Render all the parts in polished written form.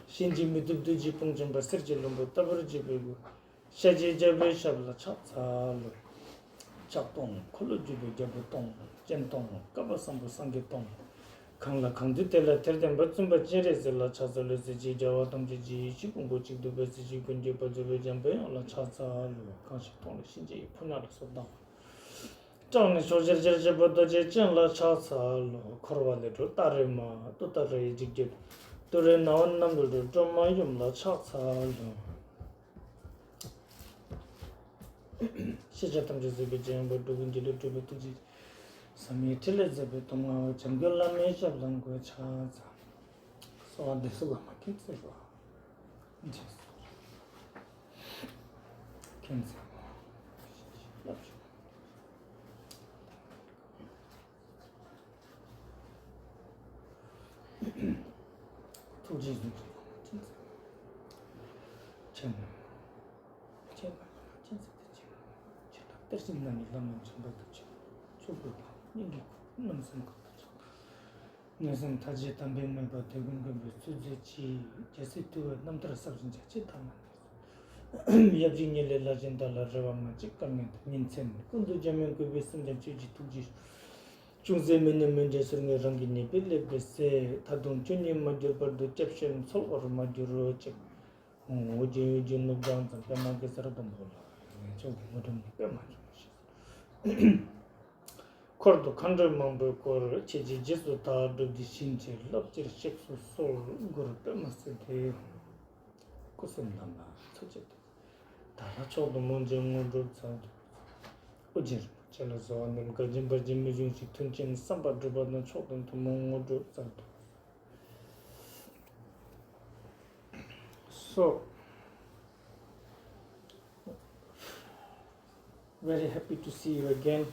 Shinji Midudu Jipung Jumba Sergi Lumbo Tabar Jibu Shaji Jabe Shabla Chatsalo Chapong, Kolo Jibu Jabutong, Gentong, Kabasambu Sangetong, Kangla Kanditela Terden Batsumba Jerezilla Chazalo Ziji Jawatam Jiji, Shipungo Chidu Besiji Kunji Bajabe Jambe, La Chatsalo, Kanshipong, Shinji, Punala Sodan. John Sojer Jabodaje, La Chatsalo, Corvale, Tarema, Totare Jig. Dore nawan namdo drama yumla chatsalo. Shijatam jizebe jamba dugunjile dubu tuji. Sami tile zebe tonga chamgyola me shablango chatsa. So this one I can't say. Yes. Can't say. Chungse mene mende surnge rangi ne pele bese tadung chunye major pardo chepshen sol or major chep oje oje no janta pema ke saradam bola chog modum pema kordo khandre mambo kor cheji jesu ta do di shinche lopchir sheksu sol gor pema se de kusum namba soje tara chog monje ngodo sa oje so very happy to see you again.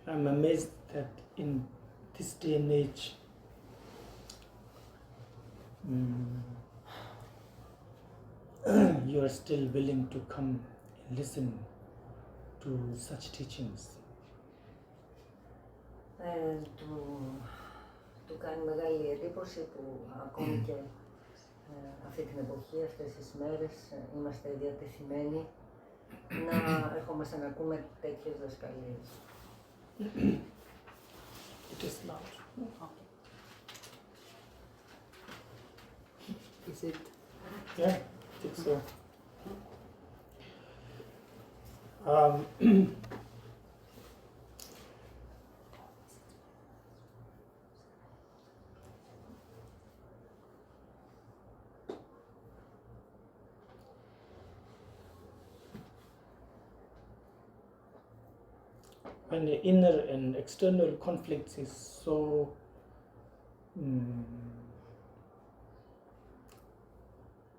I'm amazed that in this day and age, you are still willing to come and listen to such teachings. Του κάνει μεγάλη εντύπωση που ακόμη και αυτή την εποχή, αυτές τις μέρες, είμαστε διατεθειμένοι να ερχόμαστε να ακούμε τέτοιες δασκαλίες. It is loud. Okay. Is it? Yeah, I think so. When the inner and external conflicts is so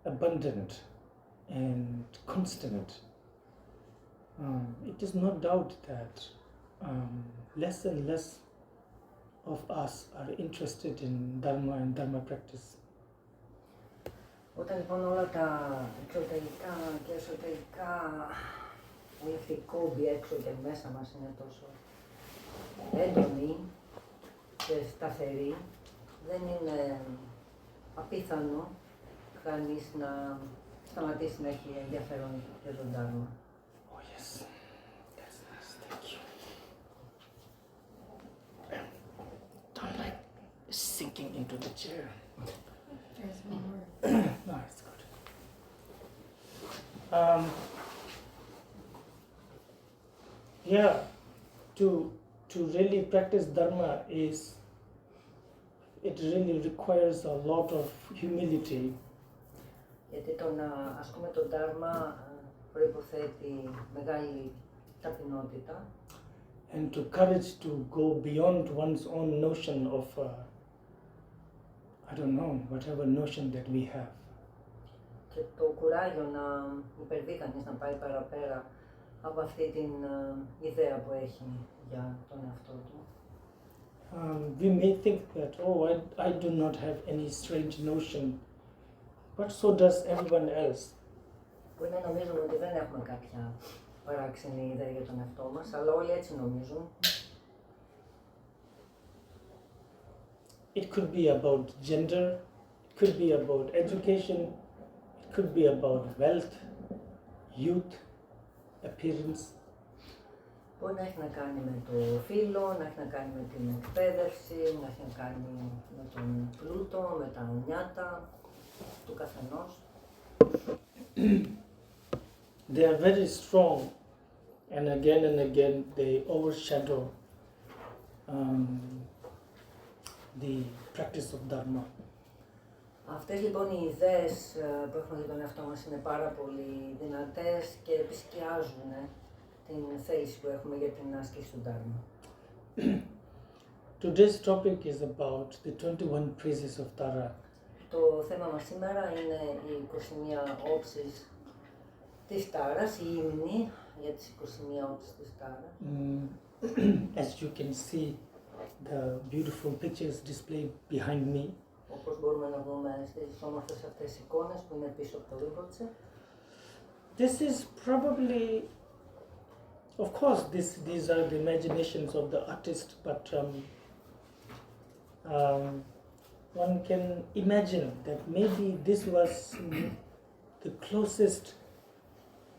abundant and constant, it is no doubt that less and less of us are interested in Dharma and Dharma practice. Όταν λοιπόν όλα τα εξωτερικά και εσωτερικά, όλη αυτή η κόμπη έξω και μέσα μας είναι τόσο έντονη και σταθερή, δεν είναι απίθανο κανείς να σταματήσει να έχει ενδιαφέρον για τον Dharma. Oh yes, that's nice, thank you. sticking into the chair. There's more. No, it's good. Yeah, to really practice Dharma it really requires a lot of humility. Γιατί το να ασκούμε τον Dharma προϋποθέτει μεγάλη ταπεινότητα. And to courage to go beyond one's own notion of, I don't know, whatever notion that we have. Και το κουράγιο να υπερβεί κανείς, να πάει παραπέρα από αυτή την ιδέα που έχει για τον εαυτό του. We may think that, oh, I do not have any strange notion, but so does everyone else. Μπορεί να νομίζουμε ότι δεν έχουμε κάποια παράξενη ιδέα για τον εαυτό μας, αλλά όλοι έτσι νομίζουν. It could be about gender, it could be about education, it could be about wealth, youth, appearance. Μπορεί να έχει να κάνει με το φύλο, να έχει να κάνει με την εκπαίδευση, να έχει να κάνει με τον πλούτο, με τα νιάτα του καθενός. They are very strong, and again they overshadow the practice of Dharma. Αυτές λοιπόν οι ιδέες που έχουμε για τον εαυτό μας είναι πάρα πολύ δυνατές και επισκιάζουν την θέληση που έχουμε για την άσκηση του Dharma. Today's topic is about the 21 praises of ΤΑΡΑ. Το θέμα μας σήμερα είναι οι 21 όψεις της ΤΑΡΑς, η ύμνη για τις 21 όψεις της ΤΑΡΑ. As you can see, the beautiful pictures displayed behind me. Όπως μπορούμε να δούμε στις όμορφες αυτές εικόνες που είναι πίσω από το Rinpoche. This is probably, of course, these are the imaginations of the artist, but one can imagine that maybe this was the closest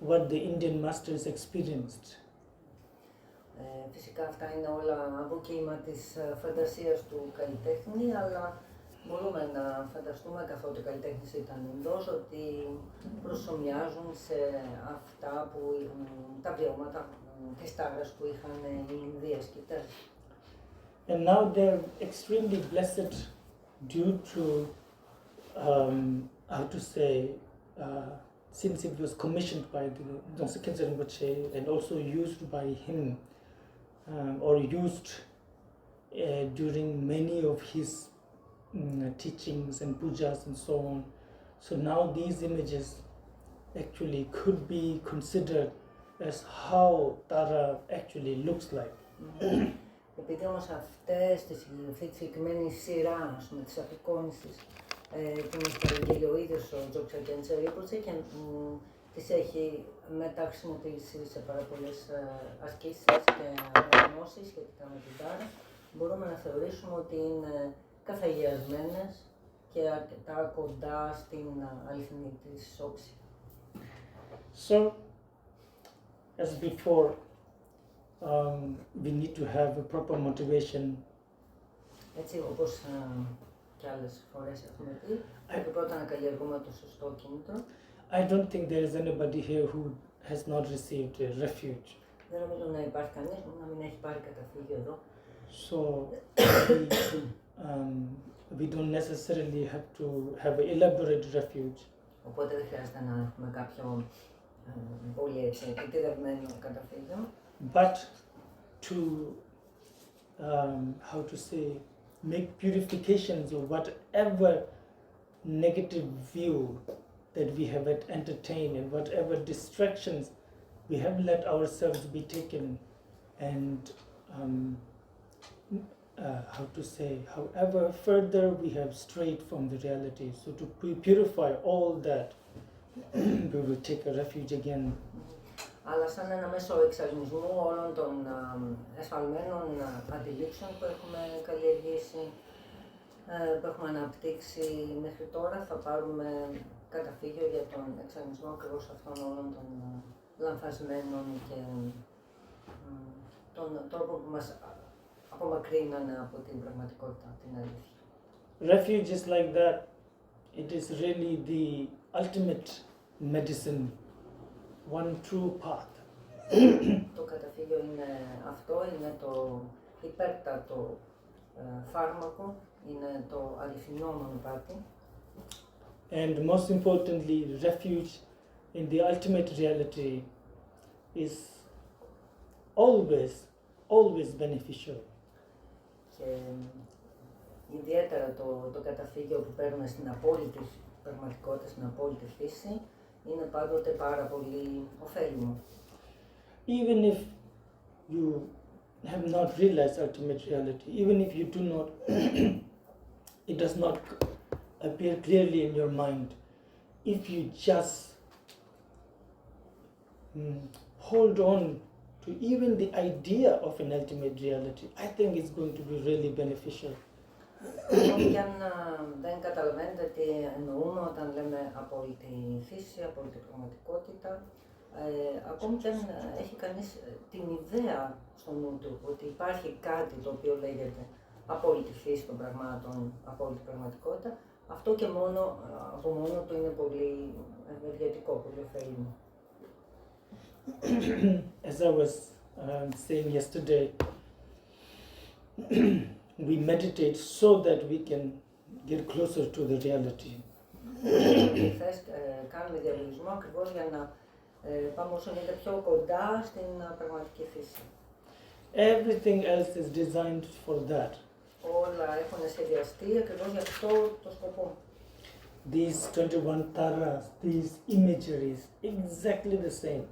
what the Indian masters experienced. Φυσικά αυτά είναι όλα αποκύημα της φαντασίας του καλλιτέχνη, αλλά μπορούμε να φανταστούμε, καθότι ο καλλιτέχνης ήταν Ινδός, ότι προσομοιάζουν σε αυτά που τα βιώματα της τάρας που είχαν οι Ινδοί ασκητές. And now they're extremely blessed due to, how to say, since it was commissioned by the Gyaltsen Rinpoche and also used by him, or used during many of his teachings and pujas and so on. So now these images actually could be considered as how Tara actually looks like. Επειδή όμως αυτή τη συγκεκριμένη σειρά με τις απεικόνισεις την έχει ο ίδιος ο Gyaltsen Rinpoche και τις έχει μεταχρησιμοποιήσει σε πάρα πολλές ασκήσεις και οργανώσεις σχετικά με την Τάρα, μπορούμε να θεωρήσουμε ότι είναι καθαγιασμένες και αρκετά κοντά στην αληθινή της όψη. So, as before, we need to have a proper motivation. Έτσι, όπως και άλλες φορές έχουμε πει, πρέπει πρώτα να καλλιεργούμε το σωστό κίνητρο. I don't think there is anybody here who has not received a refuge. Δεν νομίζω να υπάρχει κανείς που να μην έχει πάρει καταφύγιο εδώ. So, we don't necessarily have to have an elaborate refuge. Οπότε δεν χρειάζεται να έχουμε κάποιο πολύ έτσι επιτεδευμένο καταφύγιο. But to, how to say, make purifications of whatever negative view that we have entertained and whatever distractions we have let ourselves be taken, and how to say, however further we have strayed from the reality. So to purify all that, we will take a refuge again. Αλλά σαν ένα μέσο εξαγνισμού όλων των εσφαλμένων αντιλήψεων που έχουμε καλλιεργήσει, που έχουμε αναπτύξει μέχρι τώρα, θα πάρουμε καταφύγιο για τον εξαγνισμό ακριβώς αυτών όλων των λανθασμένων και των τρόπων που μας απομακρύνανε από την πραγματικότητα, την αλήθεια. refuge is like that. It is really the ultimate medicine, one true path. Το καταφύγιο είναι αυτό, είναι το υπέρτατο φάρμακο, είναι το αληθινό μονοπάτι. And most importantly, refuge in the ultimate reality is always beneficial. Και ιδιαίτερα το καταφύγιο που παίρνουμε στην απόλυτη πραγματικότητα, στην απόλυτη φύση, είναι πάντοτε πάρα πολύ ωφέλιμο. Even if you have not realized ultimate reality, even if you do not, it does not appear clearly in your mind, if you just hold on to even the idea of an ultimate reality, I think it's going to be really beneficial. Ακόμη και αν δεν καταλαβαίνετε τι εννοούμε όταν λέμε απόλυτη φύση, απόλυτη πραγματικότητα, ακόμη και αν έχει κανείς την ιδέα στο νου του ότι υπάρχει κάτι το οποίο λέγεται απόλυτη φύση των πραγμάτων, απόλυτη πραγματικότητα, αυτό και μόνο, από μόνο του είναι πολύ ευεργετικό, πολύ ωφέλιμο. As I was saying yesterday, we meditate so that we can get closer to the reality. Χθες κάνουμε διαλογισμό ακριβώς για να πάμε όσο γίνεται πιο κοντά στην πραγματική φύση. Everything else is designed for that. Όλα έχουν σχεδιαστεί ακριβώς για αυτό το σκοπό. These 21 taras, these imageries, exactly the same.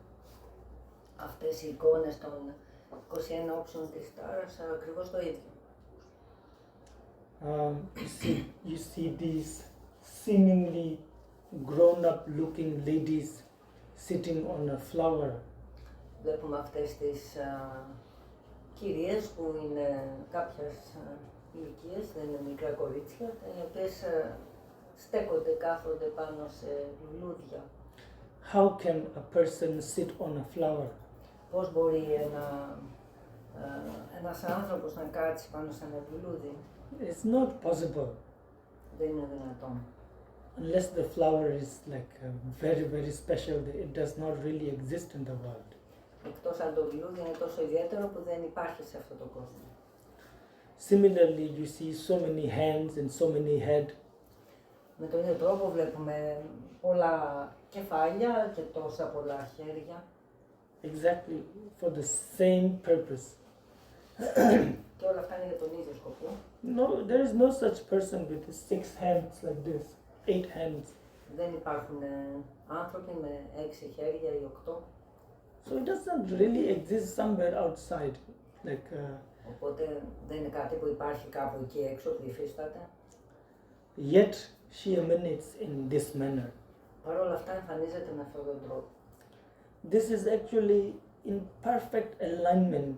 Αυτές οι εικόνες των 21 όψεων της Τάρας ακριβώς το ίδιο. You see these seemingly grown-up looking ladies sitting on a flower. Βλέπουμε αυτές τις κυρίες που είναι κάποιες ηλικίες, δεν είναι μικρά κορίτσια, οι οποίες στέκονται, κάθονται πάνω σε λουλούδια. How can a person sit on a flower? Πώς μπορεί ένας άνθρωπος να κάτσει πάνω σε ένα λουλούδι? It's not possible Δεν είναι δυνατόν. unless the flower is like very special. It does not really exist in the world. Εκτός αν το λουλούδι είναι τόσο ιδιαίτερο που δεν υπάρχει σε αυτό το κόσμο. Similarly, you see so many hands and so many head. Με τον ίδιο τρόπο βλέπουμε πολλά κεφάλια και τόσα πολλά χέρια. Exactly for the same purpose. Και όλα αυτά είναι για τον ίδιο σκοπό. No, there is no such person with 6 hands like this, 8 hands. Δεν υπάρχουν άνθρωποι με 6 χέρια ή 8. So it doesn't really exist somewhere outside, like. Οπότε δεν είναι κάτι που υπάρχει κάπου εκεί έξω που υφίσταται. Yet she emanates in this manner. Παρ' όλα αυτά εμφανίζεται με αυτόν τον τρόπο. This is actually in perfect alignment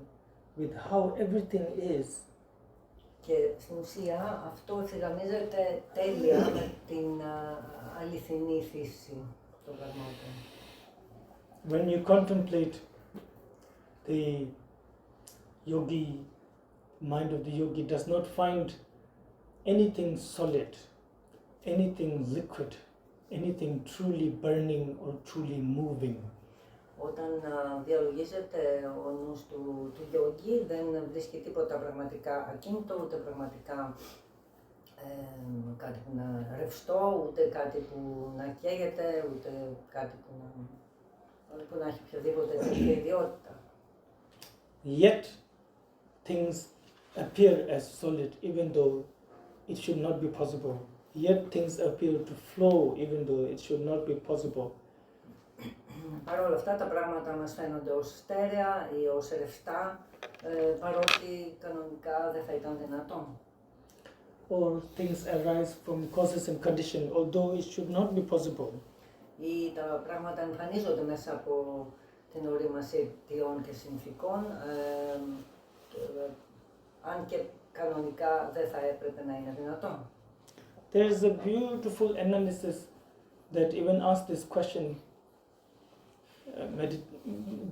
with how everything is. Και στην ουσία αυτό ευθυγραμμίζεται τέλεια με την αληθινή φύση των πραγμάτων. When you contemplate the yogi, mind of the yogi does not find anything solid, anything liquid, anything truly burning or truly moving. Όταν διαλογίζεται ο νους του γιόγκι, δεν βρίσκει τίποτα πραγματικά ακίνητο, ούτε πραγματικά κάτι που να ρευστό, ούτε κάτι που να καίγεται, ούτε κάτι που να έχει οποιαδήποτε τέτοια ιδιότητα. Yet things appear as solid even though it should not be possible. Yet things appear to flow even though it should not be possible. Παρ' όλα αυτά τα πράγματα μας φαίνονται ως στέρεα ή ως ρευστά, παρότι κανονικά δεν θα ήταν δυνατόν. Or things arise from causes and condition, although it should not be possible. Ή τα πράγματα εμφανίζονται μέσα από την ορίμαση αιτιών και συνθηκών, αν και κανονικά δεν θα έπρεπε να είναι δυνατόν. There is a beautiful analysis that even asks this question.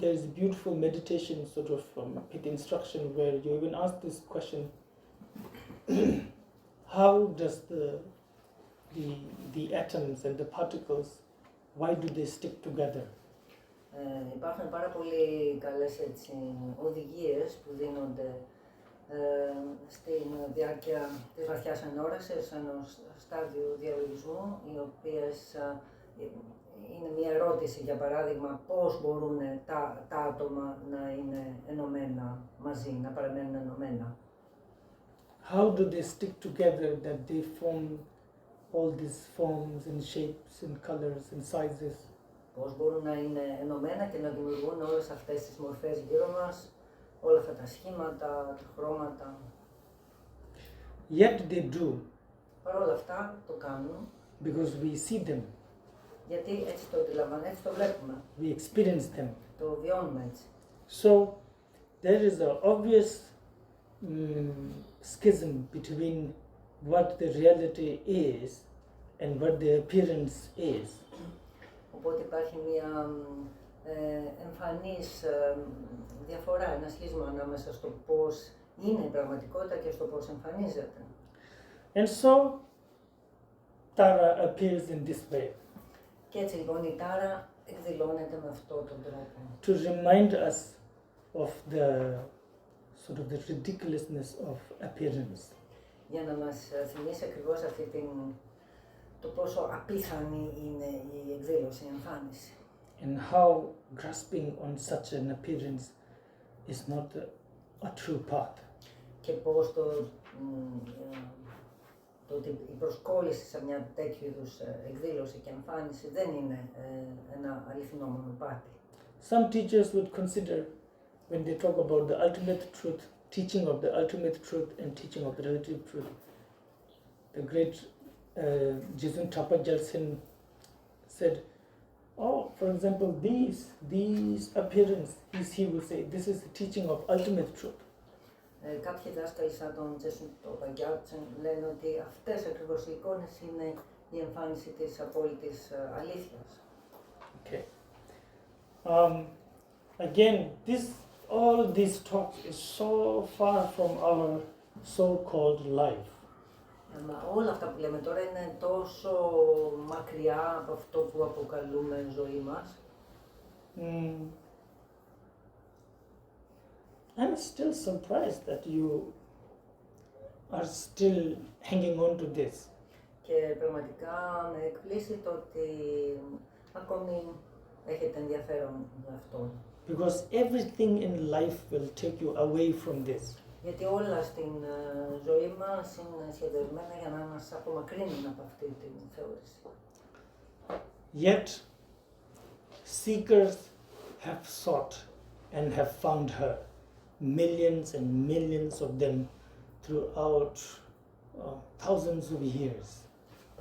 There is a beautiful meditation sort of with instruction where you even ask this question. how does the atoms and the particles, why do they stick together? Υπάρχουν πάρα πολύ καλές οδηγίες που δίνονται στην διάρκεια της βαθιάς ενόρασης, ενός στάδιου διαλογισμού, οι οποίες είναι μια ερώτηση, για παράδειγμα, πώς μπορούν τα άτομα να είναι ενωμένα μαζί, να παραμένουν ενωμένα. How do they stick together that they form all these forms and shapes and colors and sizes? Πώς μπορούν να είναι ενωμένα και να δημιουργούν όλες αυτές τις μορφές γύρω μας, όλα αυτά τα σχήματα, τα χρώματα. Yet they do, Παρ' όλα αυτά το κάνουν, because we see them, γιατί έτσι το αντιλαμβάνουμε, έτσι το βλέπουμε, we experience them. το βιώνουμε έτσι. So there is an obvious schism between what the reality is and what the appearance is. Οπότε υπάρχει μια εμφανής διαφορά, ένα σχίσμα ανάμεσα στο πώς είναι η πραγματικότητα και στο πώς εμφανίζεται. And so Tara appears in this way, Και έτσι λοιπόν η τάρα εκδηλώνεται με αυτόν τον τρόπο. to remind us of the sort of the ridiculousness of appearance. Για να μας θυμίσει ακριβώς το πόσο απίθανη είναι η εκδήλωση, η εμφάνιση. And how grasping on such an appearance is not a true path. Και πώς το ότι η προσκόλληση σε μια τέτοιου είδους εκδήλωση και εμφάνιση δεν είναι ένα αληθινό μονοπάτι. Some teachers would consider, when they talk about the ultimate truth, teaching of the ultimate truth and teaching of the relative truth, the great Gyaltsen Gyaltsen said, oh, for example, these appearance, he will say, this is the teaching of ultimate truth. Κάποιοι δάσκαλοι σαν τον Gyaltsen λένε ότι αυτές ακριβώς οι εικόνες είναι η εμφάνιση της απόλυτης αλήθειας. Okay. Again, all these talks is so far from our so-called life. Όλα αυτά που λέμε τώρα είναι τόσο μακριά από αυτό που αποκαλούμε ζωή μας. I'm still surprised that you are still hanging on to this. Και πραγματικά με εκπλήσει το ότι ακόμη έχετε ενδιαφέρον με αυτό. Because everything in life will take you away from this. Γιατί όλα στην ζωή μας είναι σχεδιασμένα για να μας απομακρύνουν από αυτή την θεώρηση. Yet, seekers have sought and have found her, millions and millions of them throughout thousands of years.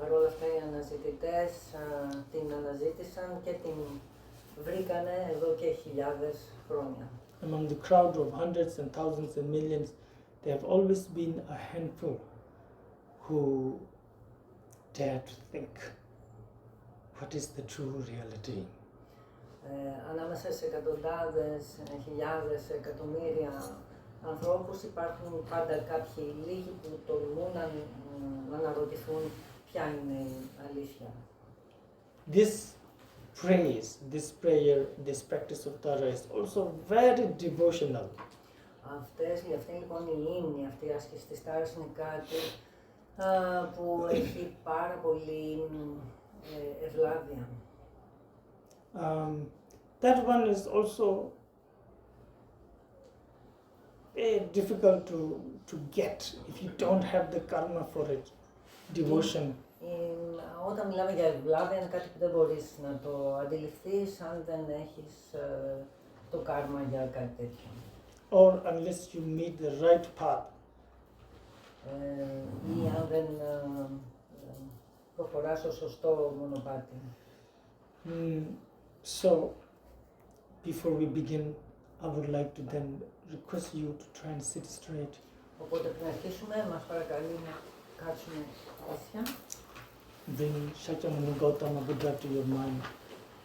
Παρ' όλα αυτά οι αναζητητές την αναζήτησαν και την βρήκανε εδώ και χιλιάδες χρόνια. Among the crowd of hundreds and thousands and millions, there have always been a handful who dare to think, what is the true reality? Ανάμεσα σε εκατοντάδες, χιλιάδες, εκατομμύρια ανθρώπους υπάρχουν πάντα κάποιοι λίγοι που τολμούν να αναρωτηθούν ποια είναι η αλήθεια. This prayer, this practice of Tara is also very devotional. Αυτή λοιπόν η ύμνη, αυτή η άσκηση της τάρας είναι κάτι που έχει πάρα πολύ ευλάβεια. That one is also very difficult to get if you don't have the karma for it, devotion. Όταν μιλάμε για ευλάβεια είναι κάτι που δεν μπορείς να το αντιληφθείς αν δεν έχεις το κάρμα για κάτι τέτοιο. Or unless you meet the right path. Ή αν δεν προχωράς στο σωστό μονοπάτι. So, before we begin, I would like to then request you to try and sit straight. Οπότε πριν αρχίσουμε, μας παρακαλεί να κάτσουμε ίσια. Bring Shakyamuni Gautama Buddha to your mind.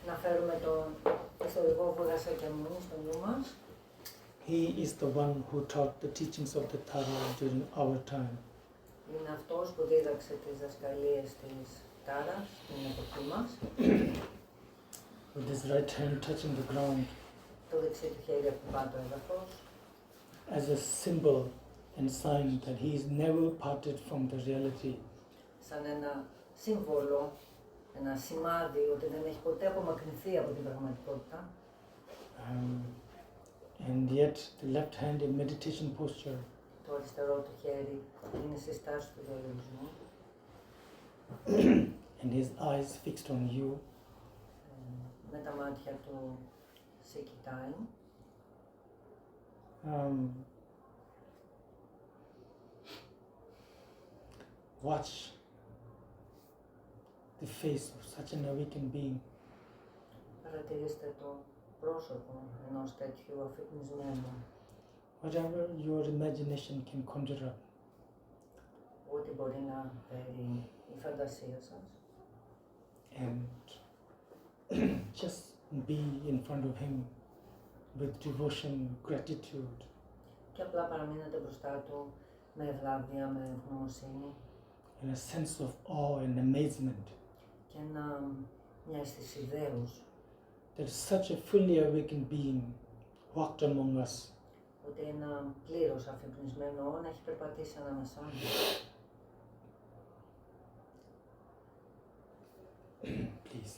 Να φέρουμε τον ιστορικό Βούδα Σακιαμούνι στο νου μας. He is the one who taught the teachings of the Thara during our time. είναι αυτός που δίδαξε τις δασκαλίες της ΤΑΡΑ στην εποχή μας. With his right hand touching the ground Το δεξί του χέρι ακουμπά το έδαφος. as a symbol and sign that he is never parted from the reality. Σαν ένα σύμβολο, ένα σημάδι ότι δεν έχει ποτέ απομακρυνθεί από την πραγματικότητα. And yet the left hand in meditation posture Το αριστερό του χέρι είναι στη στάση του διαλογισμού. and his eyes fixed on you. Με τα μάτια του σε κοιτάει. Watch the face of such an awakened being. Παρατηρήστε το πρόσωπο ενός τέτοιου αφυπνισμένου. Whatever your imagination can conjure up, Ό,τι μπορεί να φέρει η φαντασία σας. and just be in front of him with devotion, gratitude, Και απλά παραμείνετε μπροστά του με ευλάβεια, με ευγνωμοσύνη and a sense of awe and amazement και μια αίσθηση δέους that such a fully awakened being walked among us. ότι ένα πλήρως αφυπνισμένο όν έχει περπατήσει ανάμεσά μας. Please.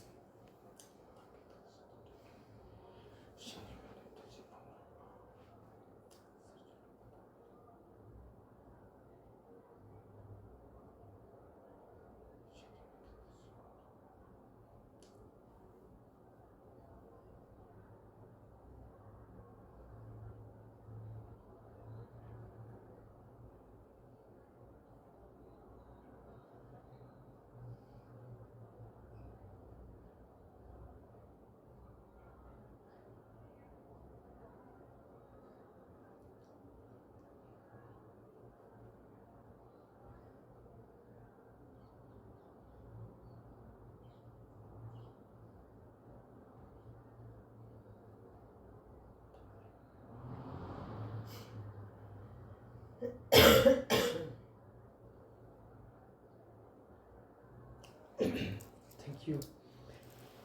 Thank you.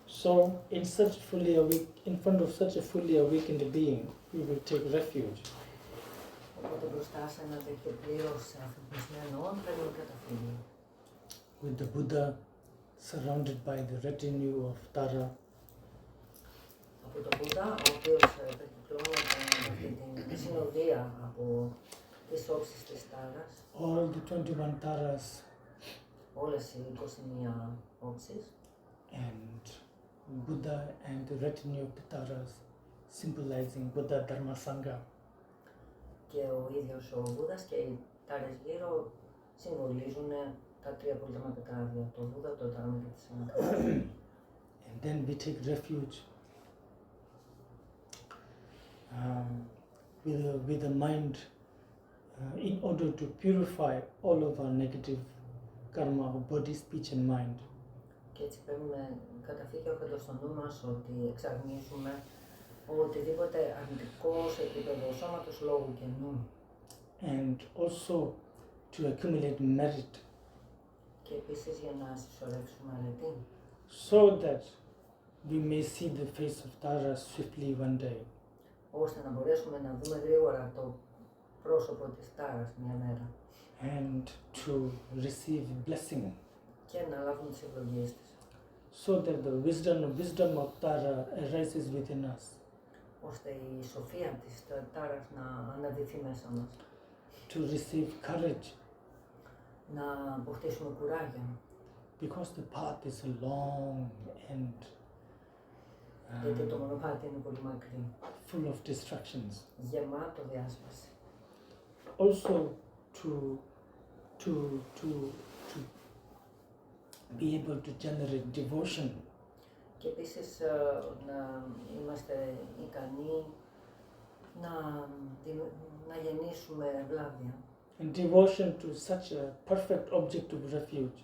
So, in front of such a fully awakened being, we will take refuge. Οπότε μπροστά σε ένα τέτοιο πλήρως αφυπνισμένο όν παίρνουμε καταφύγιο. With the Buddha surrounded by the retinue of Tara, Από τον Βούδα, ο οποίος περικυκλώνεται με αυτή την συνοδεία από τις όψεις της Τάρας, all the 21 Taras, όλες οι 21 όψεις, and Buddha and the retinue of the Taras, symbolizing Buddha Dharma Sangha. και ο ίδιος ο Βούδας και οι Τάρες γύρω συμβολίζουν τα τρία πολύτιμα τετράδια, το Βούδα, το Δharma και τη Σangha. And then we take refuge with the mind in order to purify all of our negative karma of body, speech and mind. Και έτσι παίρνουμε καταφύγιο έχοντας στο νου μας ότι εξαρμίζουμε οτιδήποτε αρνητικό σε επίπεδο σώματος, λόγου και νου. And also to accumulate merit Και επίσης για να συσσωρεύσουμε αρετή, so that we may see the face of Tara swiftly one day. ώστε να μπορέσουμε να δούμε γρήγορα το πρόσωπο της Τάρας μια μέρα And to receive blessing, και να λάβουμε τις ευλογίες της, so that the wisdom of Tara arises within us, ώστε η σοφία της Τάρας να αναδυθεί μέσα μας, to receive courage, να αποκτήσουμε κουράγιο, because the path is long and γιατί το μονοπάτι είναι πολύ μακρύ, full of distractions. γεμάτο διάσπαση. Also to be able to generate devotion, Και επίσης να είμαστε ικανοί να γεννήσουμε ευλάβεια. and devotion to such a perfect object of refuge.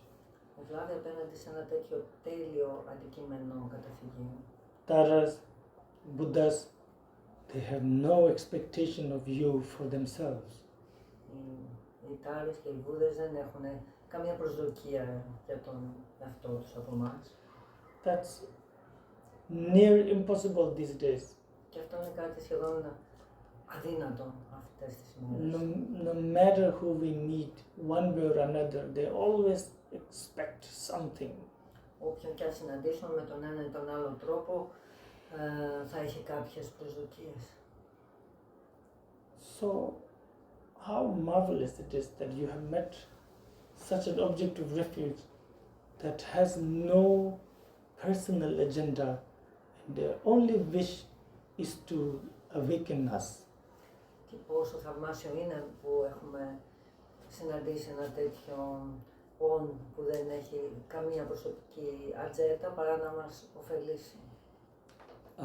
Ευλάβεια απέναντι σε ένα τέτοιο τέλειο αντικείμενο καταφυγίου. Taras, Buddhas, they have no expectation of you for themselves. Οι οι τάρες και οι Βούδες δεν έχουν καμία προσδοκία για τον εαυτό τους από εμάς. That's near impossible these days. Και αυτό είναι κάτι σχεδόν αδύνατο αυτές τις No, ημέρες. no matter who we meet, one way or another, they always expect something. Όποιον και αν συναντήσουμε με τον ένα ή τον άλλο τρόπο, θα έχει κάποιες προσδοκίες. So, how marvelous it is that you have met such an object of refuge that has no personal agenda, and their only wish is to awaken us. Και πόσο θαυμάσιο είναι που έχουμε συναντήσει ένα τέτοιο όν που δεν έχει καμία προσωπική ατζέντα παρά να μας ωφελήσει.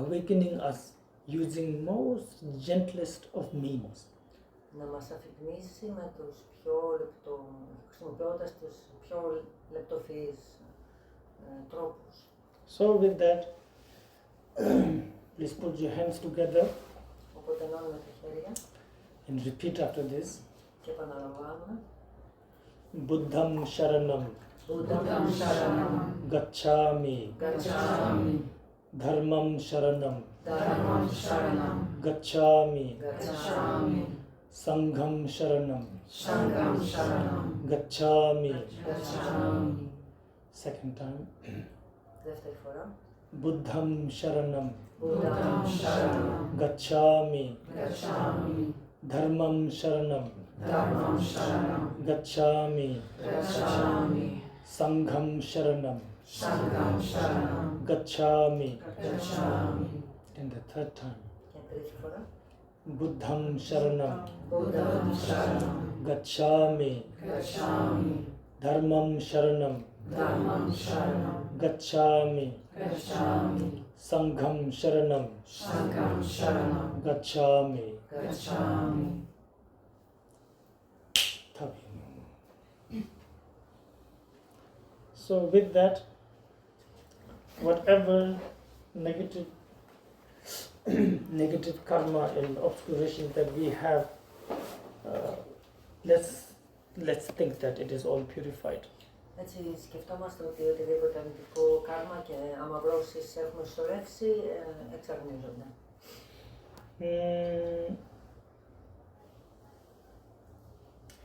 Awakening us using most gentlest of means. Να μας αφυπνίσει με τους πιο χρησιμοποιώντας τους πιο λεπτοφυείς τρόπους. So with that, please put your hands together Οπότε ενώνουμε τα χέρια and repeat after this. και επαναλαμβάνουμε. Buddham Sharanam Buddham Sharanam Gacchami Gacchami Dharmam Sharanam Dharmam Sharanam Gacchami Gacchami Sangham Sharanam Sangham Sharanam Gacchami. Gacchami. Second time. Δεύτερη φορά. Buddham Sharanam Buddham Sharanam Gacchami Gacchami Dharmam Sharanam Dharmam Sharanam Gacchami Gacchami Sangham Sharanam Sangham Sharanam Gacchami. Gacchami. And the third time. Και τρίτη φορά. Buddham Sharanam Buddham Sharanam Gacchami Gacchami Dharmam Sharanam Dharmam Sharanam Gacchami Gacchami Sangham Sharanam Sangham Sharanam Gacchami. Gacchami. So with that, whatever negative karma and obscuration that we have, let's think that it is all purified. Έτσι σκεφτόμαστε ότι οτιδήποτε αρνητικό κάρμα και αμαυρώσεις έχουμε συσσωρεύσει εξαρνίζονται.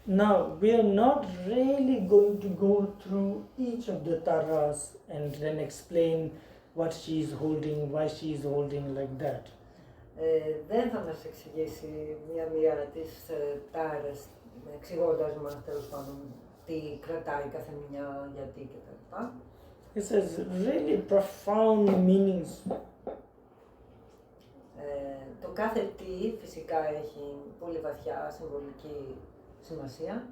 Now, we are not really going to go through each of the taras and then explain what she is holding, why she is holding like that. Δεν θα μας εξηγήσει μία-μία τις τάρες, εξηγώντας μας τέλος πάντων τι κρατάει κάθε μια, γιατί κτλ. It has really profound meanings. Το κάθε τι φυσικά έχει πολύ βαθιά συμβολική σημασία.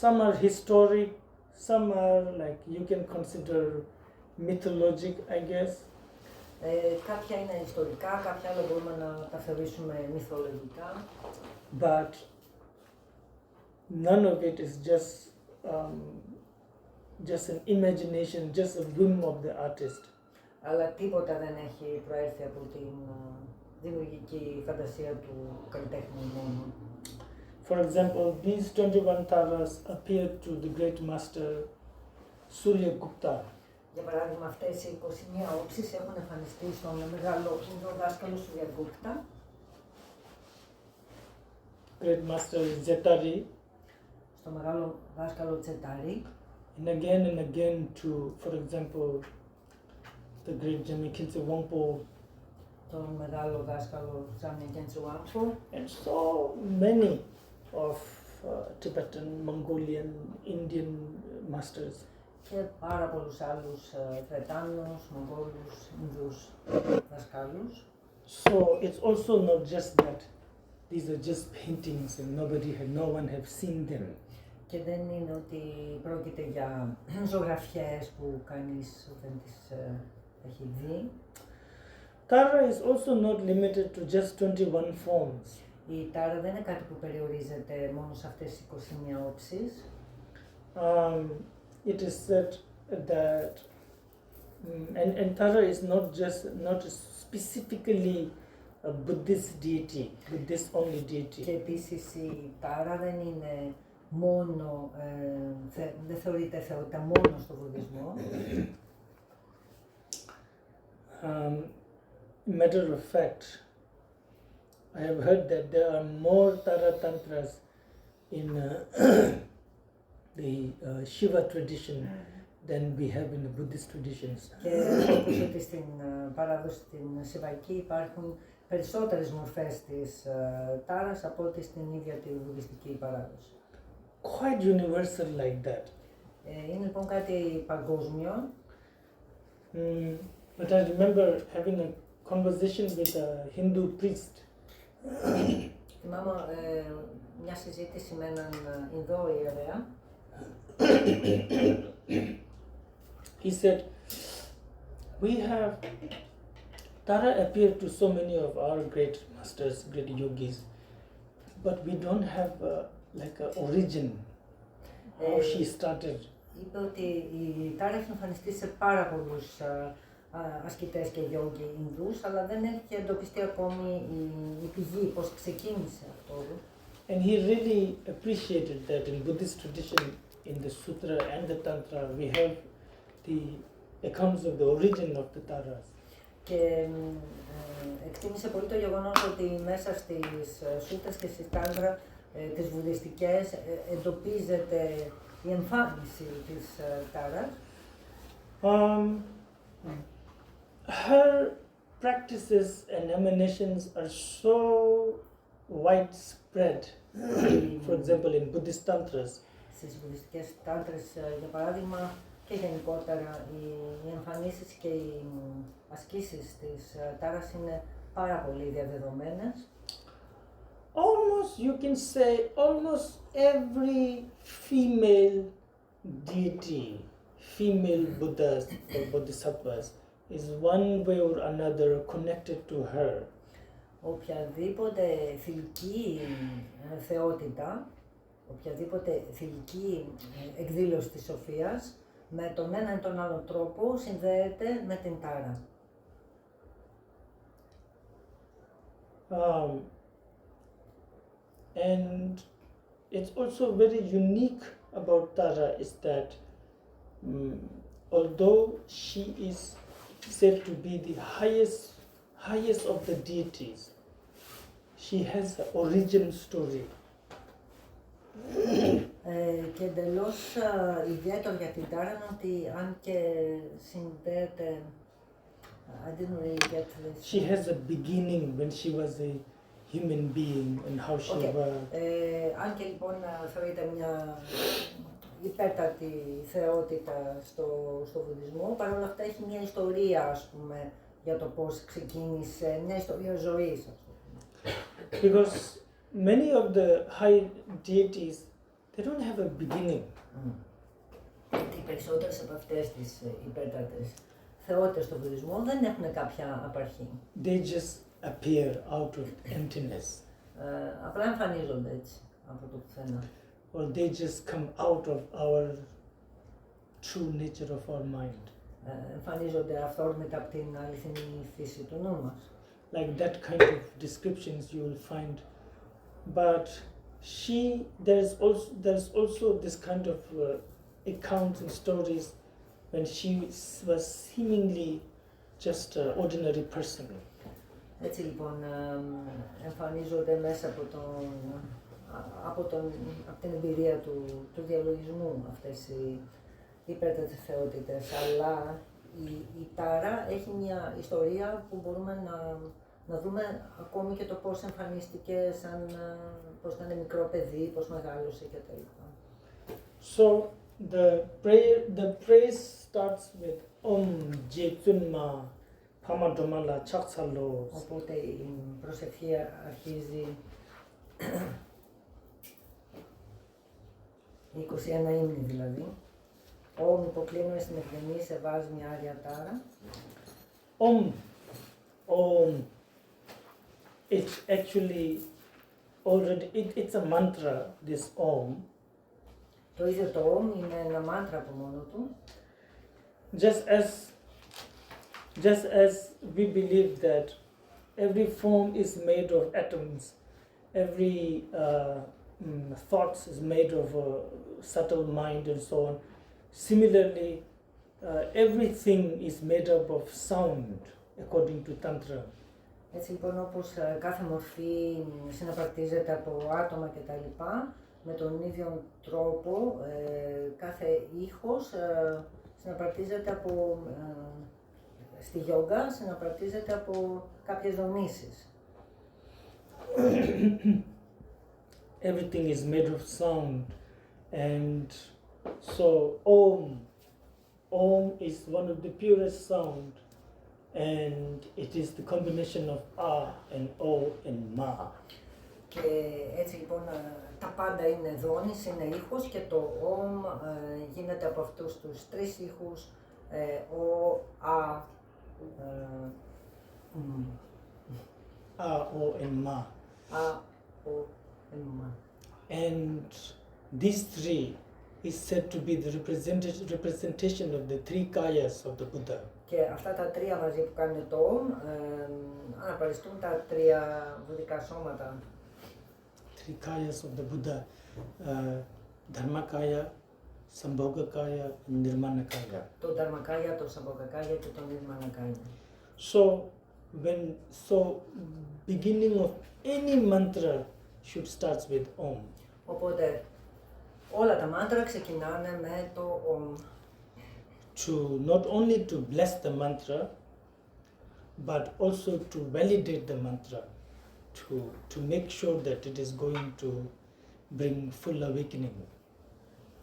Some are historic, some are like you can consider mythologic, I guess. Κάποια είναι ιστορικά, κάποια άλλα μπορούμε να τα θεωρήσουμε μυθολογικά. But none of it is just an imagination, just a whim of the artist. Αλλά τίποτα δεν έχει προέρθει από την δημιουργική φαντασία του καλλιτέχνη μόνο. For example, these 21 taras appeared to the great master Surya Gupta. Για παράδειγμα, αυτές οι 21 όψεις έχουν εμφανιστεί στον μεγάλο δάσκαλο Surya Gupta, Great master Zetari, στο μεγάλο δάσκαλο Τσετάρι, and again to, for example, the great Jamikilse Wangpo, τον μεγάλο δάσκαλο Τζάμια Κέντσου Βάμπο, and so many of Tibetan, Mongolian, Indian masters. και πάρα πολλούς άλλους Θετάνους, Μογγόλους, Ινδούς δασκάλους. So it's also not just that these are just paintings and no one have seen them. Και δεν είναι ότι πρόκειται για ζωγραφιές που κανείς δεν τις έχει δει. Tara is also not limited to just 21 forms. Η τάρα δεν είναι κάτι που περιορίζεται μόνο σε αυτές τις 21 όψεις. It is said that, and Tara is not specifically a Buddhist deity, Buddhist only deity. Και επίσης η τάρα δεν είναι μόνο, δεν θεωρείται θεότητα μόνο στο βουδισμό. Matter of fact, I have heard that there are more Tara Tantras in the Shiva tradition than we have in the Buddhist traditions. Και έχω ακούσει ότι στην παράδοση την Σιβαϊκή υπάρχουν περισσότερες μορφές της τάρας από ό,τι στην ίδια τη βουδιστική παράδοση. Quite universal like that. Είναι λοιπόν κάτι παγκόσμιο. But I remember having a conversation with a Hindu priest. Θυμάμαι μια συζήτηση με έναν Ινδό ιερέα. He said, we have Tara appeared to so many of our great masters, great yogis, but we don't have like an origin, how she started. Είπε ότι η τάρα έχει εμφανιστεί σε πάρα πολλούς ασκητές και γιόγκοι Ινδούς, αλλά δεν έχει εντοπιστεί ακόμη η πηγή, πώς ξεκίνησε αυτό. And he really appreciated that in Buddhist tradition, in the Sutra and the Tantra, we have the accounts of the origin of the Taras. Και εκτίμησε πολύ το γεγονός ότι μέσα στις σούτρες και στις τάντρα, τις βουδιστικές, εντοπίζεται η εμφάνιση της τάρας. Her practices and emanations are so widespread. For example, in Buddhist Tantras, Στις βουδιστικές τάντρες, για παράδειγμα, και γενικότερα οι εμφανίσεις και οι ασκήσεις της τάρας είναι πάρα πολύ διαδεδομένες. almost you can say almost every female deity, female Buddhas or Bodhisattvas is one way or another connected to her. Οποιαδήποτε θηλυκή θεότητα, οποιαδήποτε θηλυκή εκδήλωση της σοφίας, με τον έναν ή τον άλλο τρόπο συνδέεται με την τάρα. And it's also very unique about Tara is that although she is said to be the highest of the deities, she has an origin story. Και εντελώς ιδιαίτερο για την τάρα είναι ότι αν και συνδέεται, I didn't really get this. She has a beginning when she was a human being and how she worked. Αν και λοιπόν θεωρείται μια υπέρτατη θεότητα στο βουδισμό, παρόλα αυτά έχει μια ιστορία, ας πούμε, για το πώς ξεκίνησε, μια ιστορία ζωής, ας πούμε. Because many of the high deities, they don't have a beginning. Γιατί οι περισσότερες από αυτές τις υπέρτατες θεότητες στο βουδισμό δεν έχουν κάποια απαρχή. They just appear out of emptiness. Απλά εμφανίζονται έτσι, από το πουθενά. Or they just come out of our true nature of our mind. Εμφανίζονται αυθόρμητα από την αληθινή φύση του νου μας. Like that kind of descriptions you will find. But there's also this kind of accounts and stories when she was seemingly just an ordinary person. Έτσι λοιπόν εμφανίζονται μέσα από την εμπειρία του διαλογισμού αυτές οι υπέρτατες θεότητες, αλλά η τάρα έχει μια ιστορία που μπορούμε να δούμε ακόμη και το πώς εμφανίστηκε, πώς ήταν μικρό παιδί, πώς μεγάλωσε κτλ. So the praise starts with Om Gyaltsen Ma Pamadomala Chaksalos. Οπότε η προσευχή αρχίζει 21 ύμνη δηλαδή. Όμ υποκλίνουμε στην ευγενή σε βάζει μια άρια τάρα. Om. It's actually already, it's a mantra, this Om. Το ίδιο το Όμ είναι ένα μάντρα από μόνο του. Just as we believe that every form is made of atoms, every thoughts is made of a subtle mind and so on. Similarly, everything is made up of sound, according to Tantra. Έτσι λοιπόν όπως κάθε μορφή συναπαρτίζεται από άτομα και τα λοιπά, με τον ίδιο τρόπο κάθε ήχος συναπαρτίζεται από, στη γιόγκα συναπαρτίζεται από κάποιες δομήσεις. Everything is made of sound, and so Om is one of the purest sound, and it is the combination of A and O and Ma. Και έτσι λοιπόν τα πάντα είναι δόνης, είναι ήχος και το Om γίνεται από αυτούς τους τρεις ήχους Ο, Α, A, O and Ma. Α, Ο, Μα. And these three is said to be the representation of the three kayas of the Buddha. Και αυτά τα τρία μαζί που κάνουν το Om αναπαριστούν τα τρία βουδικά σώματα. Three kayas of the Buddha, Dharmakaya, Sambhogakaya, and Nirmanakaya. Το Dharmakaya, το Sambhogakaya και το Nirmanakaya. So beginning of any mantra should start with Om. Οπότε όλα τα μάντρα ξεκινάνε με το Om. To not only to bless the mantra, but also to validate the mantra, to make sure that it is going to bring full awakening.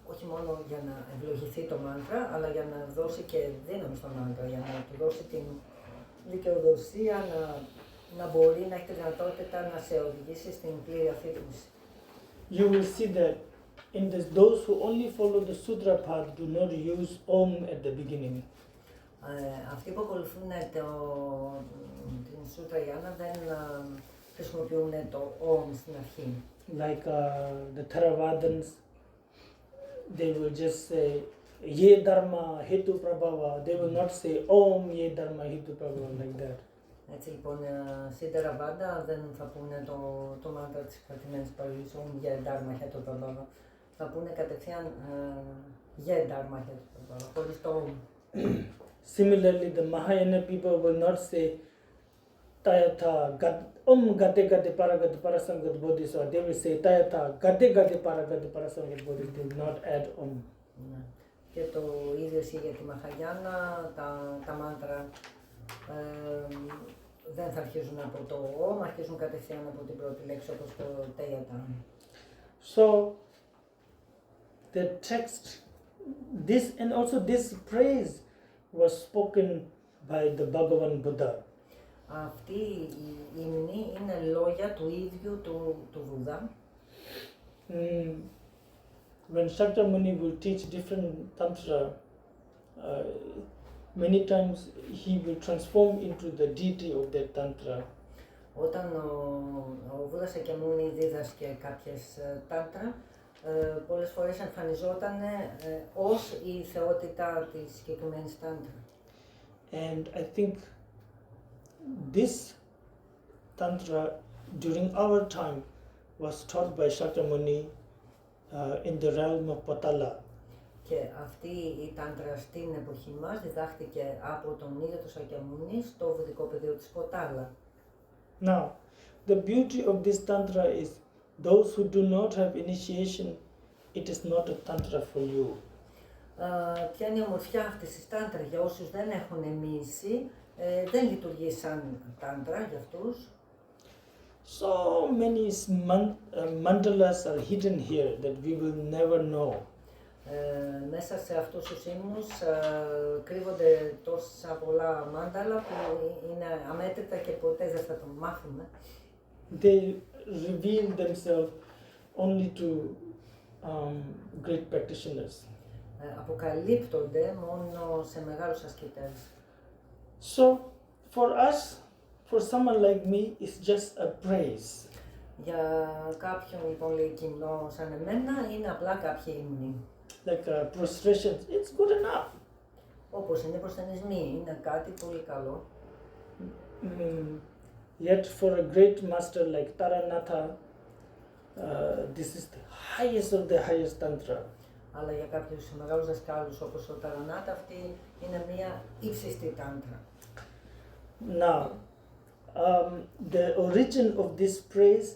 Όχι μόνο για να ευλογηθεί το μάντρα, αλλά για να δώσει και δύναμη στο μάντρα, για να του δώσει την δικαιοδοσία να μπορεί να έχει τη δυνατότητα να σε οδηγήσει στην πλήρη αφύπνιση. You will see that in this, those who only follow the sutra path do not use Om at the beginning. Αυτοί που ακολουθούν την Σούτρα Γιάνα δεν χρησιμοποιούν το Om στην αρχή. Like the Theravadins, they will just say Ye Dharma Hetu Prabhava. They will not say Om Ye Dharma Hetu Prabhava like that. Έτσι λοιπόν, στην Τεραβάντα δεν θα πούνε το μάντρα της καθημένης παρολής Om Ye Dharma Hetu Prabhava. Θα πούνε κατευθείαν Ye Dharma Hetu Prabhava, χωρίς το Om. Similarly, the Mahayana people will not say Tayatha Om Gate Gate Paragate Parasamgate Bodhisattva. They will say Tayatha Gate Gate Paragate Parasamgate Bodhisattva. They will not add Om. Και το ίδιο ισχύει για τη Μαχαγιάννα, τα μάντρα δεν θα αρχίζουν από το Om, αρχίζουν κατευθείαν από την πρώτη λέξη όπως το Τέιατα. So, the text, this and also this praise was spoken by the Bhagavan Buddha. Αυτή η ύμνη είναι λόγια του ίδιου του Βουδά. When Shakyamuni will teach different tantra, many times he will transform into the deity of that tantra. Όταν ο Βούδας Σακιαμούνι δίδασκε κάποιες τάντρα, πολλές φορές εμφανιζόταν ως η θεότητα της συγκεκριμένης τάντρα. And I think this tantra during our time was taught by Shakyamuni in the realm of Patala. Και αυτή η τάντρα στην εποχή μας διδάχτηκε από τον ίδιο τον Σακιαμούνι στο βουδικό πεδίο της Ποτάλα. Now, the beauty of this tantra is those who do not have initiation, it is not a tantra for you. Ποια είναι η ομορφιά αυτής της τάντρα για όσους δεν έχουν εμμύηση, δεν λειτουργεί σαν τάντρα για αυτούς. So many mandalas are hidden here that we will never know. Μέσα σε αυτούς τους ύμνους κρύβονται τόσα πολλά μάνταλα που είναι αμέτρητα και ποτέ δεν θα το μάθουμε. They reveal themselves only to great practitioners. Αποκαλύπτονται μόνο σε μεγάλους ασκητές. So for us, for someone like me, it's just a praise. Για κάποιον πολύ κοινό σαν εμένα είναι απλά κάποια ύμνη. Like prostration, it's good enough. Όπως είναι προστενισμοί, είναι κάτι πολύ καλό. Yet for a great master like Taranatha, this is the highest of the highest tantra. Αλλά για κάποιους μεγάλους δασκάλους όπως ο Ταρανάτα, αυτή είναι μια ύψιστη τάντρα. Now, the origin of this praise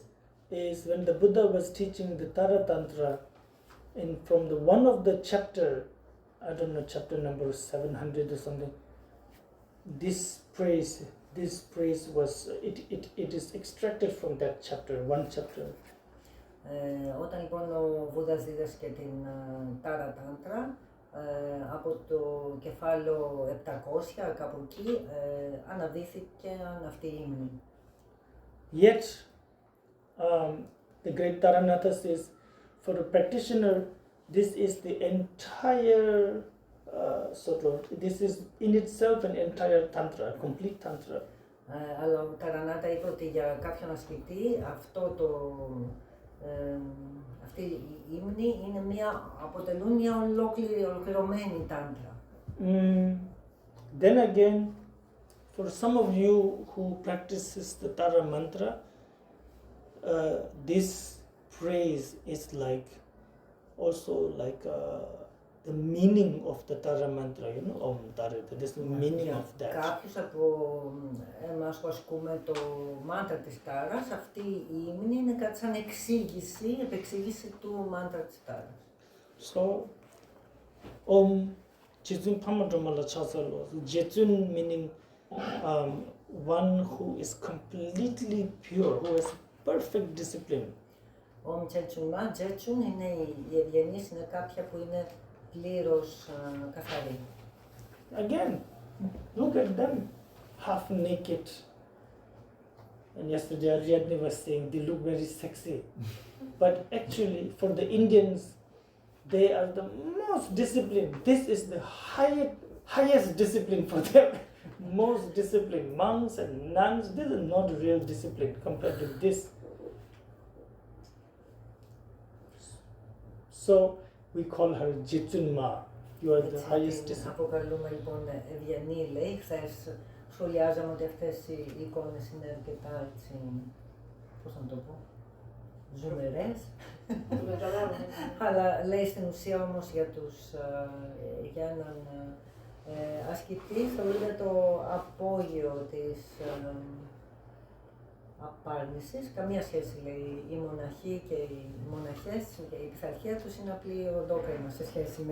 is when the Buddha was teaching the Tara Tantra, and from the one of the chapter, I don't know, chapter number 700 or something, this praise was, it is extracted from that chapter, one chapter. Όταν λοιπόν ο Βούδας δίδασκε την Τάρα Τάντρα, από το κεφάλαιο 700, κάπου εκεί, αναδύθηκαν αυτή η ύμνη. Yet, the great Taranatha says, for a practitioner, this is the entire this is in itself an entire tantra, complete tantra. Αλλά ο Ταρανάτα είπε ότι για κάποιον ασκητή αυτή η ύμνη αποτελούν μια ολοκληρωμένη τάντρα. Then again, for some of you who practices the Tara mantra, this praise is like also like the meaning of the Tara mantra, you know, Om Tara, this is the meaning of that. Κάποιους από εμάς που ασκούμε το μάντρα της Τάρας, αυτή η ύμνη είναι κάτι σαν επεξήγηση του μάντρα της Τάρας. So, Om Jitsun Pamadramala Chasalo, Jitsun meaning one who is completely pure, who has perfect discipline. Om Τσέτσουν Τζέτσουν είναι η ευγενής, είναι κάποια που είναι πλήρως καθαρή. Again, look at them, half naked. And yesterday Ariadne was saying they look very sexy. But actually, for the Indians, they are the most disciplined. This is the highest discipline for them. Most disciplined. Monks and nuns, this is not real discipline compared to this. So we call her Jitsun Ma. You are the highest discipline. Αποκαλούμε λοιπόν ευγενή, λέει. Χθες σχολιάζαμε ότι αυτές οι εικόνες είναι αρκετά έτσι, πώς να το πω, ζουμερές. Αλλά λέει στην ουσία όμως για έναν ασκητή θεωρείται το απόγειο της απάρνησης. Καμία σχέση, λέει, οι μοναχοί και οι μοναχές και η πειθαρχία τους είναι απλή οντόκρεμα σε σχέση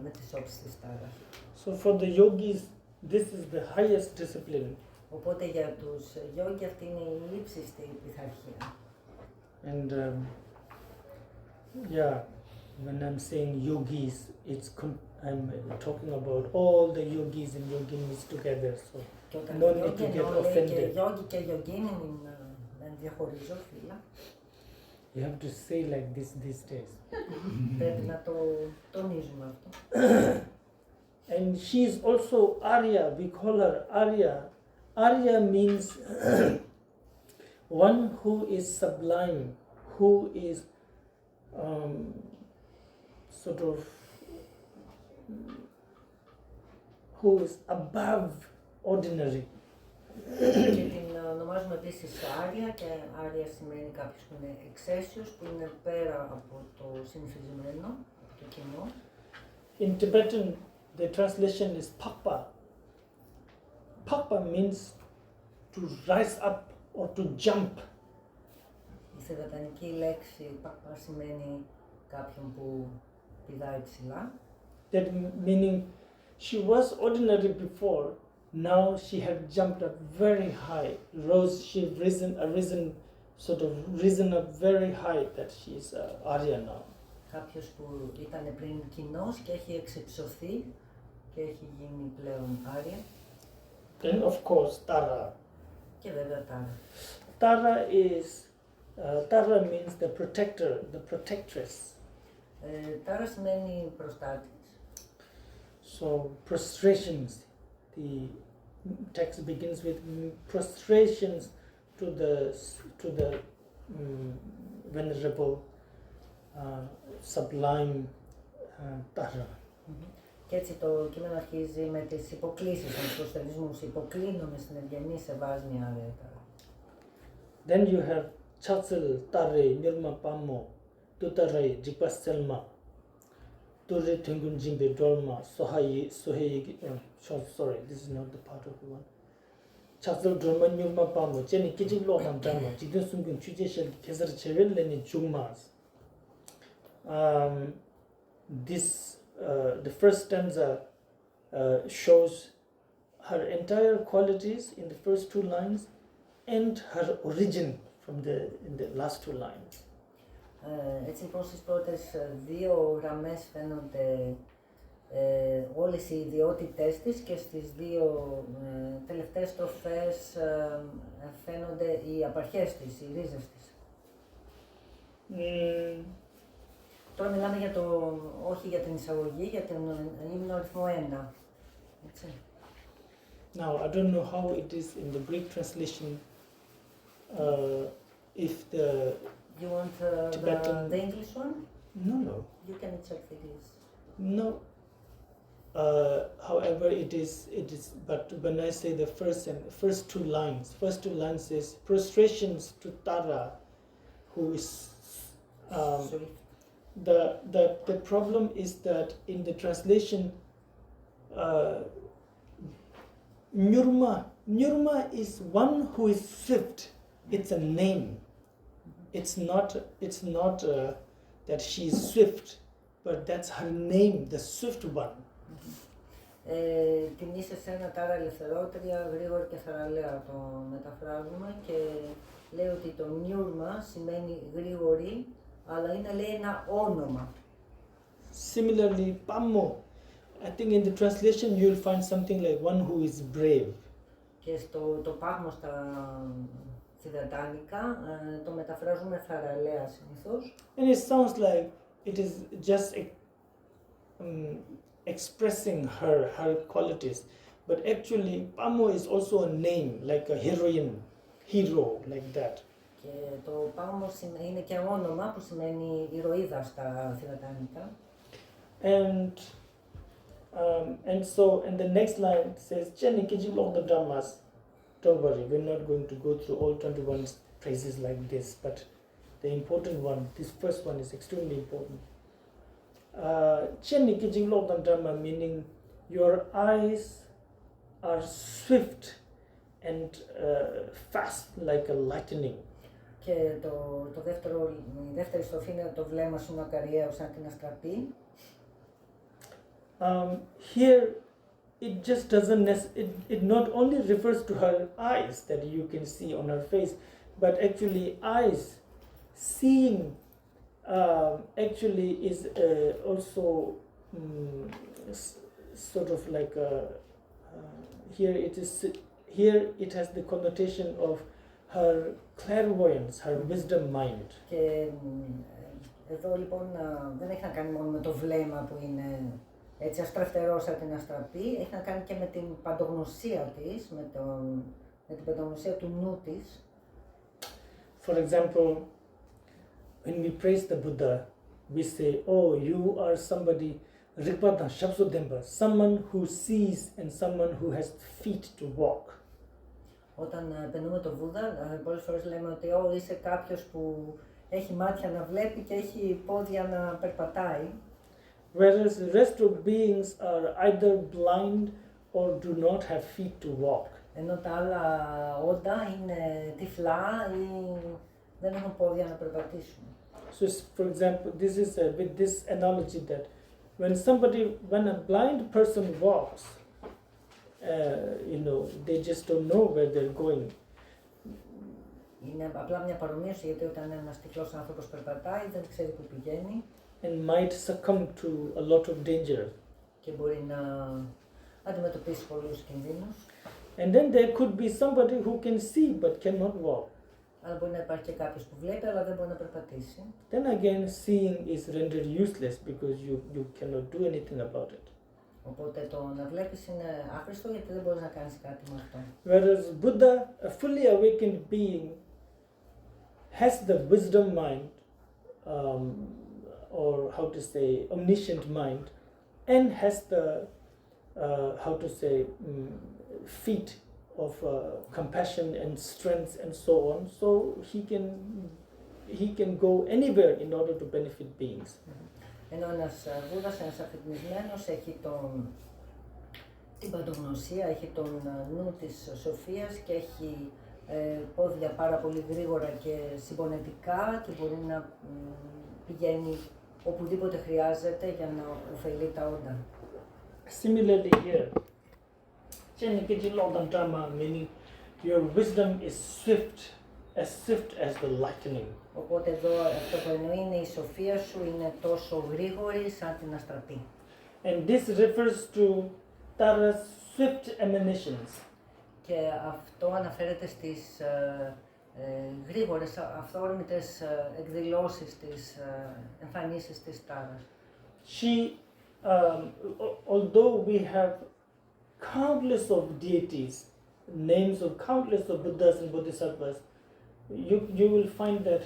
με τις όψεις της Τάρας. So for the yogis, this is the highest discipline. Οπότε για τους γιόγκι αυτή είναι η ύψιστη πειθαρχία. And yeah, when I'm saying yogis, I'm talking about all the yogis and yoginis together. So no need to get offended. Γιόγκι και γιογκίνη, δεν διαχωρίζω φύλλα. You have to say like this these days. Πρέπει να το τονίζουμε αυτό. And she is also Arya. We call her Arya. Arya means one who is sublime, who is who is above ordinary. Και την ονομάζουμε επίσης Άρια, και Άρια σημαίνει κάποιος που είναι εξαίσιος, που είναι πέρα από το συνηθισμένο, από το κοινό. In Tibetan, the translation is Pakpa. Pakpa means to rise up or to jump. Η θεβετανική λέξη Pakpa σημαίνει κάποιον που πηδάει ψηλά. That meaning she was ordinary before, now she had jumped up very high, risen up very high, that she is Arya now. Κάποιος που ήταν πριν κοινός και έχει εξυψωθεί και έχει γίνει πλέον Άρια. Then of course Tara. Και βέβαια Τάρα. Tara means the protector, the protectress. Τάρα σημαίνει προστάτης. So prostrations, the text begins with prostrations to the venerable, sublime Tara. Και έτσι το κείμενο αρχίζει με τις υποκλίσεις, με τους προσθετισμούς. Υποκλίνομαι στην ευγενή σεβάσμια Άρια Τάρα. Then you have Gyaltsen ΤΑΡΑ Nirma Pamo Tutare Jipastelma Ture Tungun Jimbe Dolma Sohei sorry, this is not the part of the one. Gyaltsen Dolma Nirma Pamo Jenny Kijing Lohan Dharma Jidun Sungun Chuje Shel Kesar Chevel Leni Jungmas. This the first stanza shows her entire qualities in the first two lines and her origin in the last two lines. Έτσι λοιπόν στις πρώτες δύο γραμμές φαίνονται όλες οι ιδιότητές της και στις δύο τελευταίες στροφές φαίνονται οι απαρχές της, οι ρίζες της. Τώρα μιλάμε για όχι για την εισαγωγή, για τον ύμνο αριθμό 1. Έτσι. Now, I don't know how it is in the Greek translation, if the You want Tibetan... the English one? No. You can check it is. No. However, it is, but when I say the first two lines says prostrations to Tara, who is, the problem is that in the translation, Nyurma is one who is swift. It's a name. It's not that she is swift, but that's her name, the swift one. Τιμήσε σένα τάρα ελευθερότρια, γρήγορη και θαραλέα το μεταφράζουμε και λέει ότι το Nyurma σημαίνει γρήγορη, αλλά είναι λέει ένα όνομα. Similarly, Pamo, I think in the translation you'll find something like one who is brave. Και το πάγμο στα τιβετάνικα το μεταφράζουμε θαραλέα συνήθως. And it sounds like it is just expressing her qualities, but actually Pamo is also a name, like a heroine, hero, like that. Και το πάγμο είναι και όνομα που σημαίνει ηρωίδα στα τιβετάνικα. And the next line says, Jenny, Kiji Lok the Dhammas. Don't worry, we're not going to go through all 21 phrases like this, but the important one, this first one is extremely important. Jenny, Kiji Lok the Dhamma, meaning your eyes are swift and fast like a lightning. Και η δεύτερη στροφή είναι το βλέμμα σου μακαριαίο σαν την αστραπή. Here it just doesn't it not only refers to her eyes that you can see on her face, but actually eyes seeing actually is also sort of like here it has the connotation of her clairvoyance, her wisdom mind. Και εδώ λοιπόν δεν έχει να κάνει μόνο με το βλέμμα που είναι έτσι αστραφτερό σαν την αστραπή, έχει να κάνει και με την παντογνωσία της, με την παντογνωσία του νου της. For example, when we praise the Buddha, we say, oh, you are somebody, Rikpatan Shabsudemba, someone who sees and someone who has feet to walk. Όταν επενούμε τον Βούδα, πολλές φορές λέμε ότι είσαι κάποιος που έχει μάτια να βλέπει και έχει πόδια να περπατάει. Whereas the rest of beings are either blind or do not have feet to walk. Ενώ τα άλλα όντα είναι τυφλά ή δεν έχουν πόδια να περπατήσουν. So, for example, this is with this analogy that when a blind person walks, they just don't know where they're going. Είναι απλά μια παρομοίωση γιατί όταν ένας τυφλός άνθρωπος περπατάει δεν ξέρει που πηγαίνει. And might succumb to a lot of danger. Και μπορεί να αντιμετωπίσει πολλούς κινδύνους. And then there could be somebody who can see but cannot walk. Αλλά μπορεί να υπάρχει και κάποιος που βλέπει αλλά δεν μπορεί να περπατήσει. Then again, seeing is rendered useless because you cannot do anything about it. Οπότε το να βλέπεις είναι άχρηστο γιατί δεν μπορείς να κάνεις κάτι με αυτό. Whereas Buddha, a fully awakened being, has the wisdom mind, or how to say, omniscient mind, and has the, feet of compassion and strength and so on. So he can go anywhere in order to benefit beings. Ενώ ένας Βούδας, ένας αφιτνισμένος, έχει την παντογνωσία, έχει τον νου της σοφίας και έχει πόδια πάρα πολύ γρήγορα και συμπονετικά και μπορεί να πηγαίνει οπουδήποτε χρειάζεται για να ωφελεί τα όντα. Similarly here, meaning your wisdom is swift as the lightning. Οπότε εδώ αυτό που εννοεί είναι η σοφία σου είναι τόσο γρήγορη σαν την αστραπή. And this refers to Tara's swift emanations. Και αυτό αναφέρεται στις γρήγορες, αυθόρμητες εκδηλώσεις της εμφανίσεις της Τάρας. She, although we have countless of deities, names of countless of Buddhas and Bodhisattvas, you will find that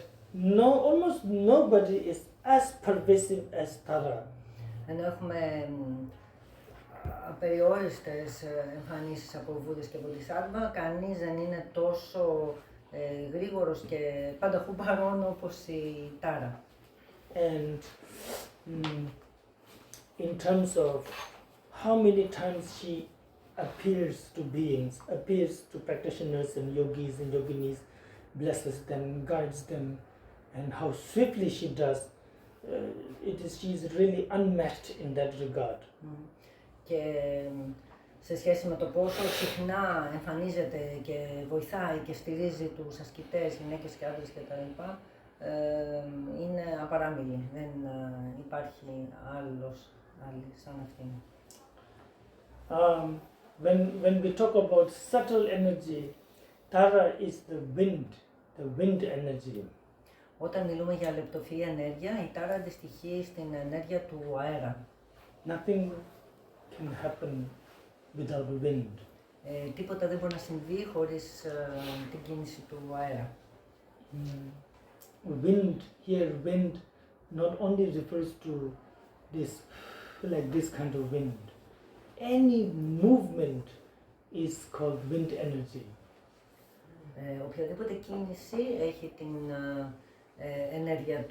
almost nobody is as pervasive as Tara. Ενώ έχουμε απεριόριστες εμφανίσεις από Βούδες και Bodhisattva, κανείς δεν είναι τόσο γρήγορος και πανταχού παρόν όπως η Τάρα. And in terms of how many times she appears to beings, appears to practitioners and yogis and yoginis, blesses them, guides them, and how swiftly she does, she is really unmatched in that regard. Και σε σχέση με το πόσο συχνά εμφανίζεται και βοηθάει και στηρίζει τους ασκητές, γυναίκες και άντρες κτλ. Είναι απαράμιλη. Δεν υπάρχει άλλη σαν αυτήν. When we talk about subtle energy, Tara is the wind energy. Όταν μιλούμε για λεπτοφυή ενέργεια, η Τάρα αντιστοιχεί στην ενέργεια του αέρα. Nothing can happen without wind. Τίποτα δεν μπορεί να συμβεί χωρίς την κίνηση του αέρα. Wind not only refers to this kind of wind. Any movement is called wind energy. Οποιαδήποτε κίνηση έχει την ενέργεια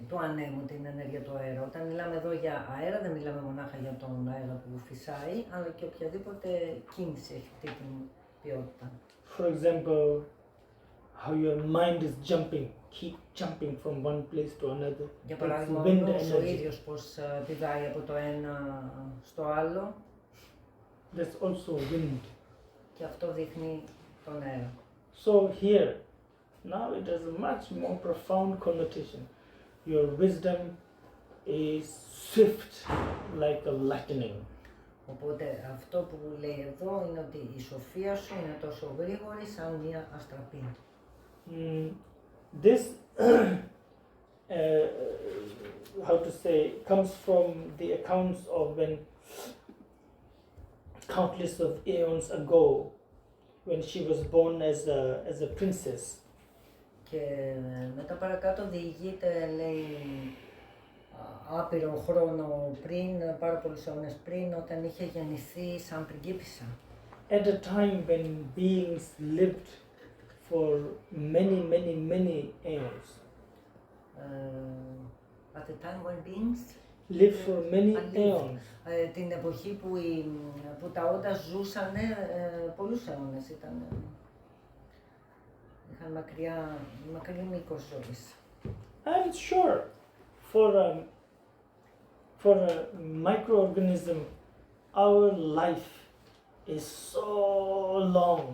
του ανέμου, την ενέργεια του αέρα. Όταν μιλάμε εδώ για αέρα, δεν μιλάμε μονάχα για τον αέρα που φυσάει, αλλά και οποιαδήποτε κίνηση έχει αυτή την ποιότητα. For example, how your mind is keep jumping from one place to another. Για παράδειγμα, ο νους ο ίδιος πώς πηδάει από το ένα στο άλλο. That's also wind. Και αυτό δείχνει τον αέρα. So here, now it has a much more profound connotation. Your wisdom is swift like a lightning. Οπότε αυτό που λέει εδώ είναι ότι η σοφία σου είναι τόσο γρήγορη σαν μια αστραπή. This, how to say, comes from the accounts of when countless of aeons ago, when she was born as a princess. Και μετά παρακάτω διηγείται, λέει, άπειρο χρόνο πριν, πάρα πολλούς αιώνες πριν, όταν είχε γεννηθεί σαν πριγκίπισσα. At a time when beings lived for many aeons. At the time when beings lived for many aeons. Την εποχή που τα όντα ζούσαν πολλούς αιώνες, είχαν μακρύ μήκος ζωής. I'm sure for a microorganism, our life is so long.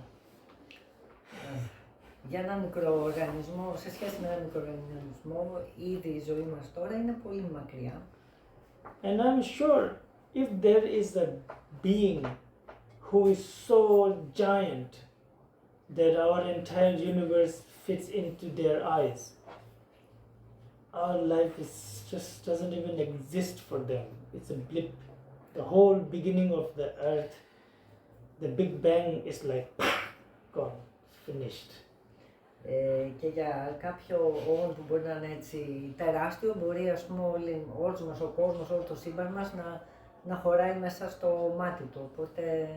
Για έναν μικροοργανισμό, σε σχέση με έναν μικροοργανισμό, ήδη η ζωή μας τώρα είναι πολύ μακριά. And I'm sure if there is a being who is so giant that our entire universe fits into their eyes, our life just doesn't even exist for them. It's a blip. The whole beginning of the earth, the Big Bang is like gone, finished. Και για κάποιο όν που μπορεί να είναι έτσι τεράστιο, μπορεί ας πούμε όλος μας ο κόσμος, όλο το σύμπαν μας να χωράει μέσα στο μάτι του. Οπότε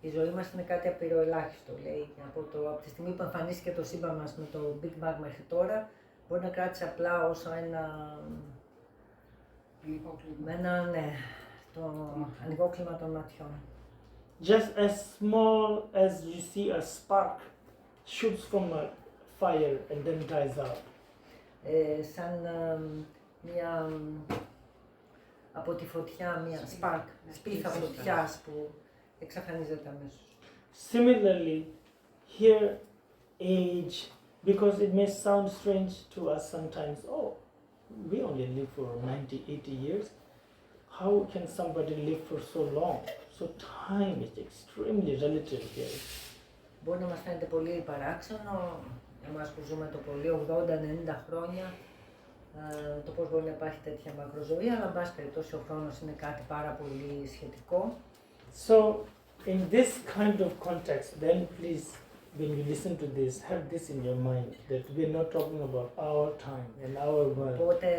Η ζωή μας είναι κάτι απειροελάχιστο, λέει. Από τη στιγμή που εμφανίστηκε το σύμπαν μας με το Big Bang μέχρι τώρα, μπορεί να κράτησε απλά όσο ναι, το ανοιγόκλιμα των ματιών. Just as small as you see a spark shoots from a fire and then dies out. Σαν μια από τη φωτιά, μια spark, σπίθα φωτιάς που εξαφανίζεται αμέσως. Similarly, here age, because it may sound strange to us sometimes, oh, we only live for 90, 80 years. How can somebody live for so long? So time is extremely relative here. Μπορεί να μας φαίνεται πολύ παράξενο, εμάς που ζούμε το πολύ 80-90 χρόνια, το πώς μπορεί να υπάρχει τέτοια μακροζωή, αλλά εν πάση περιπτώσει ο χρόνος είναι κάτι πάρα πολύ σχετικό. So in this kind of context, then please, when you listen to this, have this in your mind, that we're not talking about our time and our world. Οπότε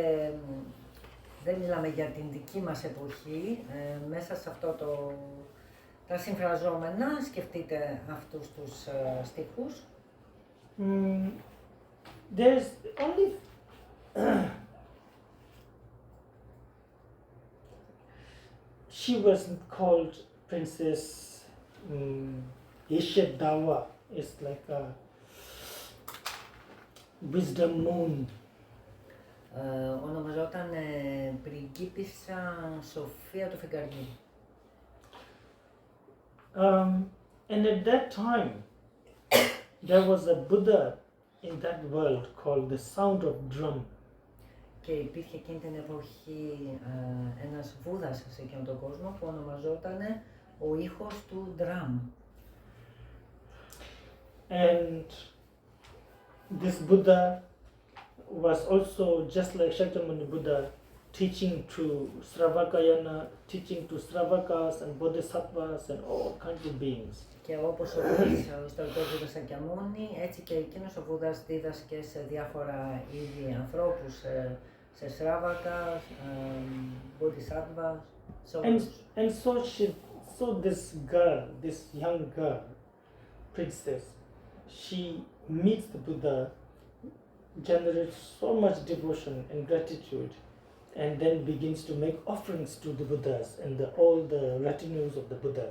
δεν μιλάμε για την δική μας εποχή, μέσα σε αυτό τα συμφραζόμενα, σκεφτείτε αυτούς τους στίχους. There's only she wasn't called Princess Yeshadawa. It's like a wisdom moon. Ονομαζόταν πριγκίπισσα Σοφία του Φεγγαριού. And at that time, there was a Buddha in that world called the sound of drum. Και υπήρχε εκείνη την εποχή ένας Βούδας σε εκείνον τον κόσμο που ονομαζόταν ο ήχος του drum. And this Buddha was also, just like Shakyamuni Buddha, teaching to Sravakayana, teaching to Sravakas and Bodhisattvas and all kinds of beings. Και όπως ο ιστορικός Βούδας Σακιαμούνι, έτσι και εκείνος ο Βούδας δίδασκε σε διάφορα είδη ανθρώπους, σε Σράβακα, Bodhisattvas, σε όλους. And so this girl, this young girl, princess, she meets the Buddha, generates so much devotion and gratitude, and then begins to make offerings to the Buddhas and all the retinues of the Buddha.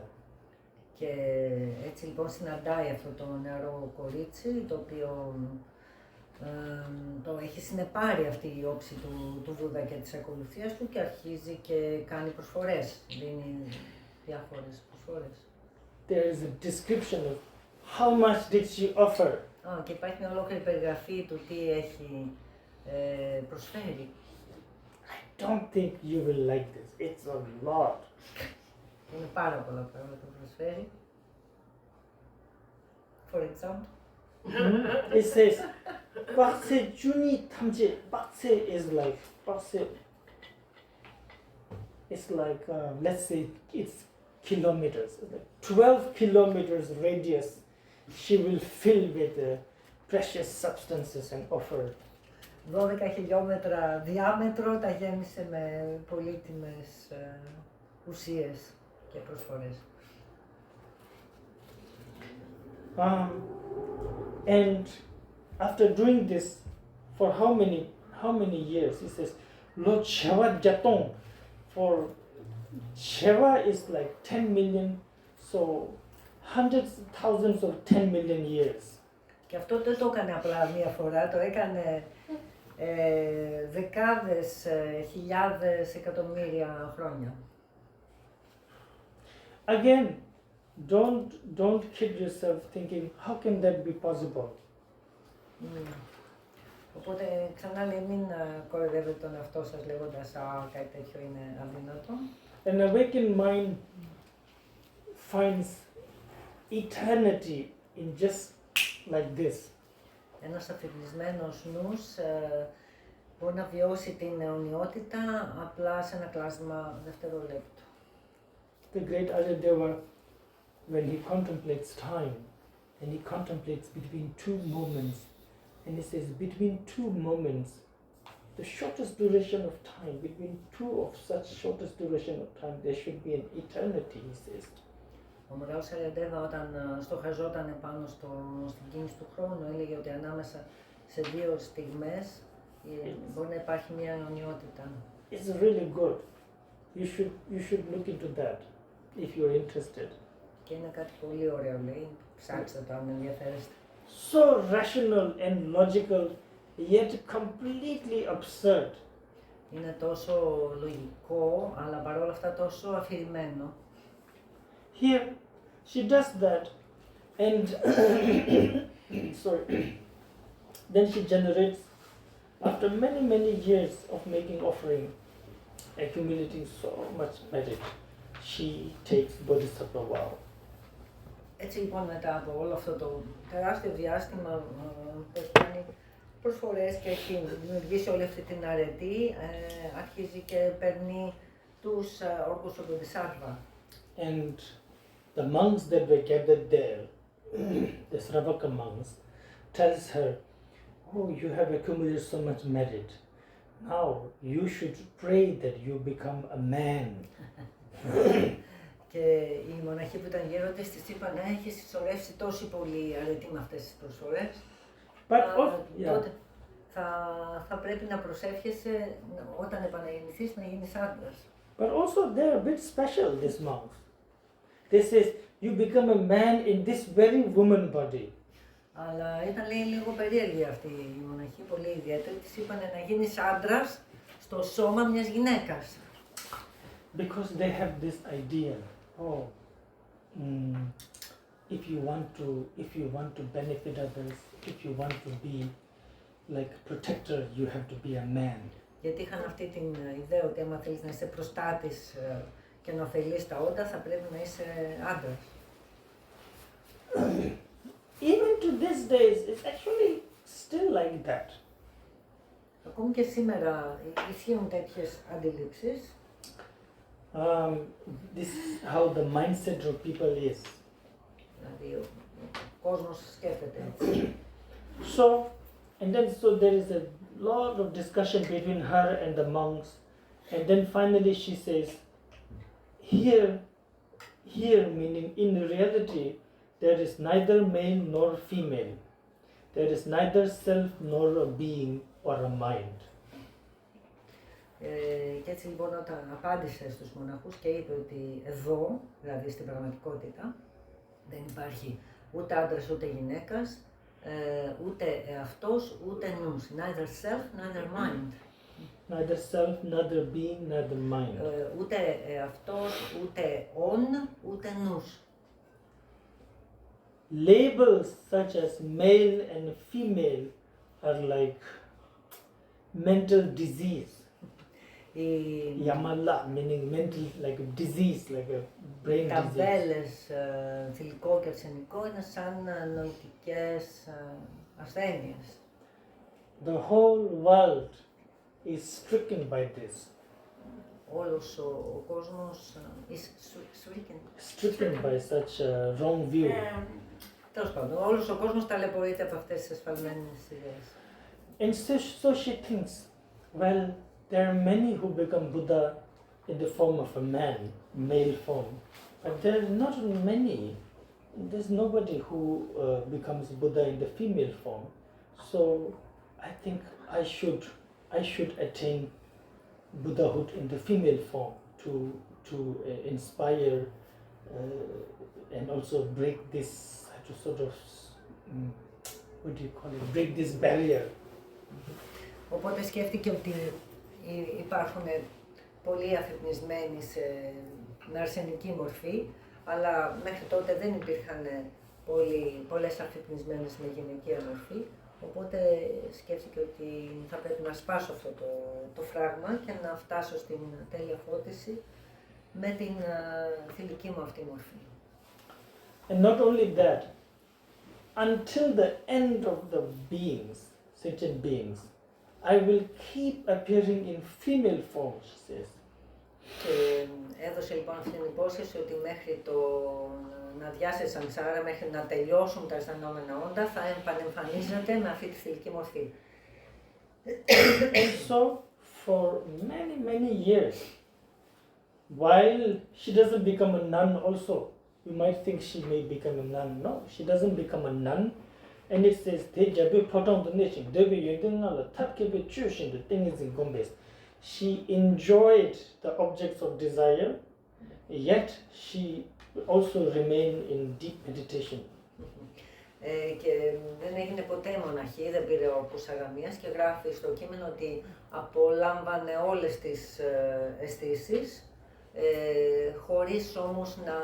Και έτσι λοιπόν συναντάει αυτό το νεαρό κορίτσι, το οποίο το έχει συνεπάρει αυτή η όψη του Βούδα και της ακολουθίας του και αρχίζει και κάνει προσφορές, δίνει διάφορες προσφορές. There is a description of how much did she offer. Και υπάρχει μια ολόκληρη περιγραφή του τι έχει προσφέρει. I don't think you will like this. It's a lot. Είναι πάρα πολλά πράγματα που προσφέρει. For example. It says, Bakse Juni Tamje. Bakse is like, it's like, let's say it's kilometers. It's like 12 kilometers radius she will fill with precious substances and offer. 12 χιλιόμετρα διάμετρο τα γέμισε με πολύτιμες ουσίες και προσφορές. And after doing this, for how many years? He says, Lo Cheva Jatong. For Cheva is like 10 million, so hundreds of thousands of 10 million years. Και αυτό δεν το έκανε απλά μία φορά, το έκανε δεκάδες, χιλιάδες, εκατομμύρια χρόνια. Again, don't kid yourself thinking, how can that be possible? Οπότε ξανά λέει, μην κοροϊδεύετε τον εαυτό σας λέγοντας κάτι τέτοιο είναι αδύνατο. An awakened mind finds eternity in just like this. Ένας αφυπνισμένος νους μπορεί να βιώσει την αιωνιότητα απλά σε ένα κλάσμα δευτερολέπτου. The great Ajahn, when he contemplates time, and he contemplates between two moments, and he says between two moments, the shortest duration of time, between two of such shortest duration of time, there should be an eternity, he says. Ο Ο Μουράλ Σαλιαντέβα όταν στοχαζόταν πάνω στην κίνηση του χρόνου έλεγε ότι ανάμεσα σε δύο στιγμές μπορεί να υπάρχει μια αιωνιότητα. It's really good. You should look into that if you're interested. Και είναι κάτι πολύ ωραίο, λέει. Ψάξτε το αν ενδιαφέρεστε. So rational and logical, yet completely absurd. Είναι τόσο λογικό, αλλά παρόλα αυτά τόσο αφηρημένο. Here, she does that, and sorry. Then she generates, after many years of making offering, accumulating so much merit, she takes Bodhisattva vow. Έτσι λοιπόν μετά από όλο αυτό το τεράστιο διάστημα που έχει κάνει προσφορές και έχει δημιουργήσει όλη αυτή την αρετή, αρχίζει και παίρνει τους όρκους του Bodhisattva. And the monks that were gathered there, the Sravaka monks, tells her, oh, you have accumulated so much merit. Now you should pray that you become a man. Και οι μοναχοί που ήταν γέροντες της είπαν, έχεις συσσωρεύσει τόση πολύ αρετή με αυτές τις προσφορές. Τότε θα πρέπει να προσεύχεσαι όταν επαναγεννηθείς να γίνεις άντρας. But also they're a bit special, these monks. This is, you become a man in this very woman body. Αλλά ήταν λέει λίγο περίεργη αυτή η μοναχή, πολύ ιδιαίτερη. Της είπαν να γίνεις άντρας στο σώμα μιας γυναίκας. Because they have this idea, if you want to benefit others, if you want to be like protector, you have to be a man. Γιατί είχαν αυτή την ιδέα ότι άμα θέλεις να είσαι προστάτης και να ωφελείς τα όντα, θα πρέπει να είσαι άντρας. Even to these days, it's actually still like that. Ακόμη και σήμερα ισχύουν τέτοιες αντιλήψεις. This is how the mindset of people is. Δηλαδή, ο κόσμος σκέφτεται έτσι. So there is a lot of discussion between her and the monks, and then finally she says, here meaning in reality, there is neither male nor female. There is neither self nor a being or a mind. Και έτσι λοιπόν όταν απάντησε στους μοναχούς και είπε ότι εδώ, δηλαδή στην πραγματικότητα, δεν υπάρχει ούτε άντρας ούτε γυναίκας, ούτε εαυτός ούτε νους. Neither self, neither mind. Neither self, neither being, neither mind. Ούτε εαυτός, ούτε on, ούτε νους. Labels such as male and female are like mental disease. Yamala, meaning mental, like a disease, like a brain disease. Ταμπέλες θηλυκό και αρσενικό είναι σαν νοητικές ασθένειες. The whole world is stricken by this. Όλος ο κόσμος is Stricken by such a wrong view. Τέλος πάντων, όλος ο κόσμος ταλαιπωρείται από αυτές τις εσφαλμένες ιδέες. And so she thinks, well, there are many who become Buddha in the form of a man, male form, but there are not many. There's nobody who becomes Buddha in the female form. So I think I should attain Buddhahood in the female form to inspire and also break this sort of what do you call it? Break this barrier. Οπότε σκέφτηκε ότι υπάρχουν πολλοί αφυπνισμένοι με αρσενική μορφή, αλλά μέχρι τότε δεν υπήρχαν πολλές αφυπνισμένες με γυναικεία μορφή. Οπότε σκέφτηκε ότι θα πρέπει να σπάσω αυτό το φράγμα και να φτάσω στην τέλεια φώτιση με την θηλυκή μου αυτή μορφή. And not only that, until the end of the beings, sentient beings, I will keep appearing in female form, she says. Και έδωσε λοιπόν αυτή την υπόσχεση ότι μέχρι να διάσει σαμσάρα, μέχρι να τελειώσουν τα αισθανόμενα όντα, θα επανεμφανίζεται με αυτή τη θηλυκή μορφή. And so, for many years, while she doesn't become a nun also, you might think she may become a nun. No, she doesn't become a nun. And it says, "Tejabe potong the nation, debe yendingala tatkebe chushin the thing is in gombes." She enjoyed the objects of desire, yet she also remained in deep meditation. Και δεν έγινε ποτέ μοναχή, δεν πήρε όρκους αγαμίας και γράφει στο κείμενο ότι απολάμβανε όλες τις αισθήσεις, χωρίς όμως να...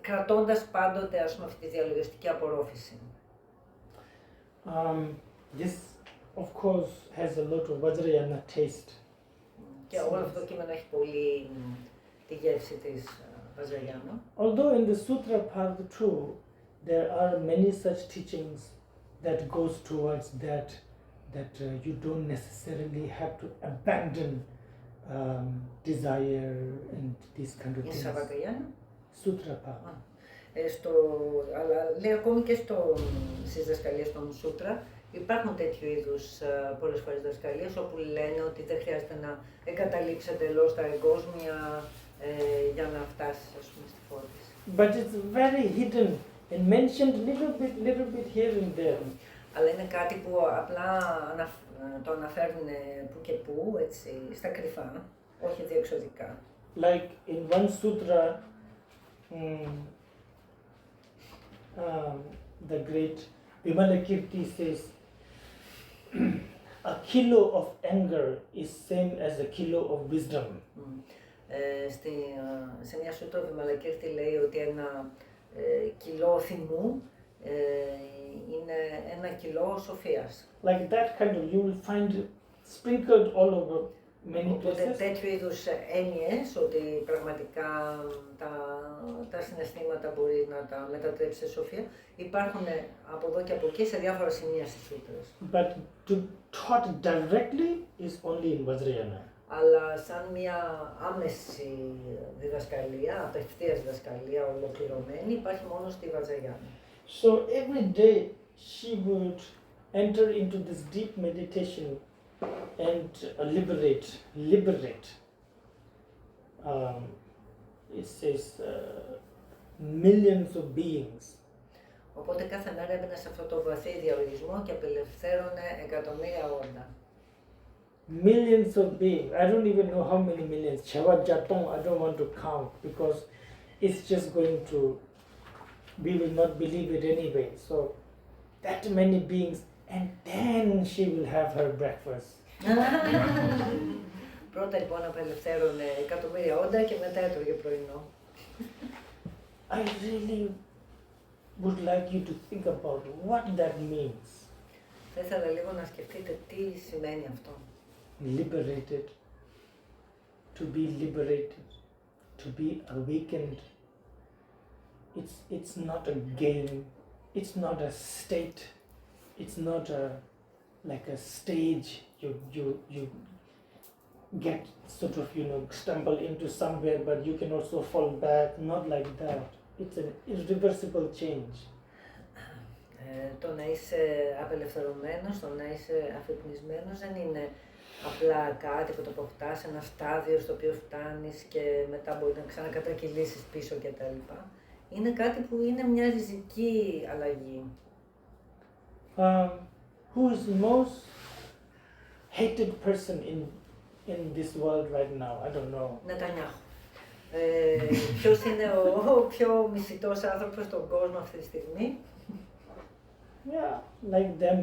κρατώντας πάντοτε, ας πούμε, αυτή τη διαλογιστική απορρόφηση. This, of course, has a lot of Vajrayana taste. Και όλο αυτό το κείμενο έχει πολύ τη γεύση της Vajrayana. Although in the sutra part too, there are many such teachings that goes towards that you don't necessarily have to abandon desire and these kind of things. Είναι Vajrayana. Sutra part. Αλλά λέει ακόμη και στις δασκαλίες των σούτρα υπάρχουν τέτοιου είδους πολλές φορές δασκαλίες όπου λένε ότι δεν χρειάζεται να εγκαταλείψετε εντελώς τα εγκόσμια για να φτάσεις, ας πούμε, στη φώτιση. But it's very hidden and mentioned little bit here and there. Αλλά είναι κάτι που απλά το αναφέρουν που και που, έτσι, στα κρυφά, όχι διεξοδικά. Like in one sutra, the great Vimalakirti says, a kilo of anger is same as a kilo of wisdom. Σε μια σούτρα ο Βιμαλακίρτη λέει ότι ένα κιλό θυμού είναι ένα κιλό σοφίας. Like that kind of, you will find sprinkled all over many Οπότε places. τέτοιου είδους έννοιες, ότι πραγματικά τα συναισθήματα μπορεί να τα μετατρέψει σε σοφία, υπάρχουν από εδώ και από εκεί σε διάφορα σημεία στις σούτρες. But to taught directly is only in Vajrayana. Αλλά σαν μια άμεση διδασκαλία, απευθείας διδασκαλία ολοκληρωμένη, υπάρχει μόνο στη Vajrayana. So every day she would enter into this deep meditation and liberate. It says millions of beings. Οπότε κάθε μέρα έμπαινε σε αυτό το βαθύ διαλογισμό και απελευθέρωνε εκατομμύρια όντα. Millions of beings. I don't even know how many millions. Chawa Jatong, I don't want to count because it's just going to, we will not believe it anyway. So that many beings, and then she will have her breakfast. Πρώτα λοιπόν απελευθέρωνε εκατομμύρια όντα και μετά έτρωγε πρωινό. I really would like you to think about what that means. Θα ήθελα λίγο να σκεφτείτε τι σημαίνει αυτό. Liberated, to be liberated, to be awakened. It's not a game, it's not a state, it's not like a stage you get sort of, stumble into somewhere, but you can also fall back, not like that. It's an irreversible change. Το να είσαι απελευθερωμένος, το να είσαι αφυπνισμένος δεν είναι απλά κάτι που το αποκτάς, ένα στάδιο στο οποίο φτάνεις και μετά μπορεί να ξανακατρακυλήσεις πίσω κτλ. Είναι κάτι που είναι μια ριζική αλλαγή. Who is the most hated person in this world right now? I don't know. Νετανιάχου. Ποιος είναι ο πιο μισητός άνθρωπος στον κόσμο αυτή τη στιγμή? Yeah, like them,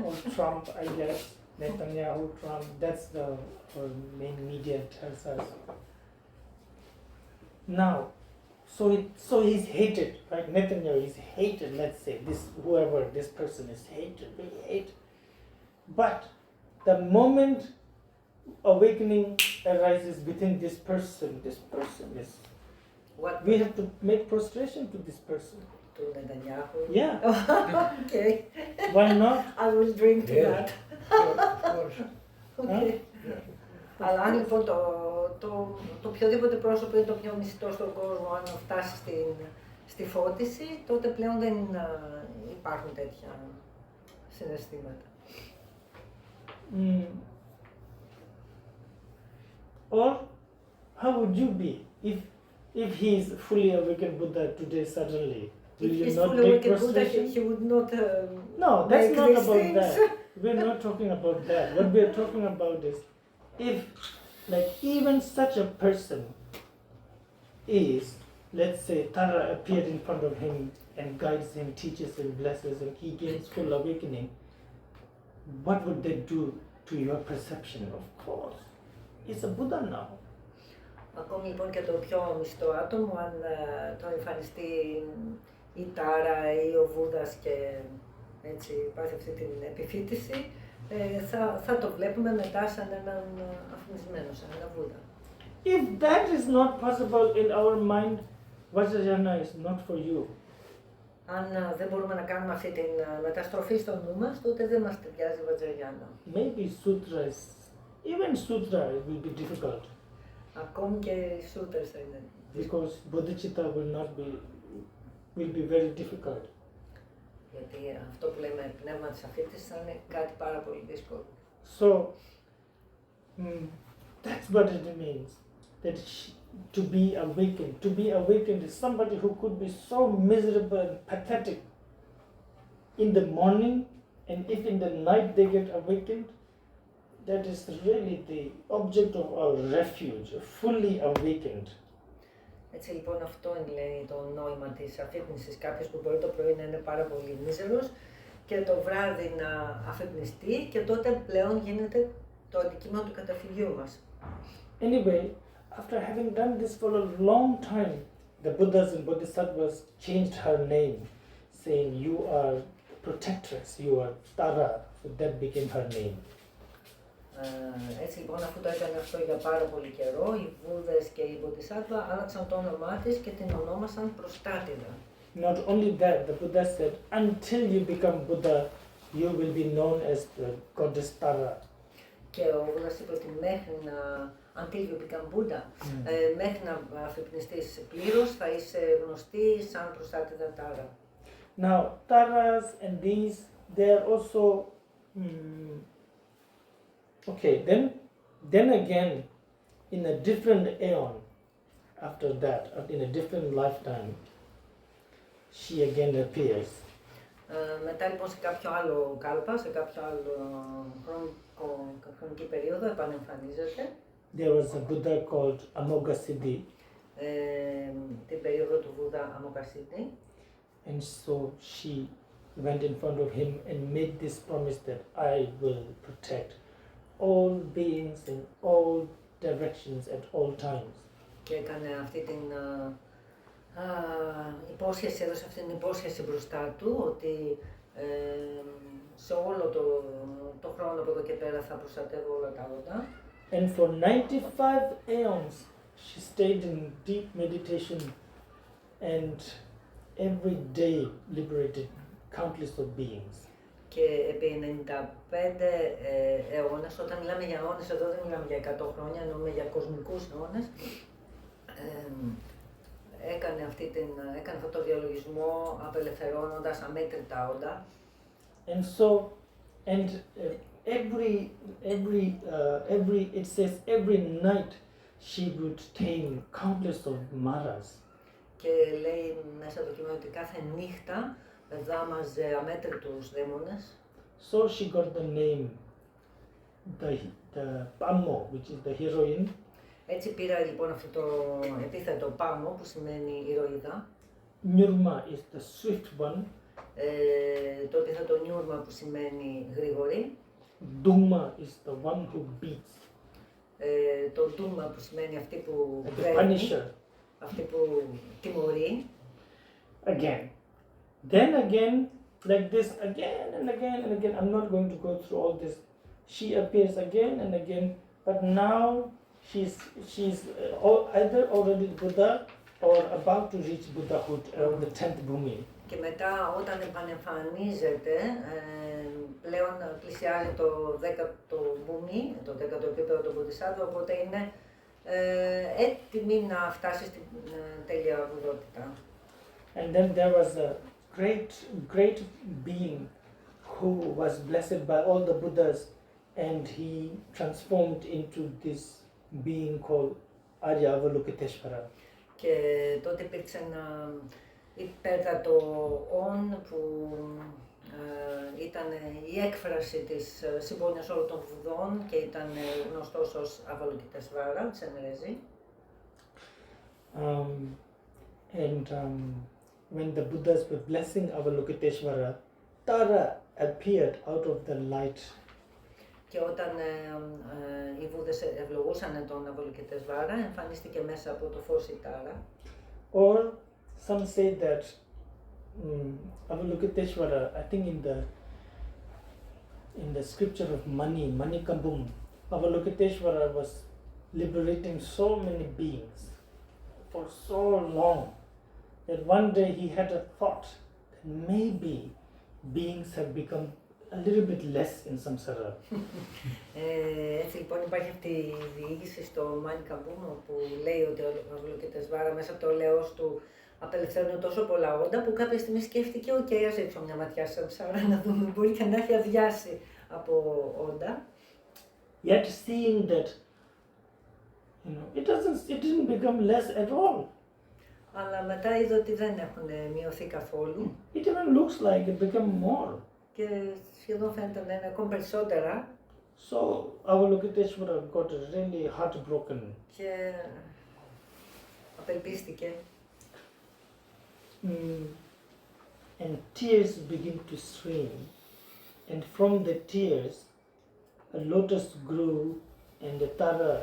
or Trump, I guess. Netanyahu, Trump, that's the main media tells us. Now, so he's hated, right? Netanyahu is hated, let's say, this person is hated, we hate. But the moment awakening arises within this person is, we have to make prostration to this person. Του Νετανιάχου. Yeah. Okay. Why not? I will drink to Yeah. that. Of course. Okay. Αλλά αν λοιπόν το οποιοδήποτε πρόσωπο είναι το πιο μισητό στον κόσμο, αν φτάσει στη φώτιση, τότε πλέον δεν υπάρχουν τέτοια συναισθήματα. Or how would you be if he is fully awakened Buddha today suddenly, will If you he's not fully take awakened Buddha, prostration? he would not No, that's make not these about things. that. We're not talking about that. What we're talking about is if, like, even such a person is, let's say, Tara appeared in front of him and guides him, teaches him, blesses him, he gains full awakening, what would that do to your perception? Of course, he's a Buddha now. Ακόμη λοιπόν και το πιο μισθό άτομο, αν το εμφανιστεί η Τάρα ή ο Βούδας και έτσι πάθει αυτή την επιφύτηση, θα το βλέπουμε μετά σαν έναν αφημισμένο, σαν έναν Βούδα. If that is not possible in our mind, Vajrayana is not for you. Αν δεν μπορούμε να κάνουμε αυτή την μεταστροφή στο νου μας, τότε δεν μας ταιριάζει η Βατζραγιάννα. Maybe sutras, even sutra will be difficult Ακόμη και οι σούτρες θα είναι. because bodhicitta will be very difficult. Γιατί αυτό που λέμε πνεύμα της αφήτησης θα είναι κάτι πάρα πολύ δύσκολο. So that's what it means. That to be awakened. To be awakened is somebody who could be so miserable and pathetic in the morning, and if in the night they get awakened, that is really the object of our refuge, fully awakened. Έτσι λοιπόν αυτό είναι το νόημα της αφύπνισης. Κάποιος που μπορεί το πρωί να είναι πάρα πολύ μίζερος και το βράδυ να αφυπνιστεί και τότε πλέον γίνεται το αντικείμενο του καταφυγίου μας. Anyway, after having done this for a long time, the Buddhas and Bodhisattvas changed her name, saying, "You are protectress, you are Tara." So that became her name. Έτσι λοιπόν αφού το έκανε αυτό για πάρα πολύ καιρό, οι Βούδες και οι Bodhisattva άλλαξαν το όνομά της και την ονόμασαν προστάτηδα. Not only that, the Buddha said, until you become Buddha, you will be known as the goddess Tara. Και ο Βούδας είπε ότι μέχρι να, until you become Buddha, μέχρι να αφυπνιστείς πλήρως θα είσαι γνωστή σαν προστάτηδα Τάρα. Now, Taras and these, they are also, okay, then again, in a different aeon, after that, in a different lifetime, she again appears. Μετά λοιπόν σε κάποιο άλλο κάλπα, σε κάποιο άλλο χρονική περίοδο επανεμφανίζεται. There was a Buddha called Amoghasiddhi, την περίοδο του Βούδα Αμοκασίτη. and so she went in front of him and made this promise that I will protect all beings in all directions at all times. Και έκανε αυτή την υπόσχεση, έδωσε αυτή την υπόσχεση μπροστά του ότι σε όλο το χρόνο από εδώ και πέρα θα προστατεύω όλα τα όντα. And for 95 aeons she stayed in deep meditation and every day liberated countless of beings. Και επί 95 αιώνες, όταν μιλάμε για αιώνες, εδώ δεν μιλάμε για 100 χρόνια, εννοούμε για κοσμικούς αιώνες, έκανε αυτό το διαλογισμό απελευθερώνοντας αμέτρητα όντα. And so, and it says every night she would tame countless of maras. Και λέει μέσα το κείμενο ότι κάθε νύχτα δάμαζε αμέτρητους δαίμονες. So she got the name, the Pamo, which is the heroine. Έτσι πήρα λοιπόν αυτό το επίθετο Πάμο που σημαίνει ηρωίδα. Nyurma is the swift one. Το επίθετο Νιούρμα που σημαίνει γρήγορη. Duma is the one who beats. Το Ντούμα που σημαίνει αυτή που The βραίνει, punisher. αυτή που τιμωρεί. Again. Then again, like this, again and again and again. I'm not going to go through all this. She appears again and again, but now she's either already Buddha or about to reach Buddhahood around the 10th bhumi. Και μετά όταν επανεμφανίζεται, πλέον πλησιάζει το 10ο μπούμι, το 10ο επίπεδο του Bodhisattva, οπότε είναι έτοιμη να φτάσει στην τέλεια βουδότητα. And then there was a great being who was blessed by all the Buddhas, and he transformed into this being called Arya Avalokiteshvara. Και τότε υπήρξε ένα υπέρτατο «ον» που ήταν η έκφραση της συμπόνιας όλων των Βουδών και ήταν γνωστός ως Αβαλοκητεσβάρα, Τσενρέζη. And when the Buddhas were blessing Avalokiteshvara, Tara appeared out of the light. Και όταν οι Βούδες ευλογούσαν τον Αβαλοκητεσβάρα, εμφανίστηκε μέσα από το φως η Τάρα. Or some say that Avalokiteshvara, I think in the scripture of Mani Kambum, Avalokiteshvara was liberating so many beings for so long that one day he had a thought that maybe beings have become a little bit less in samsara. Έτσι λοιπόν υπάρχει αυτή η διήγηση στο Μάνι Καμπούμ, όπου λέει ότι ο Αβαλοκητεσβάρα μέσα από το έλεος του απελευθέρωνε τόσο πολλά όντα που κάποια στιγμή σκέφτηκε «ΟΚ, ας ρίξω μια ματιά σε samsara να δούμε, μπορεί και να έχει αδειάσει από όντα». Yet seeing that, it didn't become less at all. Αλλά μετά είδε ότι δεν έχουν μειωθεί καθόλου. It even looks like it became more. Και σχεδόν φαίνεται να είναι ακόμη περισσότερα. So Avalokiteshvara got really heartbroken. Και απελπίστηκε. And tears begin to stream. And from the tears, a lotus grew and the Tara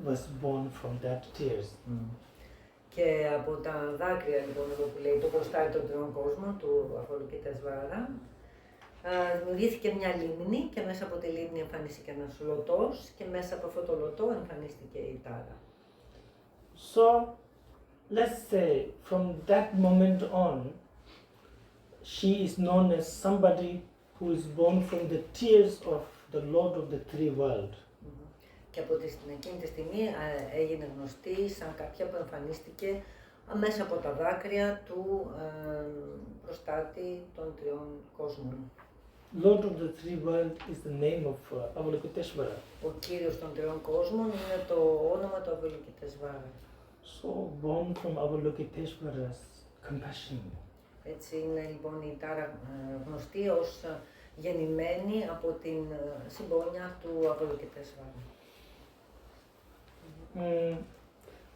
was born from that tears. Και από τα δάκρυα λοιπόν εδώ που λέει το προστάρι των τριών κόσμων του Αβαλοκητεσβάρα, δημιουργήθηκε μια λίμνη και μέσα από τη λίμνη εμφανίστηκε ένας λωτός και μέσα από αυτό το λωτό εμφανίστηκε η Τάρα. So, let's say from that moment on, she is known as somebody who is born from the tears of the Lord of the Three Worlds. Και από εκείνη τη στιγμή έγινε γνωστή σαν κάποια που εμφανίστηκε μέσα από τα δάκρυα του προστάτη των τριών κόσμων. Lord of the Three Worlds is the name of Avalokiteshvara. Ο κύριος των τριών κόσμων είναι το όνομα του Αβαλοκητεσβάρα. So born from Avalokiteshvara's compassion. Έτσι είναι λοιπόν η Τάρα γνωστή ως γεννημένη από την συμπόνια του Αβαλοκητεσβάρα.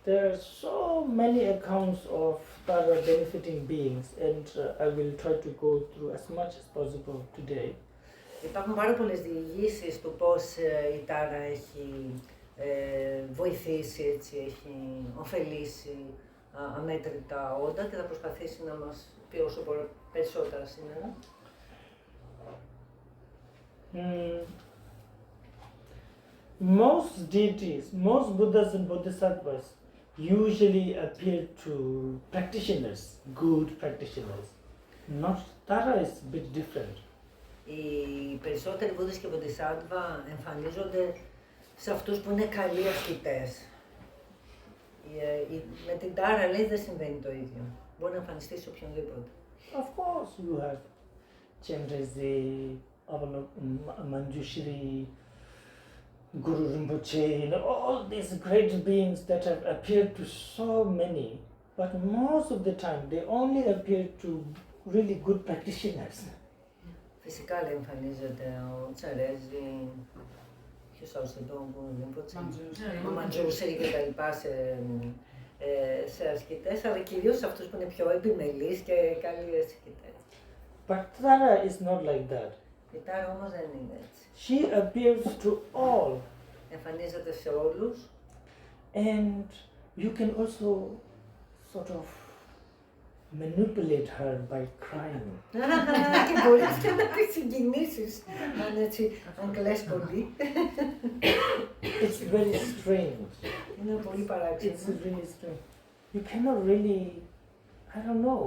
There are so many accounts of Tara benefiting beings, and I will try to go through as much as possible today. Υπάρχουν πάρα πολλές διηγήσεις του πώς η Τάρα έχει βοηθήσει, έτσι, έχει ωφελήσει αμέτρητα όντα και θα προσπαθήσει να μας πει όσο περισσότερα σήμερα. Most deities, most Buddhas and Bodhisattvas usually appear to practitioners, good practitioners. Not Tara is a bit different. Οι περισσότεροι Βούδες και Bodhisattva εμφανίζονται σε αυτούς που είναι καλοί ασκητές. Με την Τάρα λέει δεν συμβαίνει το ίδιο. Μπορεί να εμφανιστεί σε οποιονδήποτε. Of course you have Chenrezig, Manjushri, Guru Rinpoche, all these great beings that have appeared to so many, but most of the time they only appear to really good practitioners. Φυσικά λέει εμφανίζεται ο Τσαρέζι, ποιος άλλος εδώ, ο Guru Rinpoche, ο Μαντζούσερι και τα λοιπά σε ασκητές, αλλά κυρίως σε αυτούς που είναι πιο επιμελείς και καλοί ασκητές. But Tara is not like that. Η Τάρα όμως δεν είναι έτσι. She appears to all. Εμφανίζεται σε όλους. And you can also sort of manipulate her by crying. Και μπορείς και να τη συγκινήσεις, αν κλαις πολύ. It's very strange. Είναι πολύ παράξενο. It's really strange. You cannot really, I don't know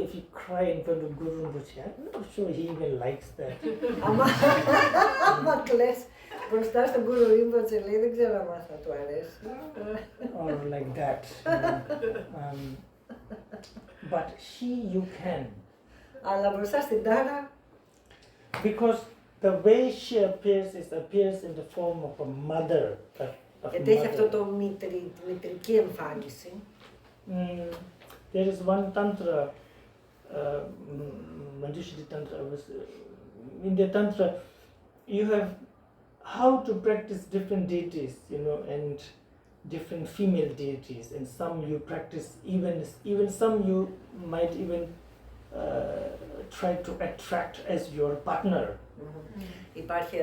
if you cry in front of Guru Rinpoche. I'm not sure he even likes that. Άμα κλαις μπροστά στον Guru Rinpoche, λέει, δεν ξέρω αν θα του αρέσει. Or like that. But you can. Αλλά μπροστά στην Τάρα, Because the way she appears in the form of a mother. γιατί έχει αυτό το μητρική εμφάνιση. There is one tantra, Manjushri tantra. In the tantra, you have how to practice different deities, and different female deities, and some you practice even some you might even try to attract as your partner. Υπάρχει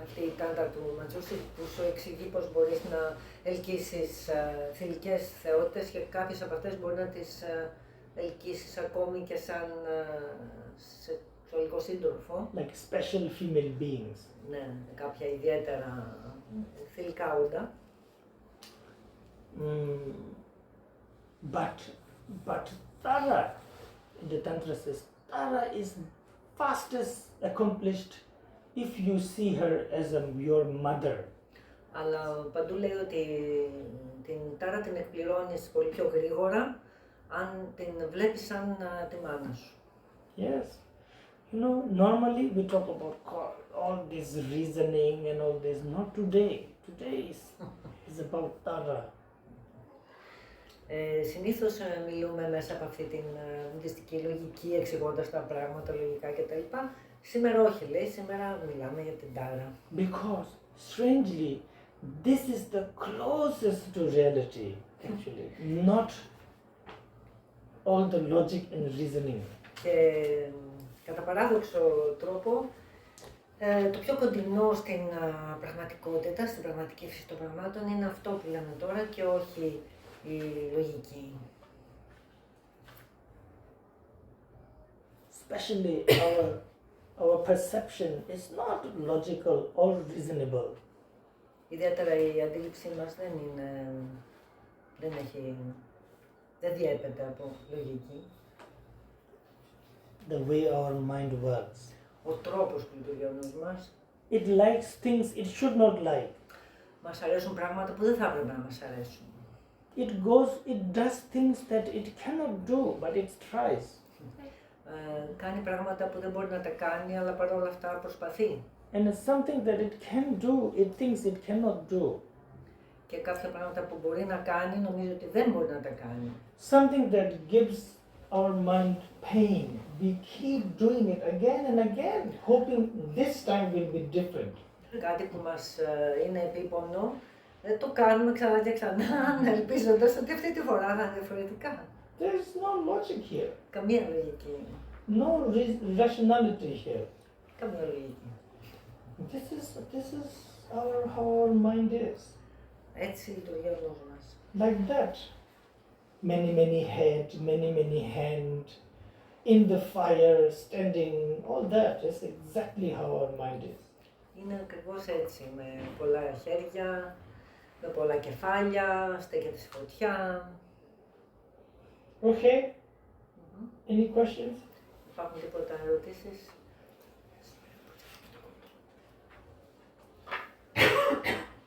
αυτή η τάντα του Ματζούση που σου εξηγεί πως μπορείς να ελκύσεις θηλυκές θεότητες και κάποιες από αυτές μπορεί να τις ελκύσεις ακόμη και σαν σεξουαλικό σύντροφο. Like special female beings. Ναι, κάποια ιδιαίτερα θηλυκά όντα. But Tara, the Tantra says, Tara is fastest accomplished if you see her as your mother. Αλλά παντού λέει ότι την Τάρα την εκπληρώνεις πολύ πιο γρήγορα αν την βλέπεις σαν τη μάνα σου. Yes. Normally we talk about all this reasoning and all this. Not today. Today is about Tara. Συνήθως μιλούμε μέσα από αυτή την βουδιστική λογική, εξηγώντας τα πράγματα λογικά κτλ. Σήμερα όχι, λέει, σήμερα μιλάμε για την Τάρα. Because, strangely, this is the closest to reality, actually, not all the logic and reasoning. Και κατά παράδοξο τρόπο, το πιο κοντινό στην πραγματικότητα, στην πραγματική φύση των πραγμάτων, είναι αυτό που λέμε τώρα και όχι η λογική. Especially our perception is not logical or reasonable. Ιδιαίτερα η αντίληψή μας δεν διέπεται από λογική. The way our mind works. Ο τρόπος που λειτουργεί ο νους μας. It likes things it should not like. Μας αρέσουν πράγματα που δεν θα έπρεπε να μας αρέσουν. It does things that it cannot do, but it tries. Κάνει πράγματα που δεν μπορεί να τα κάνει, αλλά παρόλα αυτά προσπαθεί. And it's something that it can do, it thinks it cannot do. Και κάποια πράγματα που μπορεί να κάνει, νομίζει ότι δεν μπορεί να τα κάνει. Something that gives our mind pain. We keep doing it again and again, hoping this time will be different. Κάτι που μας είναι επίπονο, το κάνουμε ξανά και ξανά, ελπίζοντας ότι αυτή τη φορά θα είναι διαφορετικά. There's no logic here. Καμία λογική. No rationality here. Καμία λογική. This is how our mind is. Έτσι λειτουργεί ο νους μας. Like that. Many head, many hand, in the fire, standing, all that is exactly how our mind is. Είναι ακριβώς έτσι, με πολλά χέρια, με πολλά κεφάλια, στέκεται στη φωτιά. Okay? Any questions? Υπάρχουν τίποτα ερωτήσεις?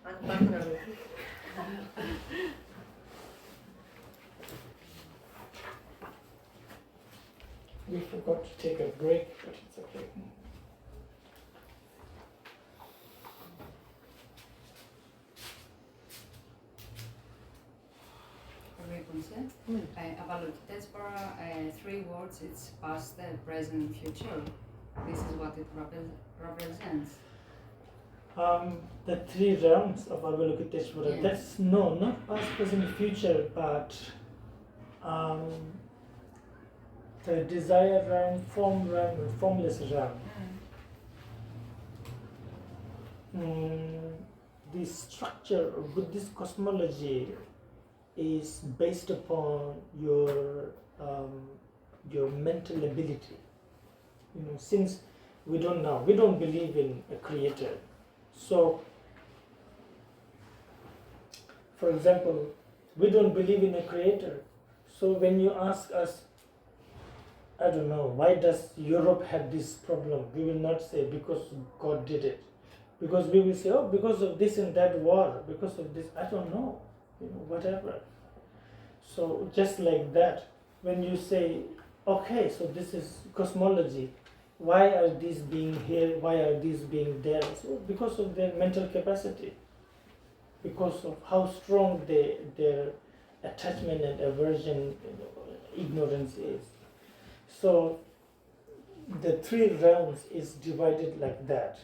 Αν υπάρχουν ερωτήσεις. We forgot to take a break, but it's okay. Avalokiteshvara, 3 words, it's past, present, future. This is what it represents. The 3 realms of Avalokiteshvara, Yes. that's not past, present, future, but the desire realm, form realm, and formless realm. The structure of Buddhist cosmology is based upon your mental ability. Since we don't believe in a creator. So, for example, we don't believe in a creator. So when you ask us, I don't know, why does Europe have this problem? We will not say because God did it. Because we will say, oh, because of this and that war, because of this, I don't know, whatever. So just like that, when you say, okay, so this is cosmology, why are these being here, why are these being there? So because of their mental capacity, because of how strong attachment and aversion, ignorance is. So the three realms is divided like that.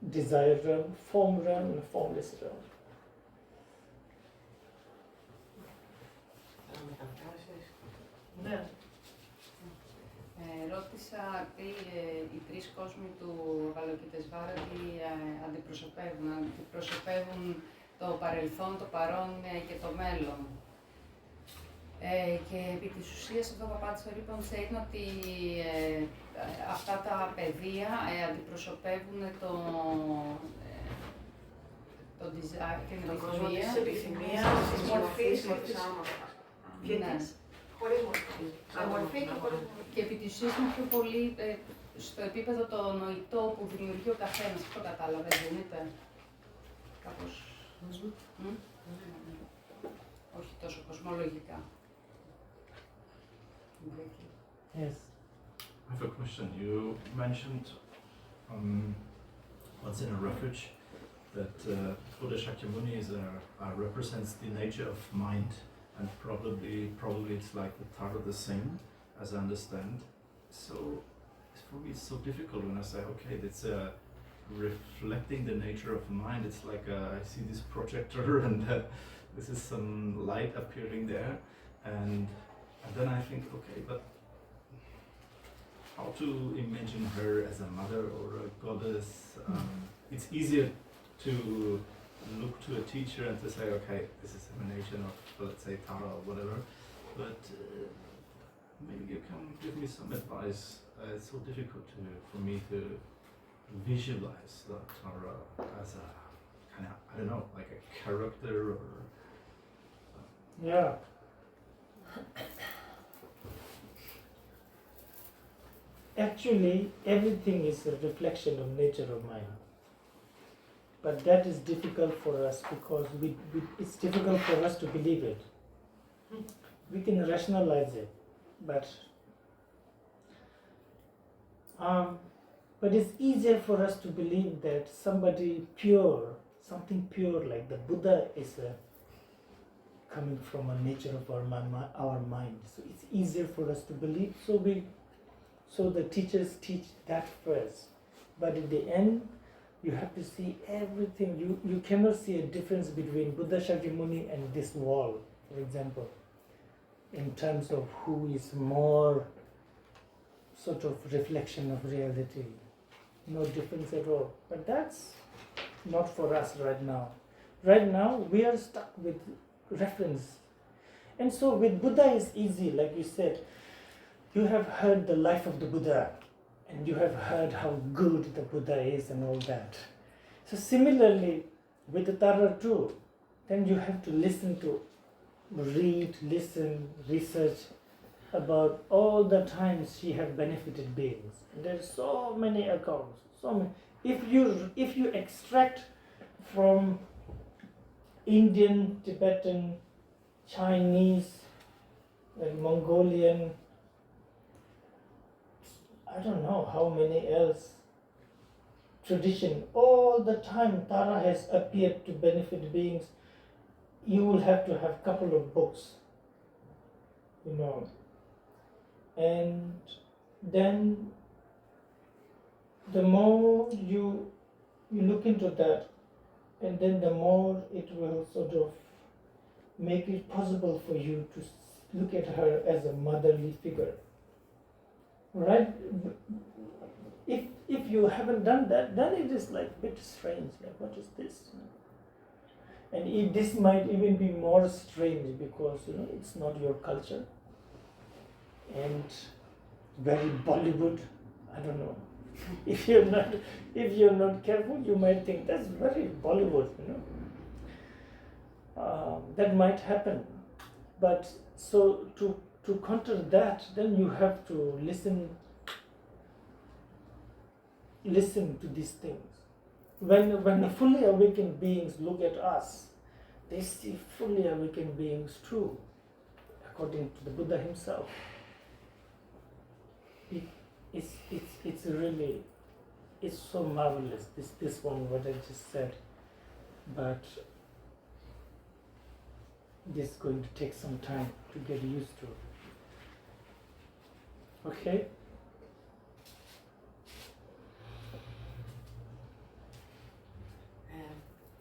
Desire realm, form realm, and formless realm. Ναι. Ρώτησα τι οι τρεις κόσμοι του Αβαλοκητεσβάρα τι αντιπροσωπεύουν. Αντιπροσωπεύουν το παρελθόν, το παρόν και το μέλλον. Και επί της ουσίας αυτό που απάντησε ο Rinpoche είναι ότι αυτά τα πεδία αντιπροσωπεύουν την επιθυμία. Της επιθυμίας, της μορφής, της άμορφας. Χωρίς μορφή. Σε μορφή και χωρίς μορφή. Και επί της ουσίας είναι πιο πολύ στο επίπεδο το νοητό που δημιουργεί ο καθένας. Αυτό κατάλαβε, δεν είναι κάπως... Όχι τόσο κοσμολογικά. Yes. I have a question. You mentioned once in a refuge that Buddha Shakyamuni represents the nature of mind, and probably it's like the ΤΑΡΑ the same, as I understand. So it's for me so difficult when I say, okay, it's reflecting the nature of mind. It's like I see this projector and this is some light appearing there, and then I think, okay, but how to imagine her as a mother or a goddess? It's easier to look to a teacher and to say, okay, this is emanation of, let's say, ΤΑΡΑ or whatever, but maybe you can give me some advice. It's so difficult for me to visualize the ΤΑRA as a kind of, I don't know, like a character or... Yeah. Actually, everything is a reflection of nature of mind. But that is difficult for us because it's difficult for us to believe it. We can rationalize it, but it's easier for us to believe that somebody pure, something pure like the Buddha is coming from a nature of our mind. So it's easier for us to believe. So the teachers teach that first. But in the end, you have to see everything. You cannot see a difference between Buddha Shakyamuni and this wall, for example, in terms of who is more sort of reflection of reality. No difference at all. But that's not for us right now. Right now, we are stuck with reference. And so with Buddha is easy, like you said. You have heard the life of the Buddha, and you have heard how good the Buddha is and all that. So similarly, with the ΤΑΡΑ too, then you have to listen to, read, listen, research about all the times she have benefited beings. And there are so many accounts, so many. If you extract from Indian, Tibetan, Chinese, Mongolian, I don't know how many else tradition, all the time ΤΑΡΑ has appeared to benefit beings. You will have to have a couple of books, and then the more you look into that, and then the more it will sort of make it possible for you to look at her as a motherly figure. Right? If you haven't done that, then it is like a bit strange. Like, what is this? And this might even be more strange because it's not your culture, and very Bollywood. I don't know. If you're not careful, you might think that's very Bollywood. That might happen. But so to counter that, then you have to listen to these things. When the fully awakened beings look at us, they see fully awakened beings too, according to the Buddha himself. It's really, it's so marvelous, this one, what I just said. But this is going to take some time to get used to. Okay?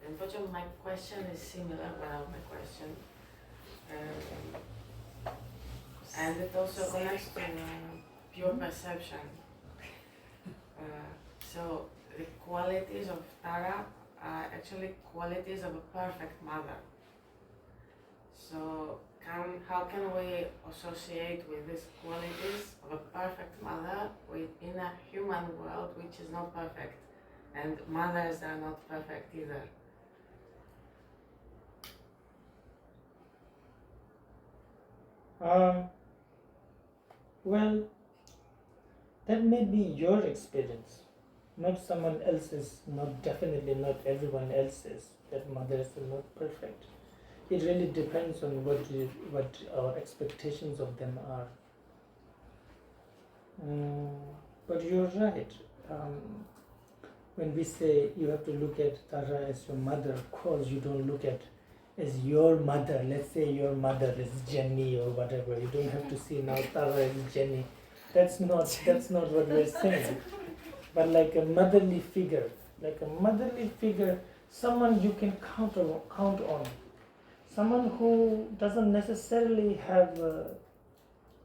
Unfortunately, my question is similar, well, my question. And it also connects to pure perception. So the qualities of Tara are actually qualities of a perfect mother. So how can we associate with these qualities of a perfect mother in a human world which is not perfect? And mothers are not perfect either. Well, that may be your experience, not someone else's, definitely not everyone else's, that mothers are not perfect. It really depends on what our expectations of them are. But you're right. When we say you have to look at Tara as your mother, of course you don't look at as your mother. Let's say your mother is Jenny or whatever. You don't have to see now Tara is Jenny. That's not what we're saying. But like a motherly figure, someone you can count on, someone who doesn't necessarily have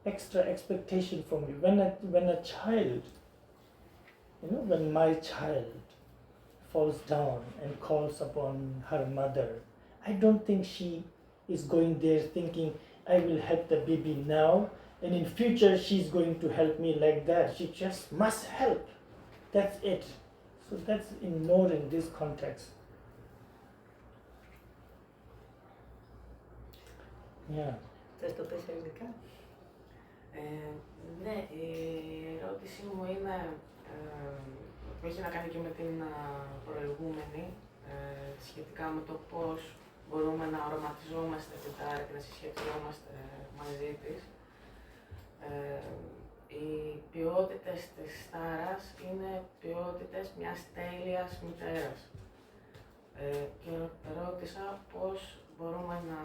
extra expectation from you. When a child, when my child falls down and calls upon her mother, I don't think she is going there thinking, I will help the baby now, and in future she's going to help me like that. She just must help. That's it. So that's ignored in this context. Yeah. Θες το πεις ελληνικά? Ναι, η ερώτησή μου είναι που έχει να κάνει και με την προηγούμενη σχετικά με το πώς μπορούμε να οραματιζόμαστε την Τάρα και να συσχετιζόμαστε μαζί της. Οι ποιότητες της Τάρας είναι ποιότητες μιας τέλειας μητέρας. Και ρώτησα πώς μπορούμε να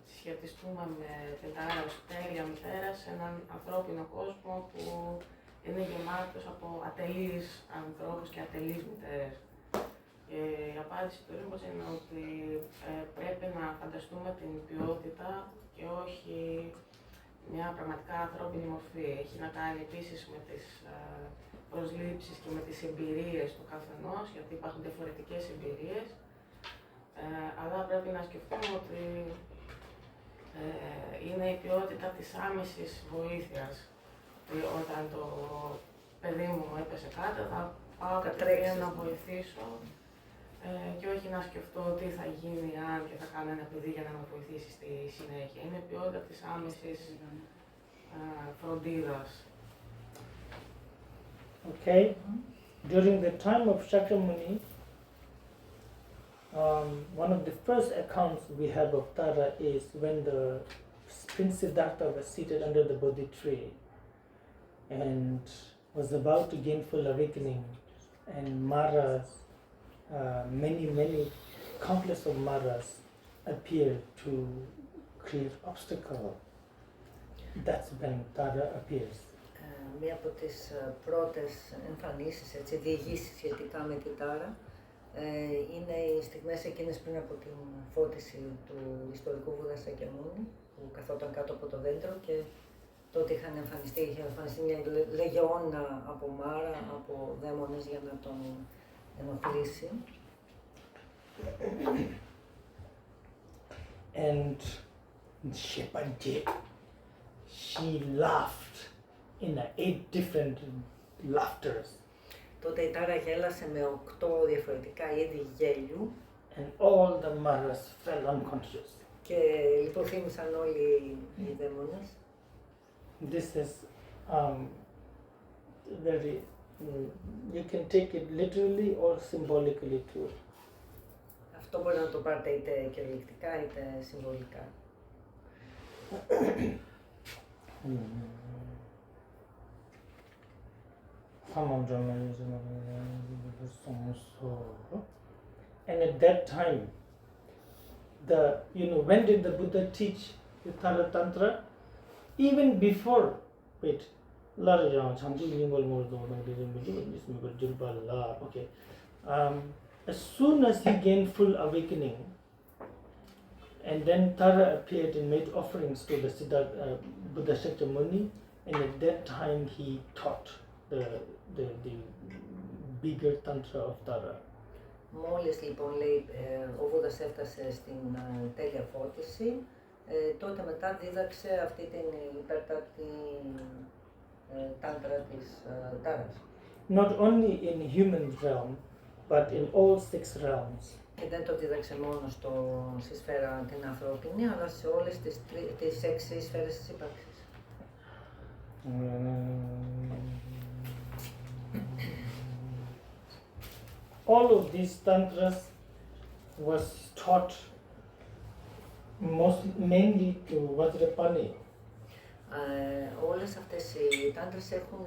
συσχετιστούμε με την Τάρα ως τέλεια μητέρα σε έναν ανθρώπινο κόσμο που είναι γεμάτος από ατελείς ανθρώπους και ατελείς μητέρες. Και η απάντηση του Rinpoche είναι ότι πρέπει να φανταστούμε την ποιότητα και όχι μια πραγματικά ανθρώπινη μορφή. Έχει να κάνει επίσης με τις προσλήψεις και με τις εμπειρίες του καθενός, γιατί υπάρχουν διαφορετικές εμπειρίες. Αλλά πρέπει να σκεφτούμε ότι είναι η ποιότητα της άμεσης βοήθειας. Όταν το παιδί μου έπεσε κάτω, θα πάω κατευθείαν να βοηθήσω και όχι να σκεφτώ τι θα γίνει αν και θα κάνω ένα παιδί για να με βοηθήσει στη συνέχεια. Είναι η ποιότητα της άμεσης φροντίδας. Okay. During the time of Shakyamuni, one of the first accounts we have of Tara is when the Prince Siddhartha was seated under the Bodhi tree and was about to gain full awakening, and Maras, many countless of Maras appeared to create obstacle. That's when Tara appears. Μία από τις πρώτες εμφανίσεις, διηγήσεις σχετικά με την Τάρα, είναι οι στιγμές εκείνες πριν από την φώτιση του ιστορικού Βούδα Σακιαμούνη, που καθόταν κάτω από το δέντρο και τότε είχε εμφανιστεί μια λεγεώνα από Μάρα, από δαίμονες για να τον ενοχλήσει. And she laughed in 8 different laughters. Τότε η Τάρα γέλασε με 8 διαφορετικά είδη γέλιου. And all the Maras fell unconscious. Και λιποθύμησαν όλοι οι δαίμονες. This is very, you can take it literally or symbolically too. Αυτό μπορεί να το πάρετε είτε κυριολεκτικά είτε συμβολικά. And at that time, when did the Buddha teach the Thara Tantra? Even before, okay. As soon as he gained full awakening, and then Tara appeared and made offerings to the Buddha Shakyamuni, and at that time he taught the bigger Tantra of Tara. Μόλις λοιπόν λέει ο Βούδας έφτασε στην τέλεια φώτιση, τότε μετά δίδαξε αυτή την υπέρτατη τάντρα της Τάρας. Not only in human realm, but in all 6 realms. Και δεν το δίδαξε μόνο στη σφαίρα την ανθρώπινη, αλλά σε όλες τις 6 σφαίρες της ύπαρξης. All of these tantras was taught mainly to Vajrapani. Όλες αυτές οι τάντρες έχουν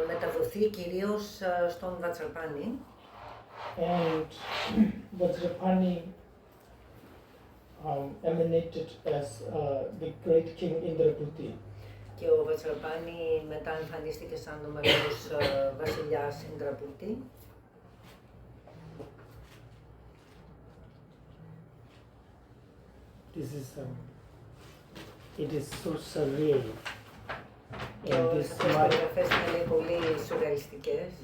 μεταδοθεί κυρίως στον Βατραπάνη. And Vajrapani emanated as the great king Indrapati. Και ο Βατραπάνη μετά εμφανίστηκε σαν ο μεγάλος βασιλιάς Ινδραπούτη. This is it is so surreal.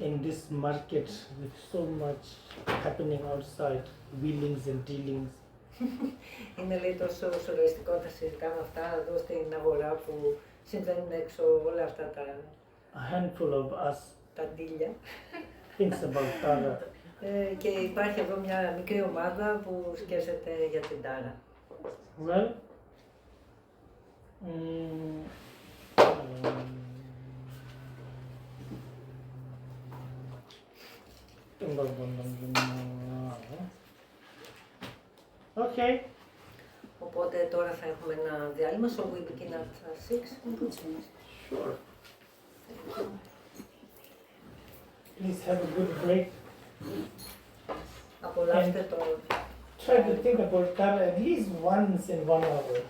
In this market with so much happening outside, wheelings and dealings. Είναι λέει τόσο σουρεαλιστικό να συζητάμε αυτά εδώ στην αγορά που συμβαίνουν έξω όλα αυτά τα... A handful of us τα ντύλια. thinks about Tara. Και υπάρχει εδώ μια μικρή ομάδα που σκέφτεται για την Τάρα. Well, okay. Οπότε τώρα θα έχουμε ένα διάλειμμα, so we begin at 6. Sure. Please have a good break. Απολαύστε το... Try to think about Tara at least once in 1 hour.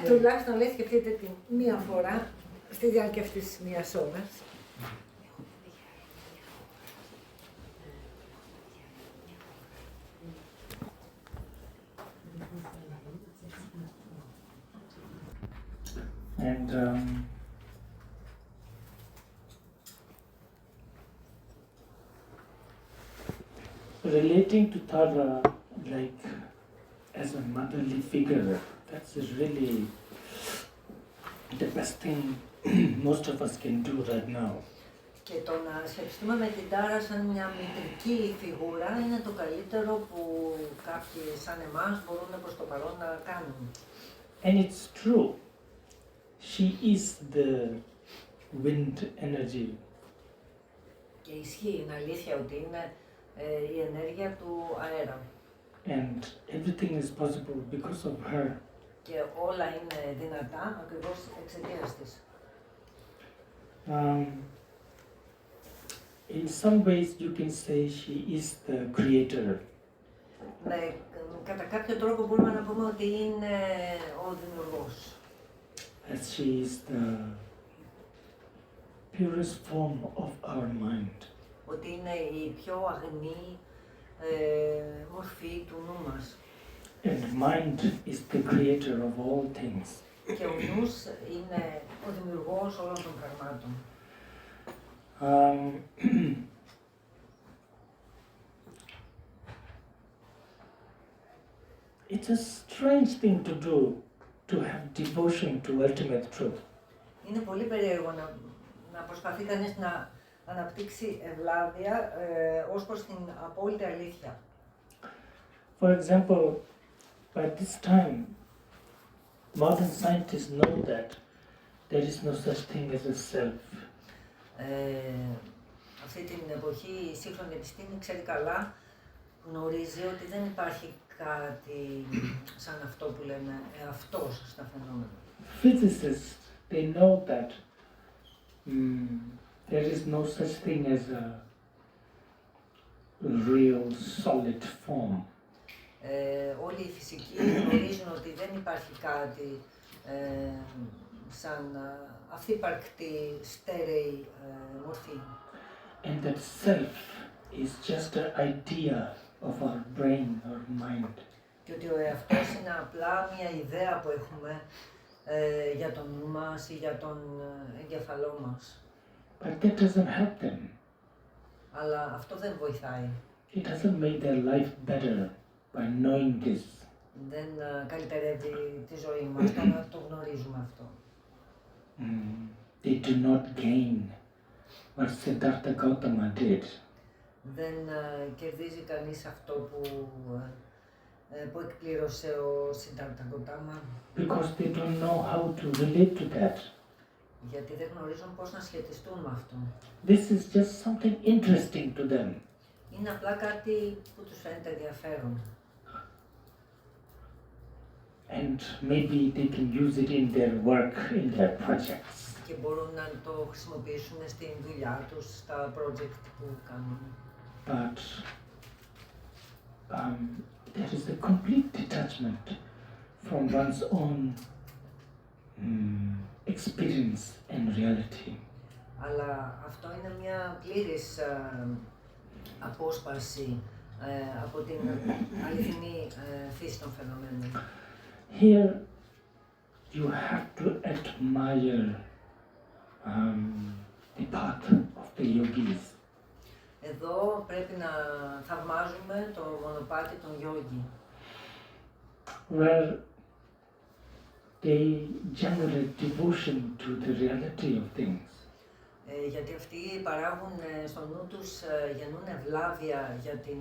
Τουλάχιστον λέει σκεφτείτε την μία φορά στη διάρκεια αυτής της μίας ώρας. And relating to Tara like as a motherly figure, that's really the best thing most of us can do right now. Και το να σκεφτούμε με την Τάρα σαν μια μητρική φιγούρα είναι το καλύτερο που κάποιοι σαν εμάς μπορούν προς το παρόν να κάνουν. And it's true. She is the wind energy. Και ισχύει, είναι αλήθεια ότι είναι η ενέργεια του αέρα. And everything is possible because of her. Και όλα είναι δυνατά ακριβώς εξαιτίας της. In some ways you can say she is the creator. Κατά κάποιο τρόπο μπορούμε να πούμε ότι είναι ο δημιουργός. As she is the purest form of our mind. Ότι είναι η πιο αγνή μορφή του νου μας. And mind is the creator of all things. Και ο νους είναι ο δημιουργός όλων των πραγμάτων. It's a strange thing to do, to have devotion to ultimate truth. Είναι πολύ περίεργο να προσπαθεί κανείς να αναπτύξει ευλάβεια ως προς την απόλυτη αλήθεια. For example, by this time, modern scientists know that there is no such thing as a self. Αυτή την εποχή η σύγχρονη επιστήμη ξέρει καλά, γνωρίζει ότι δεν υπάρχει κάτι σαν αυτό που λέμε εαυτός στα φαινόμενα. Physicists, they know that there is no such thing as real solid form. Όλοι οι φυσικοί γνωρίζουν ότι δεν υπάρχει κάτι σαν αυθύπαρκτη, στέρεη μορφή. And that self is just an idea of our brain or mind. Και ότι ο εαυτός είναι απλά μια ιδέα που έχουμε για τον νου μας ή για τον εγκεφαλό μας. But that doesn't help them. Αλλά αυτό δεν βοηθάει. It doesn't make their life better by knowing this. Δεν καλυτερεύει τη ζωή μας το να το γνωρίζουμε αυτό. They do not gain what Siddhartha Gautama did. Δεν κερδίζει κανείς αυτό που εκπλήρωσε ο Σιντάρτα Γκοτάμα. Because they don't know how to relate to that. Γιατί δεν γνωρίζουν πώς να σχετιστούν με αυτό. This is just something interesting to them. Είναι απλά κάτι που τους φαίνεται ενδιαφέρον. And maybe they can use it in their work, in their projects. Και μπορούν να το χρησιμοποιήσουν στην δουλειά τους, στα project που κάνουν. But there is a complete detachment from one's own experience and reality. Αλλά αυτό είναι μια πλήρης απόσπαση από την αληθινή φύση των φαινομένων. Here you have to admire the path of the yogis. Εδώ πρέπει να θαυμάζουμε το μονοπάτι των γιόγκι, where they generate devotion to the reality of things. Γιατί αυτοί παράγουν στο νου τους, γεννούν ευλάβεια για την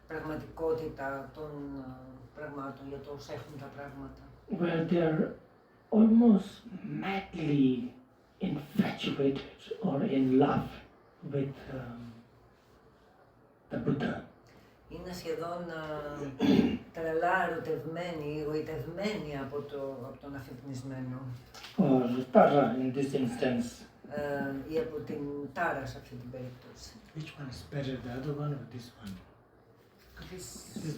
πραγματικότητα των πραγμάτων, για το πώς έχουν τα πράγματα. Where they are almost madly infatuated or in love with the Buddha. Είναι σχεδόν τρελά ερωτευμένοι, εγωιτευμένοι από τον αφυπνισμένο. Or ΤΑΡΑ in this instance. Ή από την ΤΑΡΑ σε αυτή την περίπτωση. Which one is better, the other one or this one? This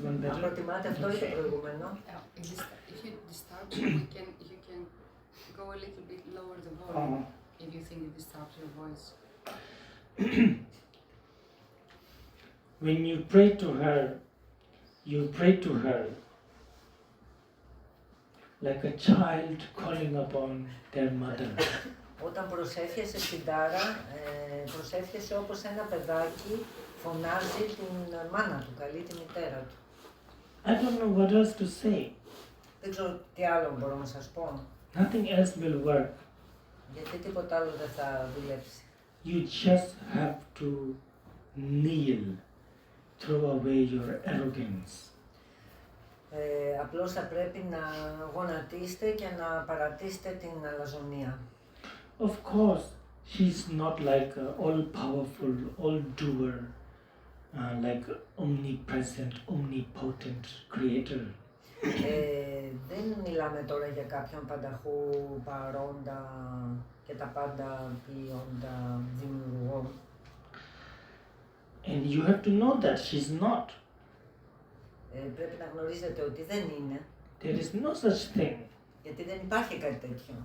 one Αν better? προτιμάτε αυτό ή το προηγούμενο. If you disturb you, you can go a little bit lower the volume if you think it disturbs your voice. When you pray to her like a child calling upon their mother. Όταν προσεύχεσαι στην ΤΑΡΑ, προσεύχεσαι όπως ένα παιδάκι φωνάζει την μάνα του, καλεί τη μητέρα του. I don't know what else to say. Δεν ξέρω τι άλλο μπορώ να σας πω. Nothing else will work. Γιατί τίποτα άλλο δεν θα δουλέψει. You just have to kneel, throw away your arrogance. Απλώς θα πρέπει να γονατίσετε και να παρατήσετε την αλαζονία. Of course, she's not like an all-powerful, all-doer, like omnipresent, omnipotent creator. Δεν μιλάμε τώρα για κάποιον πανταχού παρόντα και τα πάντα ποιόντα δημιουργό. And you have to know that she's not. Πρέπει να γνωρίζετε ότι δεν είναι. There is no such thing. Γιατί δεν υπάρχει κάτι τέτοιο.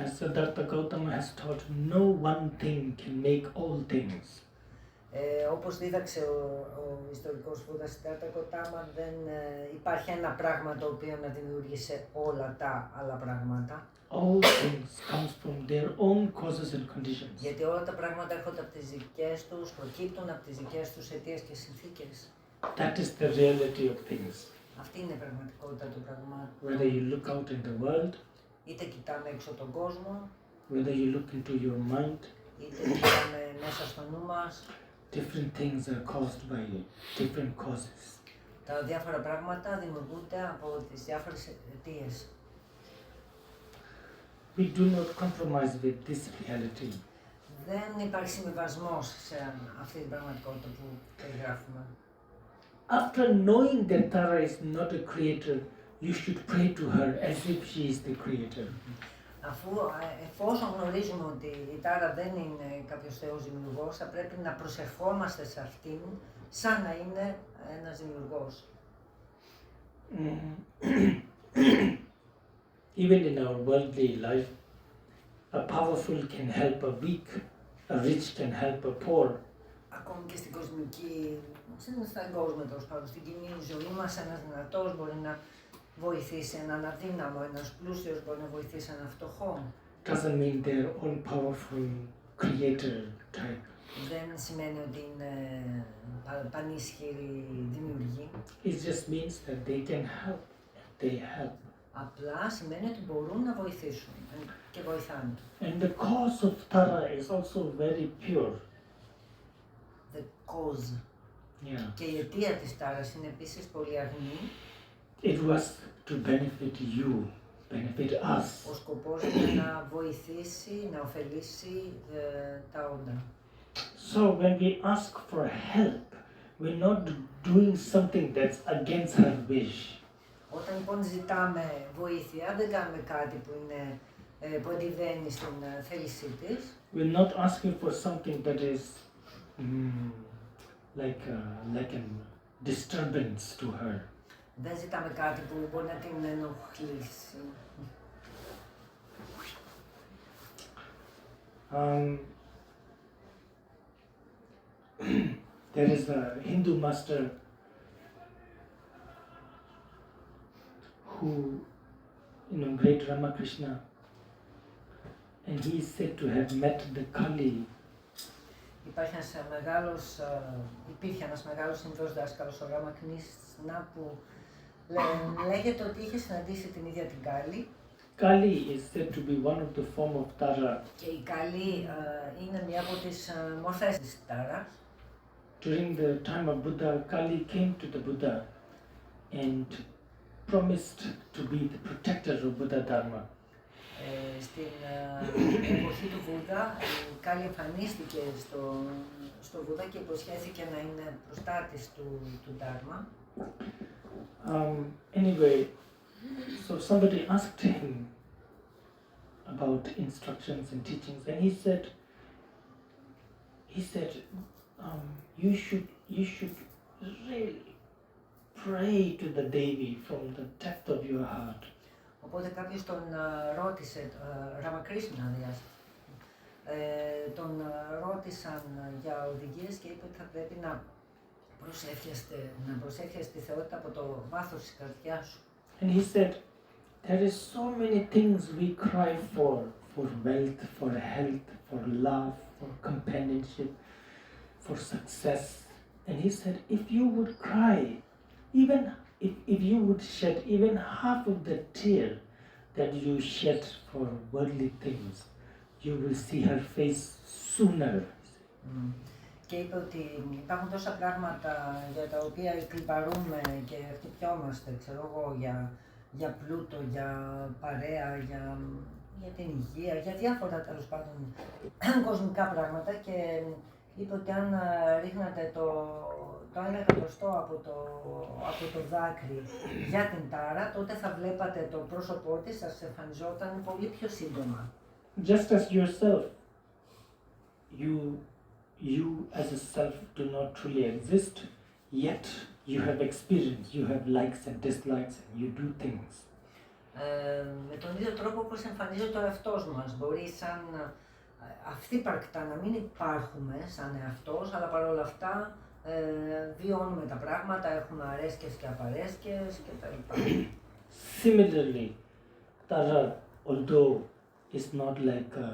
As Siddhartha Gautama has taught, no one thing can make all things. Όπως δίδαξε ο ιστορικός Βούδα Σιντάρτα Γκοτάμα, δεν υπάρχει ένα πράγμα το οποίο να δημιούργησε όλα τα άλλα πράγματα. All things comes from their own causes and conditions. Γιατί όλα τα πράγματα έρχονται από τις δικές τους, προκύπτουν από τις δικές τους αιτίες και συνθήκες. That is the reality of things. Αυτή είναι η πραγματικότητα του πραγμάτων. Whether you look out in the world, Είτε κοιτάμε έξω τον κόσμο, whether you look into your mind, είτε κοιτάμε μέσα στο νου μας, different things are caused by different causes. τα διάφορα πράγματα δημιουργούνται από τις διάφορες αιτίες. We do not compromise with this reality. Δεν υπάρχει συμβιβασμός σε αυτή την πραγματικότητα που περιγράφουμε. After knowing that Tara is not a creator, you should pray to her as if she is the creator. Εφόσον γνωρίζουμε ότι η Τάρα δεν είναι κάποιος θεός δημιουργός, θα πρέπει να προσευχόμαστε σε αυτήν σαν να είναι ένας δημιουργός. Even in our worldly life, a powerful can help a weak, a rich can help a poor. Ακόμη και στην κοσμική, στον κόσμο τέλος πάντων, στην κοινή ζωή μας, ένας δυνατός μπορεί να βοηθήσει έναν αδύναμο, ένας πλούσιος μπορεί να βοηθήσει έναν φτωχό. Doesn't mean they're all powerful creator type. Δεν σημαίνει ότι είναι πανίσχυροι δημιουργοί. It just means that they can help. They help. Απλά σημαίνει ότι μπορούν να βοηθήσουν και βοηθάνε. And the cause of Tara is also very pure. The cause. Yeah. Και η αιτία της τάρας είναι επίσης πολύ αγνή. It was to benefit you, benefit us. Ο σκοπός είναι να βοηθήσει, να ωφελήσει τα όντα. So when we ask for help, we're not doing something that's against her wish. Όταν λοιπόν ζητάμε βοήθεια, δεν κάνουμε κάτι που είναι που αντιβαίνει στην θέλησή της. We're not asking for something that is like a disturbance to her. Δεν ζητάμε κάτι που μπορεί να την ενοχλήσει. There is a Hindu master who, great Ramakrishna, and he is said to have met the Kali. Υπήρχε ένας μεγάλος Ινδός δάσκαλος, ο Ράμακρishna, που λέγεται ότι είχε συναντήσει την ίδια την Κάλι. Kali is said to be one of the form of Tara. Και η Κάλι είναι μία από τις μορφές της Τάρας. During the time of Buddha, Kali came to the Buddha and promised to be the protector of Buddha Dharma. Στην εποχή του Βούδα, η Κάλι εμφανίστηκε στο Βούδα και υποσχέθηκε να είναι προστάτης του Δάρμα. Anyway, so somebody asked him about instructions and teachings, and he said, you should really pray to the Devi from the depth of your heart. Οπότε κάποιος τον ρώτησε, Ράμακρishna τον ρώτησαν για οδηγίες και είπε ότι θα πρέπει να προσεύχεστε τη θεότητα από το βάθος της καρδιάς σου. And he said, there is so many things we cry for wealth, for health, for love, for companionship, for success. And he said, if you would cry, even if you would shed even half of the tear that you shed for worldly things, you will see her face sooner. Και είπε ότι υπάρχουν τόσα πράγματα για τα οποία κλιπαρούμε και χτυπιόμαστε, ξέρω εγώ, για πλούτο, για παρέα, για την υγεία, για διάφορα τέλος πάντων κοσμικά πράγματα, και είπε ότι αν ρίχνατε το 1/100 από το δάκρυ για την Τάρα, τότε θα βλέπατε το πρόσωπό της, σας εμφανιζόταν πολύ πιο σύντομα. Just as yourself, you as a self do not truly exist, yet you have experience, you have likes and dislikes, and you do things. Με τον ίδιο τρόπο όπως εμφανίζεται ο εαυτός μας, μπορεί σαν αυθύπαρκτα να μην υπάρχουμε σαν εαυτός, αλλά παρόλα αυτά βιώνουμε τα πράγματα, έχουμε αρέσκειες και απαρέσκειες κτλ. Similarly, Tara, although is not like a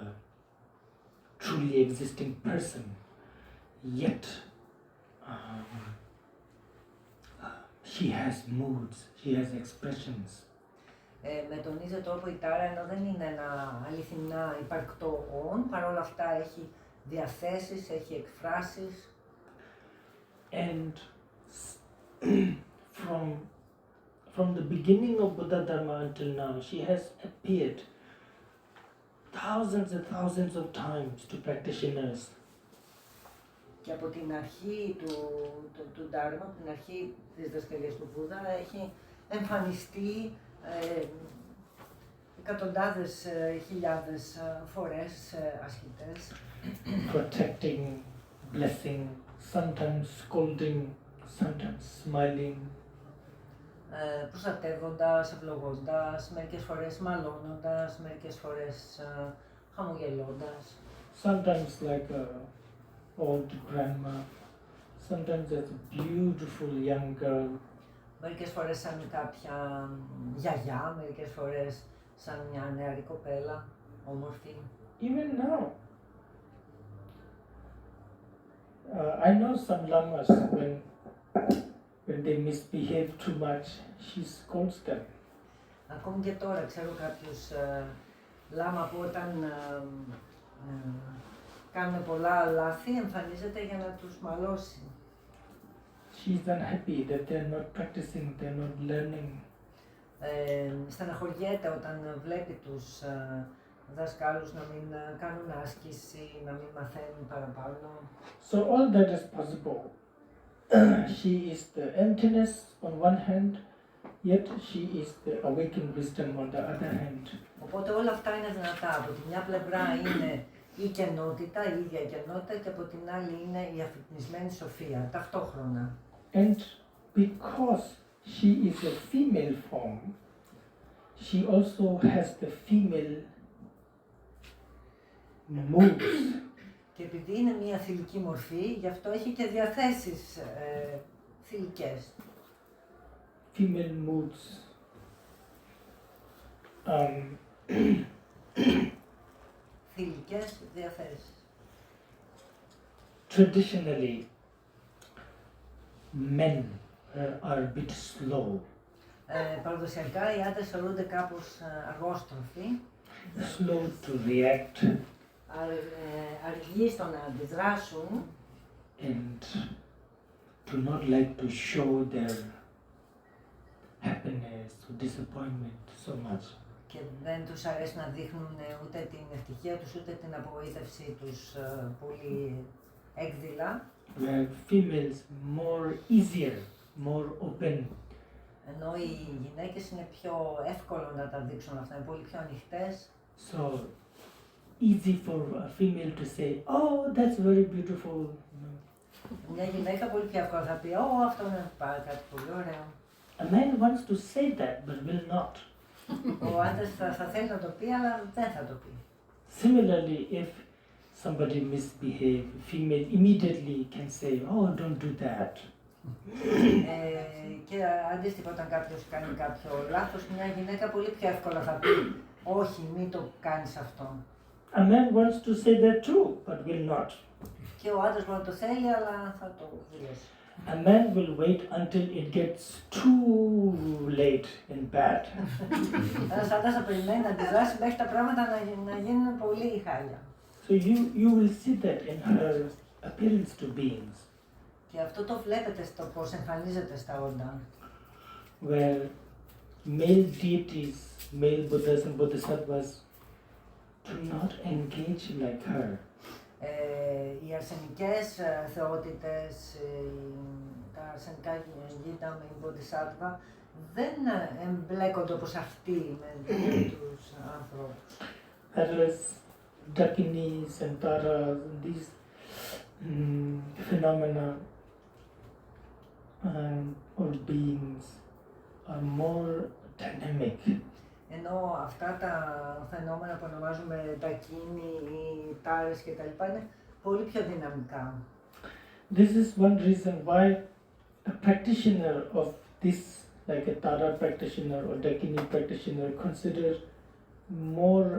truly existing person, yet she has moods, she has expressions. Με τον ίδιο τρόπο η Τάρα, ενώ δεν είναι ένα αληθινά υπαρκτό όν, παρόλα αυτά έχει διαθέσεις, έχει εκφράσεις. And from the beginning of Buddha Dharma until now, she has appeared thousands and thousands of times to practitioners. Και από την αρχή του Dharma, από την αρχή της δασκαλίας του Βούδα, έχει εμφανιστεί εκατοντάδες χιλιάδες φορές ασκητές. Protecting, blessing, sometimes scolding, sometimes smiling. Προστατεύοντας, ευλογώντας, μερικές φορές μαλώνοντας, μερικές φορές χαμογελώντας. Sometimes like a old grandma, sometimes as a beautiful young girl. Μερικές φορές σαν κάποια γιαγιά, μερικές φορές σαν μια νεαρή κοπέλα, όμορφη. Even now, I know some lamas when they misbehave too much, she scolds them. Ακόμη και τώρα ξέρω κάποιους λάμα που όταν κάνουν πολλά λάθη εμφανίζεται για να τους μαλώσει. She's unhappy that they're not practicing, they're not learning. Στεναχωριέται όταν βλέπει τους δασκάλους να μην κάνουν άσκηση, να μην μαθαίνουν παραπάνω. So all that is possible. She is the emptiness on one hand, yet she is the awakened wisdom on the other hand. Οπότε όλα αυτά είναι δυνατά. Από τη μια πλευρά είναι η κενότητα, η ίδια η κενότητα, και από την άλλη είναι η αφυπνισμένη σοφία, ταυτόχρονα. And because she is a female form, she also has the female moods. Και επειδή είναι μια θηλυκή μορφή, γι' αυτό έχει και διαθέσεις θηλυκές. Female moods. Θηλυκές διαθέσεις. Traditionally, men are a bit slow. Παραδοσιακά οι άντρες θεωρούνται κάπως αργόστροφοι. Slow to react. Αργοί στο να αντιδράσουν. And do not like to show their happiness or disappointment so much. Και δεν τους αρέσει να δείχνουν ούτε την ευτυχία τους, ούτε την απογοήτευσή τους πολύ έκδηλα. Where females more easier, more open. Ενώ οι γυναίκες είναι πιο εύκολο να τα δείξουν αυτά, είναι πολύ πιο ανοιχτές. So easy for a female to say, oh, that's very beautiful. Μια γυναίκα πολύ πιο εύκολα θα πει, αυτό είναι κάτι πολύ ωραίο. A man wants to say that, but will not. Ο άντρας θα θέλει να το πει, αλλά δεν θα το πει. Similarly, if somebody misbehaves, female immediately can say, oh, don't do that. Και αντίστοιχα, όταν κάποιος κάνει κάποιο λάθος, μια γυναίκα πολύ πιο εύκολα θα πει, όχι, μην το κάνεις αυτό. A man wants to say that too, but will not. Και ο άντρας μπορεί να το θέλει, αλλά θα το δηλώσει. A man will wait until it gets too late and bad. Ένας άντρας θα περιμένει να αντιδράσει μέχρι τα πράγματα να γίνουν πολύ χάλια. So you will see that in her appearance to beings. Και αυτό το βλέπετε στο πώς εμφανίζεται στα όντα. Where male deities, male Buddhas and Bodhisattvas do not engage like her. Οι αρσενικές θεότητες, τα αρσενικά γήτα με την Bodhisattva δεν εμπλέκονται όπως αυτοί με τους ανθρώπους. Others, Dakinis and ΤΑΡΑ, these phenomena or beings are more dynamic. Ενώ αυτά τα φαινόμενα που ονομάζουμε τα κίνη ή τάρες και τα λοιπά είναι πολύ πιο δυναμικά. This is one reason why a practitioner of this, like a ΤΑΡΑ practitioner or Dakini practitioner, consider more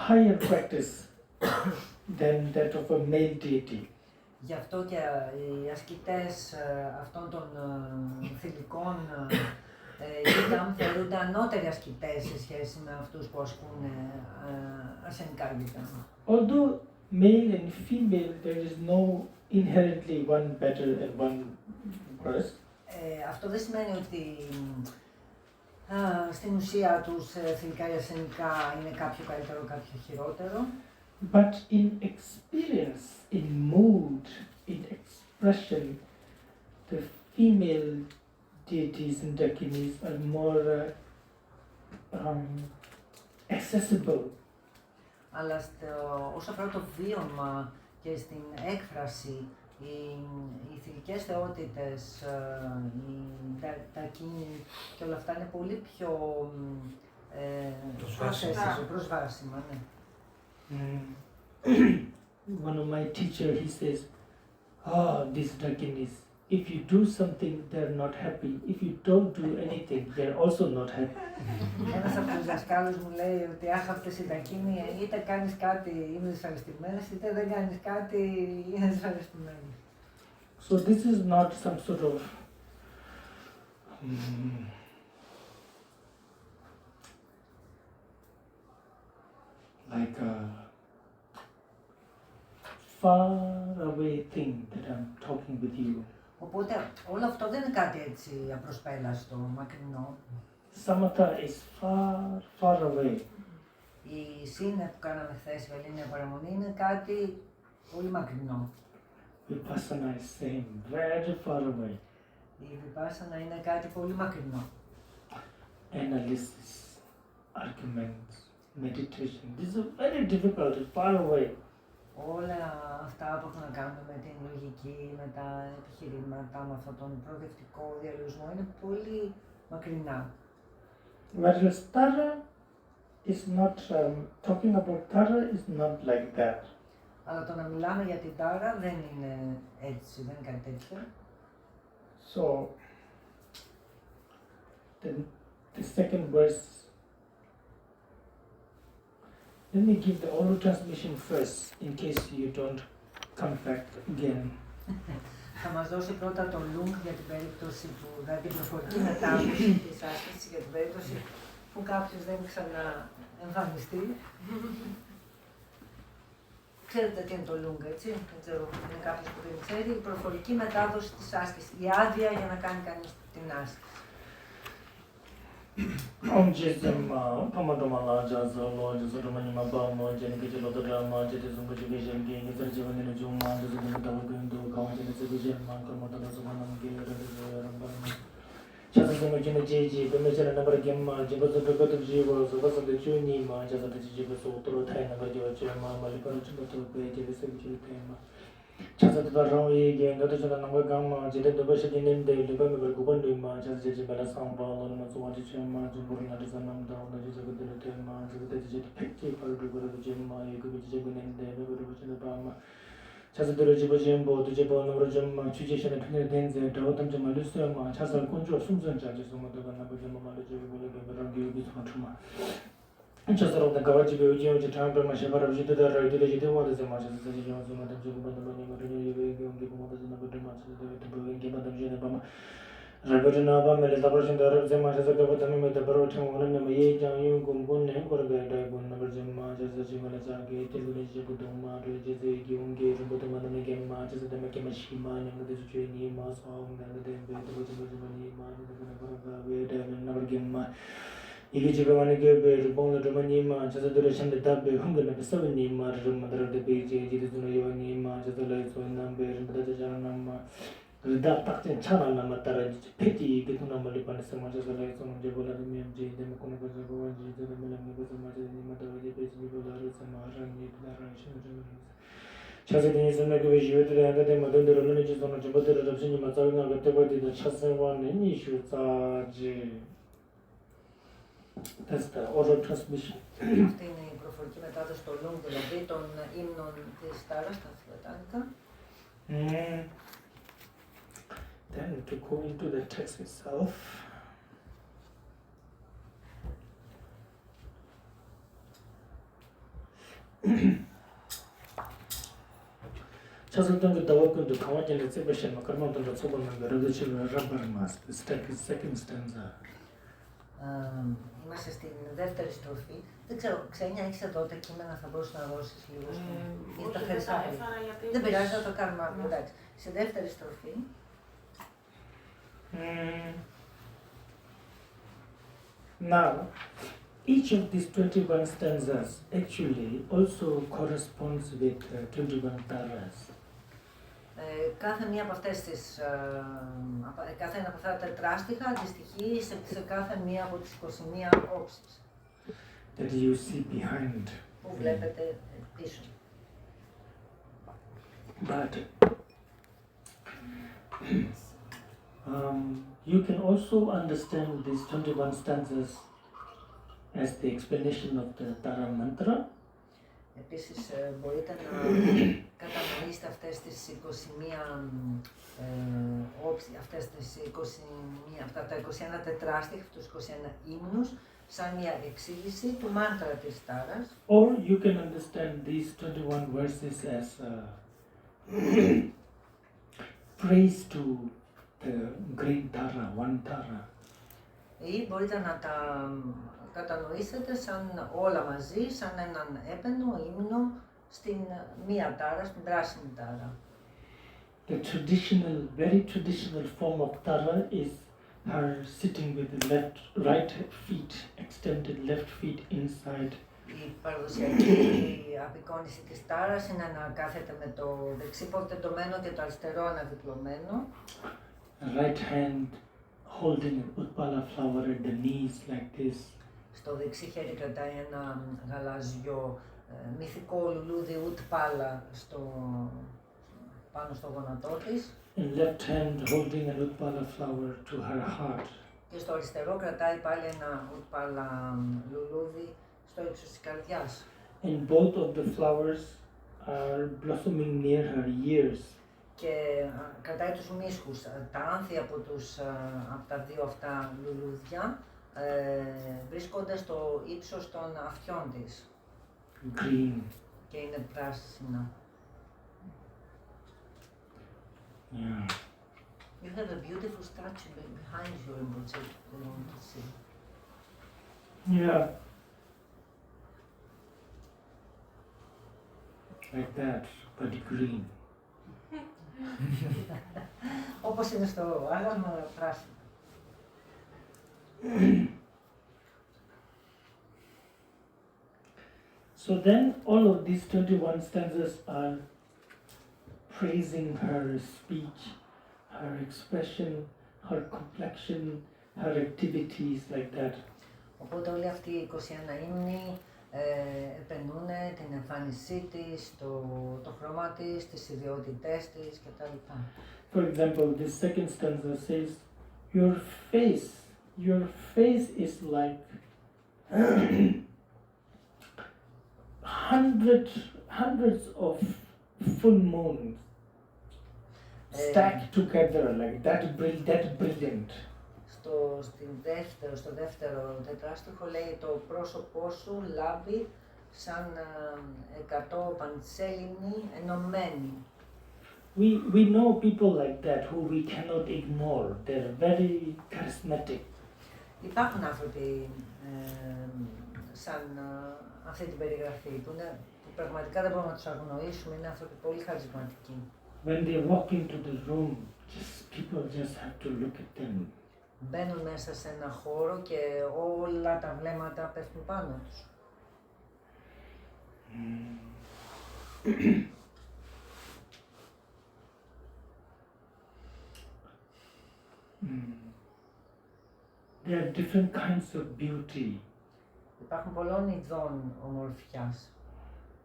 higher practice than that of a male deity. Γι' αυτό και οι ασκητές αυτών των θηλυκών γήτα θεωρούνται ανώτεροι ασκητές σε σχέση με αυτούς που ασκούν αρσενικά γήτα. Although male and female, there is no inherently one better and one worse. Αυτό δεν σημαίνει ότι στην ουσία τους θηλυκά ή αρσενικά είναι κάποιο καλύτερο, κάποιο χειρότερο. But in experience, in mood, in expression, the female deities and Dakinis are more accessible. Αλλά όσο αφορά το βίωμα και στην έκφραση, Οι θηλυκές θεότητες, τα κίνη και όλα αυτά είναι πολύ πιο προσβάσιμα. Ναι. One of my teachers, he says, these dakinis, if you do something, they're not happy. If you don't do anything, they're also not happy. Ένας από τους δασκάλους μου λέει ότι αυτές οι δακίνοι είτε κάνεις κάτι είναι δυσαρεστημένες, είτε δεν κάνεις κάτι είναι δυσαρεστημένες. So this is not some sort of like a far away thing that I'm talking with you. Οπότε όλο αυτό δεν είναι κάτι έτσι απροσπέλαστο, μακρινό. Samatha is far, far away. Η σύνε που κάναμε χθες, η Βελήνια παραμονή, είναι κάτι πολύ μακρινό. Vipassana is same, very far away. Η Vipassana είναι κάτι πολύ μακρινό. Analysis, arguments, meditation, these are very difficult, far away. Όλα αυτά που έχουν να κάνουν με την λογική, με τα επιχειρήματα, με αυτόν τον προοδευτικό διαλογισμό είναι πολύ μακρινά. Whereas ΤΑΡΑ is not, talking about ΤΑΡΑ is not like that. Αλλά το να μιλάμε για την ΤΑΡΑ δεν είναι έτσι, δεν είναι κάτι τέτοιο. So, the second verse, let me give the oral transmission first, in case you don't come back again. Θα μας δώσει πρώτα το Ling για την περίπτωση που, δηλαδή την προφορική μετάδοση της άσκησης, για την περίπτωση που κάποιος δεν ξαναεμφανιστεί. Ξέρετε τι είναι το Ling, έτσι, δεν ξέρω, είναι κάποιος που δεν ξέρει, η προφορική μετάδοση της άσκησης, η άδεια για να κάνει κανείς την άσκηση. Om Jism Pamadamala Jaza Lord Zurmani Mabama Janikajalo Drama Jatisum Education Game is a Javan Juma, the Zumatawagundu, Kawajan Exhibition, Mankamata Zumanam Gay, Chasangajina JG, the Major Number Gamma, Jabas of the God of Jivas, was of the Junima, Jasa the Jibas, Tana Gajama, Malipan Chibato, Javis Tema. Chasat Varoi, Gangatana Nagama, Jetta Bashadin, the Libama Gubanduma, Chasaj Balasamba, Mazwachima, Jumburna, Zanam, down the Jizabutema, the Jet Picture, the Jima, you could be Jabin and the Bama. Chasat Jibajimbo, the Jabon, Rajam, Chichishan, and Denze, Dotam Jamalusama, Chasal Kunjo, Sumsan Charges, Sumatana, Jamalu, Hatuma. Just of the Gavaji, the time by my Shabara, the Rajita was as much as the Jones, the Jumban, Rabatanaba, the establishing the Zema as a government, the Barotan, one of the Yang Gumbun, and Gorga, number Zema, as the Jimalazaki, Tilujibuduma, Jizzy, Yungi, Butamana again, matches the Makimashima, and the Suchini, Mas, and the never give my. Igijibangi gave Bon Romanima, just a duration the Tabe, Hungan of 7 Nima, mother of the BJ, Jizunima, just the lights one number, and the Janama, the Pact and Chana Namatara, Petty, Gitunama Lipan, so much as the lights on Jabola, the MJ, the Makonaka, the Milan, the Mother, the Mother, the Petty, and Maran, Chasing is a negotiator, and the Madame the religious on a Jabata of Cinema, the Chasan one, and issues are. That's the oral transmission. Αυτή είναι η προφορική μετάδοση στο Ling, δηλαδή των ύμνων της ΤΑΡΑ στα Τιβετάνικα. Then to go into the text itself. Chasantanga Dawakun to Kawajan exhibition, Makarmatan, the Soberman, the religion rubber mask, the second stanza. Είμαστε στην δεύτερη στροφή. Δεν ξέρω, Ξένια, έχεις εδώ τα κείμενα, θα μπορούσες να δώσεις λίγο. Όχι, δεν τα έφερα γιατί... Δεν πειράζει, θα το κάνουμε αύριο, εντάξει. Στη δεύτερη στροφή. Now, each of these 21 stanzas actually also corresponds with 21 taras. Κάθε μία από αυτές τις, κάθε ένα από αυτά τα τετράστιχα αντιστοιχεί σε κάθε μία από τις 21 όψεις. That you see behind. Που βλέπετε πίσω. But You can also understand these 21 stanzas as the explanation of the ΤΑΡΑ mantra. Επίσης μπορείτε να κατανοήσετε αυτές τις 21 αυτές τις 21, αυτά τα 21 τετράστιχα, τους 21 ύμνους, σαν μια εξήγηση του μάντρα της Τάρας. Or you can understand these 21 verses as praise to the great Tara, one Tara. Ή μπορείτε να τα κατανοήσετε σαν όλα μαζί, σαν έναν έπαινο, ύμνο, στην μία Τάρα, στην πράσινη Τάρα. The traditional, very traditional form of Tara is her sitting with the right feet, extended left feet inside. Η παραδοσιακή απεικόνιση της Τάρας είναι να κάθεται με το δεξί πόδι τεντωμένο και το αριστερό αναδιπλωμένο. Right hand holding an utpala flower at the knees like this. Στο δεξί χέρι κρατάει ένα γαλάζιο μυθικό λουλούδι ουτπάλα πάνω στο γόνατό της. And left hand holding an utpala flower to her heart. Και στο αριστερό κρατάει πάλι ένα ουτπάλα λουλούδι στο ύψος της καρδιάς. And both of the flowers are blossoming near her ears. Και κρατάει τους μίσχους, τα άνθη από τα δύο αυτά λουλούδια βρίσκονται στο ύψος των αυτιών της. Green. Και είναι πράσινα. Yeah. You have a beautiful statue behind you, Rinpoche, you want to see. Yeah. Like that, but green. Όπως είναι στο άγαλμα, πράσινο. So then all of these 21 stanzas are praising her speech, her expression, her complexion, her activities like that. Οπότε όλοι αυτοί οι 21 ύμνοι επενούν την εμφάνισή της, το χρώμα της, τις ιδιότητές της κτλ. For example, this second stanza says, your face is like hundreds of full moons stacked together like that brilliant. Στο δεύτερο τετράστιχο λέει το πρόσωπό σου λάμπει σαν 100 παντσέλινοι ενωμένοι. We know people like that who we cannot ignore. They're very charismatic. Υπάρχουν άνθρωποι σαν αυτή την περιγραφή που πραγματικά δεν μπορούμε να τους αγνοήσουμε, είναι άνθρωποι πολύ χαρισματικοί. When they walk into the room, people just have to look at them. Μπαίνουν μέσα σε ένα χώρο και όλα τα βλέμματα πέφτουν πάνω τους. There are different kinds of beauty. Υπάρχουν πολλών ειδών ομορφιάς.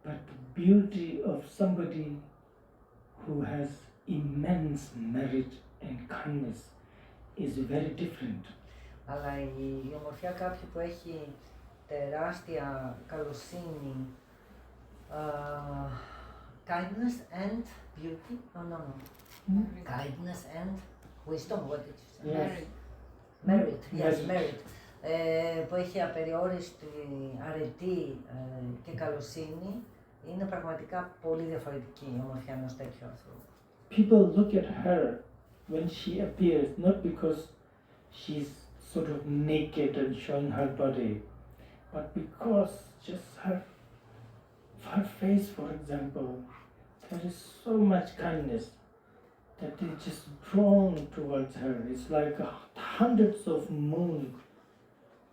But the beauty of somebody who has immense merit and kindness is very different. Αλλά η ομορφιά κάποιου που έχει τεράστια καλοσύνη, kindness and beauty, no. Kindness and wisdom, what did you say? Yes. Merit, yes, merit. Που έχει απεριόριστη αρετή και καλοσύνη, είναι πραγματικά πολύ διαφορετική η ομορφιά ενός τέτοιου ανθρώπου. People look at her when she appears, not because she's sort of naked and showing her body, but because just her face, for example, there is so much kindness that they're just drawn towards her. It's like hundreds of moon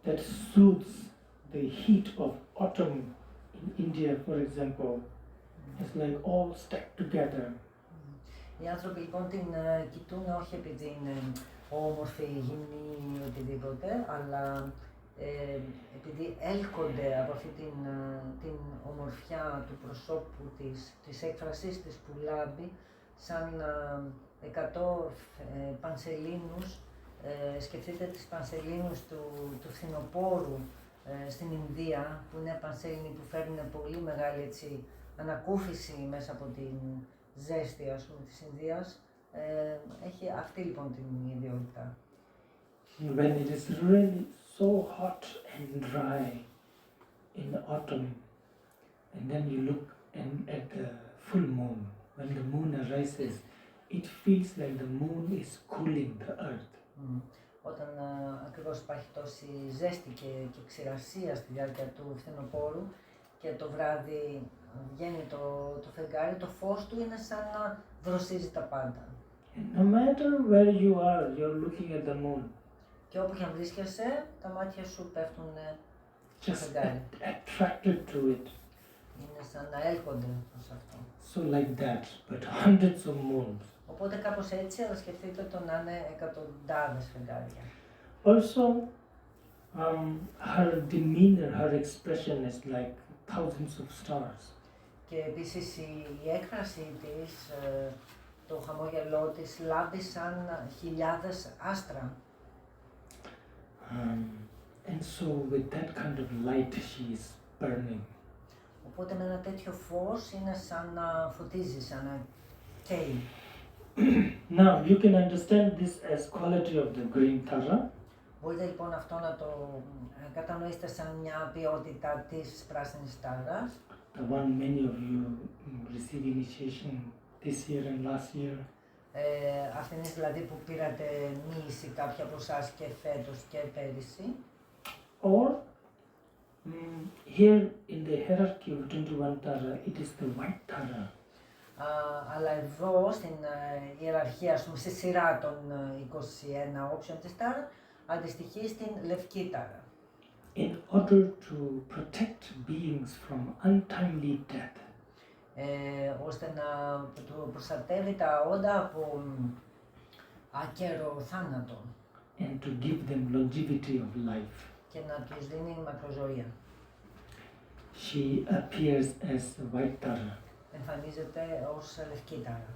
that soothes the heat of autumn in India, for example. It's like all stuck together. Οι άνθρωποι λοιπόν την κοιτούν όχι επειδή είναι όμορφη, γυμνή ή οτιδήποτε, αλλά επειδή έλκονται από αυτή την ομορφιά του προσώπου της έκφρασής της που λάμπει σαν 100 πανσελίνους. Σκεφτείτε τις πανσελίνους του φθινοπόρου στην Ινδία, που είναι πανσέλινοι που φέρνουν πολύ μεγάλη έτσι, ανακούφιση μέσα από την ζέστη, ας πούμε, της Ινδίας. Έχει αυτή λοιπόν την ιδιότητα. When it is really so hot and dry in the autumn, and then you look at the full moon, when the moon arises, it feels like the moon is cooling the earth. Όταν ακριβώς υπάρχει τόση ζέστη και ξηρασία στη διάρκεια του φθινοπόρου και το βράδυ βγαίνει το φεγγάρι, το φως του είναι σαν να δροσίζει τα πάντα. No matter where you are, you're looking at the moon. Και όπου και αν βρίσκεσαι, τα μάτια σου πέφτουν στο Just φεγγάρι. attracted to it. Είναι σαν να έλκονται προς αυτό. So like that, but hundreds of moons. Οπότε κάπως έτσι, αλλά σκεφτείτε το να είναι εκατοντάδες φεγγάρια. Also, her demeanor, her expression is like thousands of stars. Και επίσης η έκφραση της, το χαμόγελό της, λάμπει σαν χιλιάδες άστρα. And so with that kind of light she is burning. Οπότε με ένα τέτοιο φως είναι σαν να φωτίζει, σαν να καίει. Now you can understand this as quality of the green Tara. Μπορείτε λοιπόν αυτό να το κατανοήσετε σαν μια ποιότητα της πράσινης τάρας. The one many of you receive initiation this year and last year. Αυτήν δηλαδή που πήρατε μοίηση κάποιοι από εσάς και φέτος και πέρυσι. Or here in the hierarchy of 21 Tara, it is the white Tara. Αλλά εδώ στην ιεραρχία, ας πούμε, στη σειρά των 21 όψεων της τάρα, αντιστοιχεί στην λευκή τάρα. In order to protect beings from untimely death. Ώστε να προστατεύει τα όντα από άκερο θάνατο. And to give them longevity of life. Και να τους δίνει μακροζωία. She appears as the white Tara. Εμφανίζεται ως λευκή τάρα.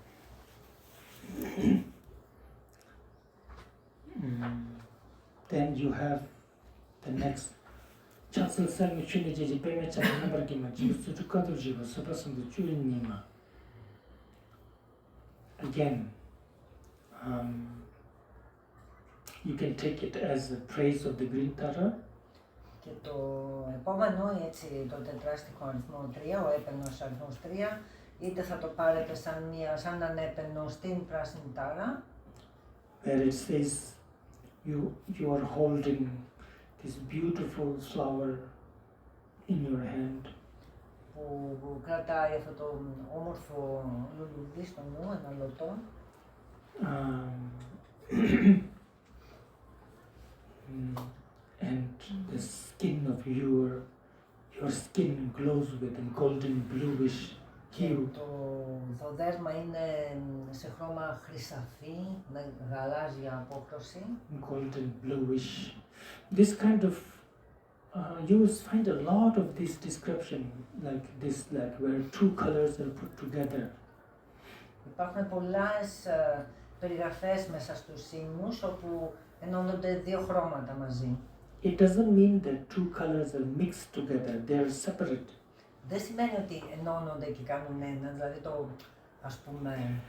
Then you have the next. Gyaltsen sang chuni jeji peme chaka nambar kima jibu sutu kato jibu sopa sambu chuli nima. Again, you can take it as a praise of the green Tara. Και το επόμενο, έτσι, το τετράστιχο αριθμό 3, ο έπαινος αριθμός 3, είτε θα το πάρετε σαν έναν έπαινο στην πράσινη τάρα, where it says you are holding this beautiful flower in your hand. που κρατάει αυτό το όμορφο λουλουδί στο νου, ένα λωτό. And the skin of your skin glows with a golden bluish hue. Το δέρμα είναι σε χρώμα χρυσαφί, με γαλάζια απόκρωση. Golden bluish. This kind of you will find a lot of this description like this, like where two colors are put together. Υπάρχουν πολλές περιγραφές μέσα στους σύμνους όπου ενώνονται δύο χρώματα μαζί. It doesn't mean that two colors are mixed together, they are separate. Δεν σημαίνει ότι ενώνονται και κάνουν ένα, δηλαδή το, ας πούμε,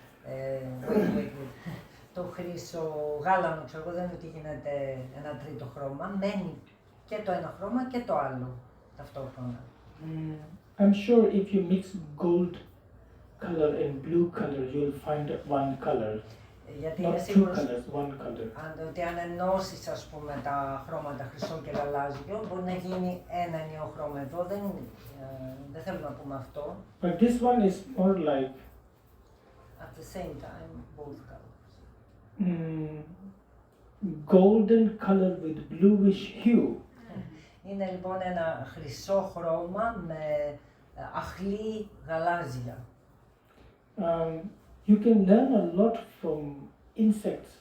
το χρυσό γάλανο, ξέρω εγώ, δεν είναι ότι γίνεται ένα τρίτο χρώμα, μένει και το ένα χρώμα και το άλλο ταυτόχρονα. I'm sure if you mix gold color and blue color, you'll find one color. Γιατί Not two colors, one color. Ότι αν ενώσεις, ας πούμε, τα χρώματα χρυσό και γαλάζιο, μπορεί να γίνει ένα ενιαίο χρώμα. Εδώ δεν θέλω να πούμε αυτό. But this one is more like At the same time, both colors. Golden color with bluish hue. Είναι λοιπόν ένα χρυσό χρώμα με αχλή γαλάζια. You can learn a lot from insects.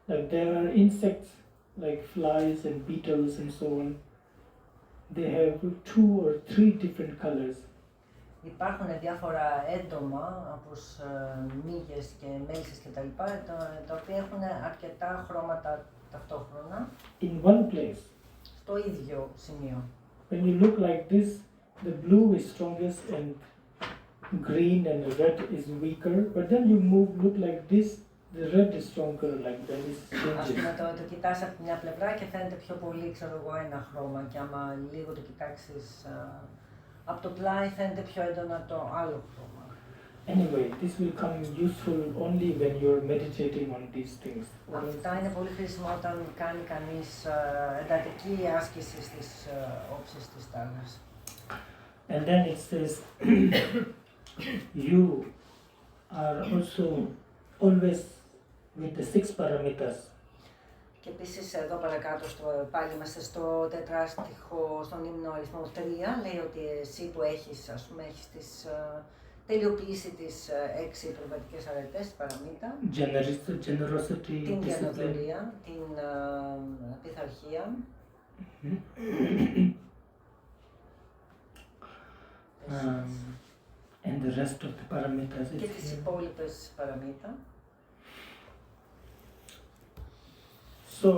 Like there are insects like flies and beetles and so on. They have 2 or 3 different colors. Υπάρχουν διάφορα έντομα, όπως μύγες και μέλισσες κτλ. Τα οποία έχουν αρκετά χρώματα ταυτόχρονα. in one place. Στο ίδιο σημείο. When you look like this, the blue is strongest and green and red is weaker. But then you look like this, the red is stronger, like that is Ας changing. πούμε το κοιτάς από μια πλευρά και φαίνεται πιο πολύ, ξέρω εγώ, ένα χρώμα και άμα λίγο το κοιτάξεις από το πλάι φαίνεται πιο έντονα το άλλο χρώμα. Anyway, this will come useful only when you're meditating on these things. Αυτά είναι πολύ χρήσιμα όταν κάνει κανείς εντατική άσκηση στις όψεις της τάρας. And then it says, you are also always with the 6 paramitas. Και επίσης εδώ παρακάτω, πάλι είμαστε στο τετράστιχο, στον ύμνο αριθμό 3, λέει ότι εσύ που έχεις, ας πούμε, έχεις τελειοποιήσει τις 6 προβατικές αρετές, τη παραμύτα, Generosity, την discipline, διανοδορία, την πειθαρχία, and the rest of the paramitas. και τις υπόλοιπες παραμύτα. So,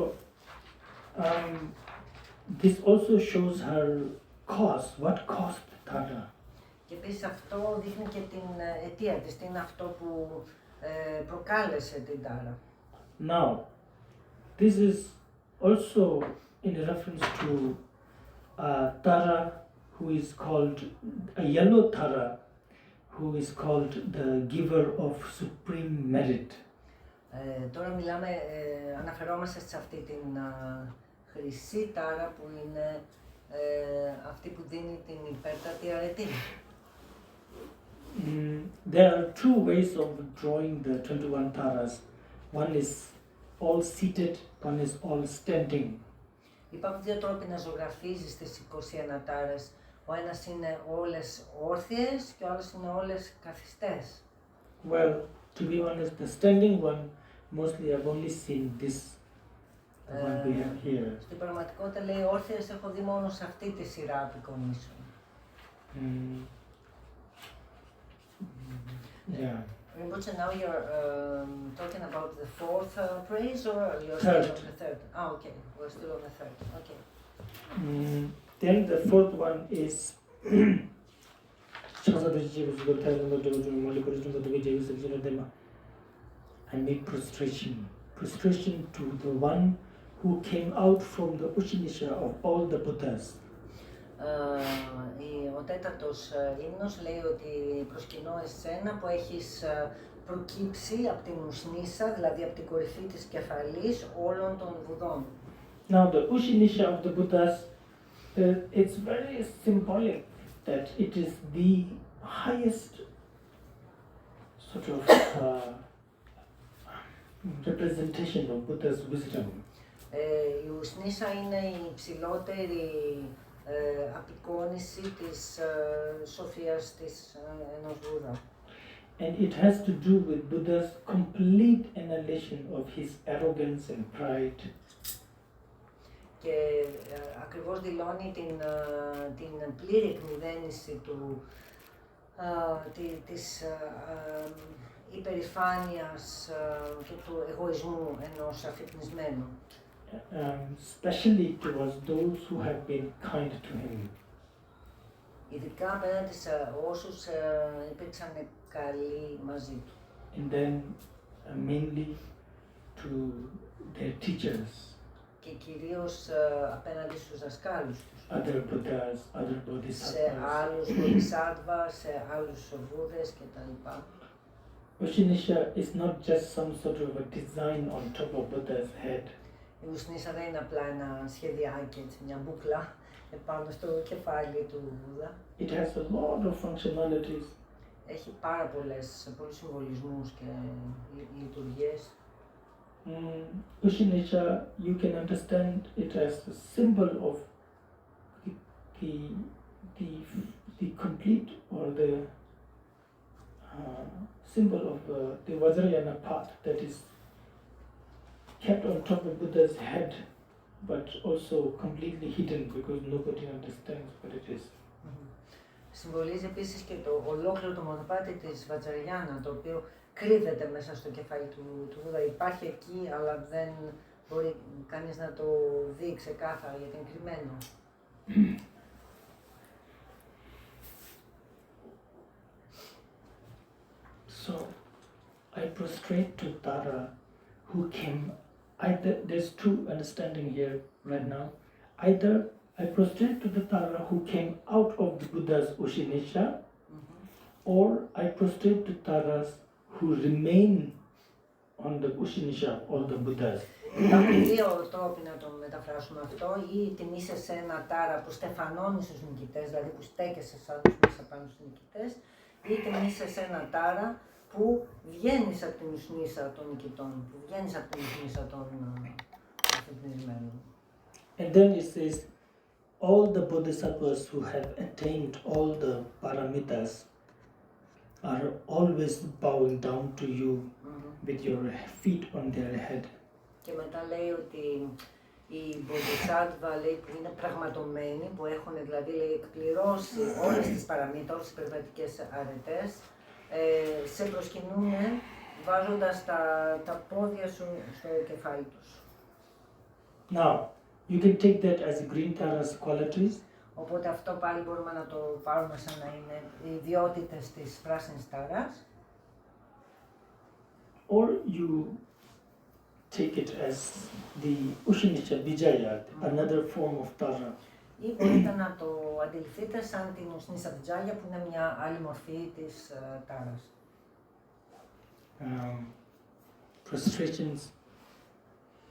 this also shows her cause, what caused Tara. Και επίσης αυτό δείχνει και την αιτία της, τι είναι αυτό που προκάλεσε την τάρα. Now, this is also in reference to Tara, who is called a yellow Tara, who is called the giver of supreme merit. Τώρα αναφερόμαστε σε αυτή την χρυσή τάρα που είναι αυτή που δίνει την υπέρτατη αρετή. There are two ways of drawing the 21 taras. One is all seated, one is all standing. Υπάρχουν δύο τρόποι να ζωγραφίζεις τις 21 τάρες. Ο ένας είναι όλες όρθιες και ο άλλος είναι όλες καθιστές. Well, to be honest, the standing one, mostly I've only seen this, the one we have here. Στην πραγματικότητα, λέει, όρθιες έχω δει μόνο σε αυτή τη σειρά απεικονίσεων. Yeah. Rinpoche, now you're talking about the fourth praise, or you're Third. still on the third? Ah, okay, we're still on the third. Okay. Then the fourth one is I make prostration to the one who came out from the Uchinisha of all the Buddhas. Ο τέταρτος ύμνος λέει ότι προσκυνώ εσένα που έχεις προκύψει από την ουσνίσα, δηλαδή από την κορυφή της κεφαλής όλων των Βουδών. Now the Uchinisha of the Buddhas, it's very symbolic that it is the highest sort of representation of Buddha's wisdom. Η ουσνίσα είναι η υψηλότερη απεικόνιση της σοφίας της ενός Βούδα. And it has to do with Buddha's complete annihilation of his arrogance and pride. Και ακριβώς δηλώνει την πλήρη εκμηδένιση της υπερηφάνειας και του εγωισμού ενός αφυπνισμένου. Especially towards those who have been kind to him. Ειδικά απέναντι σε όσους υπήρξαν καλοί μαζί του. And then mainly to their teachers, Και κυρίως απέναντι στους δασκάλους τους. other Buddhas, other Σε Bodhisattvas. άλλους Bodhisattva, σε άλλους Βούδες κτλ. Uchinisha is not just some sort of a design on top of Buddha's head. Η ουσνίσα δεν είναι απλά ένα σχεδιάκι, έτσι, μια μπουκλά επάνω στο κεφάλι του Βούδα. It has a lot of functionalities. Έχει πολλούς συμβολισμούς και λειτουργίες. Uchinisha, you can understand it as a symbol of the complete or the symbol of the Vajrayana path that is kept on top of Buddha's head, but also completely hidden because nobody understands what it is. Συμβολίζει επίσης και το ολόκληρο το μονοπάτι της Βατζαριάνα, το οποίο κρύβεται μέσα στο κεφάλι του Βούδα. Υπάρχει εκεί, αλλά δεν μπορεί κανείς να το δει ξεκάθαρα γιατί είναι κρυμμένο. So, I prostrate to Tara, who came. There's two understanding here right now. Either I prostrate to the Tara who came out of the Buddha's ΟΨΕΙΣ, or I prostrate to Taras who remain on the ΟΨΕΙΣ, all the Buddhas. Υπάρχουν δύο τρόποι να το μεταφράσουμε αυτό, ή τιμήσε σε ένα τάρα που στεφανώνει στους νικητές, δηλαδή που στέκεσαι σαν τους μέσα πάνω στους νικητές, ή τιμήσε σε ένα τάρα που βγαίνεις από την ουσνίσα των νικητών, που βγαίνεις από την ουσνίσα των αφυπνισμένων. And then it says, all the bodhisattvas who have attained all the paramitas are always bowing down to you with your feet on their head. Και μετά λέει ότι οι Bodhisattva, λέει, που είναι πραγματομένοι, που έχουν δηλαδή λέει, εκπληρώσει όλες τις παραμύτες, όλες τις περιβατικές αρετές, σε προσκυνούν βάζοντας τα πόδια σου στο κεφάλι τους. Now, you can take that as green Tara's qualities, Οπότε αυτό πάλι μπορούμε να το πάρουμε σαν να είναι οι ιδιότητες της πράσινης τάρας. or you take it as the ΟɁΣΕΙΣ Vijaya, another form of Tara. Ή μπορείτε να το αντιληφθείτε σαν την ουσνίσα Βιτζάγια, που είναι μια άλλη μορφή της τάρας. Prostrations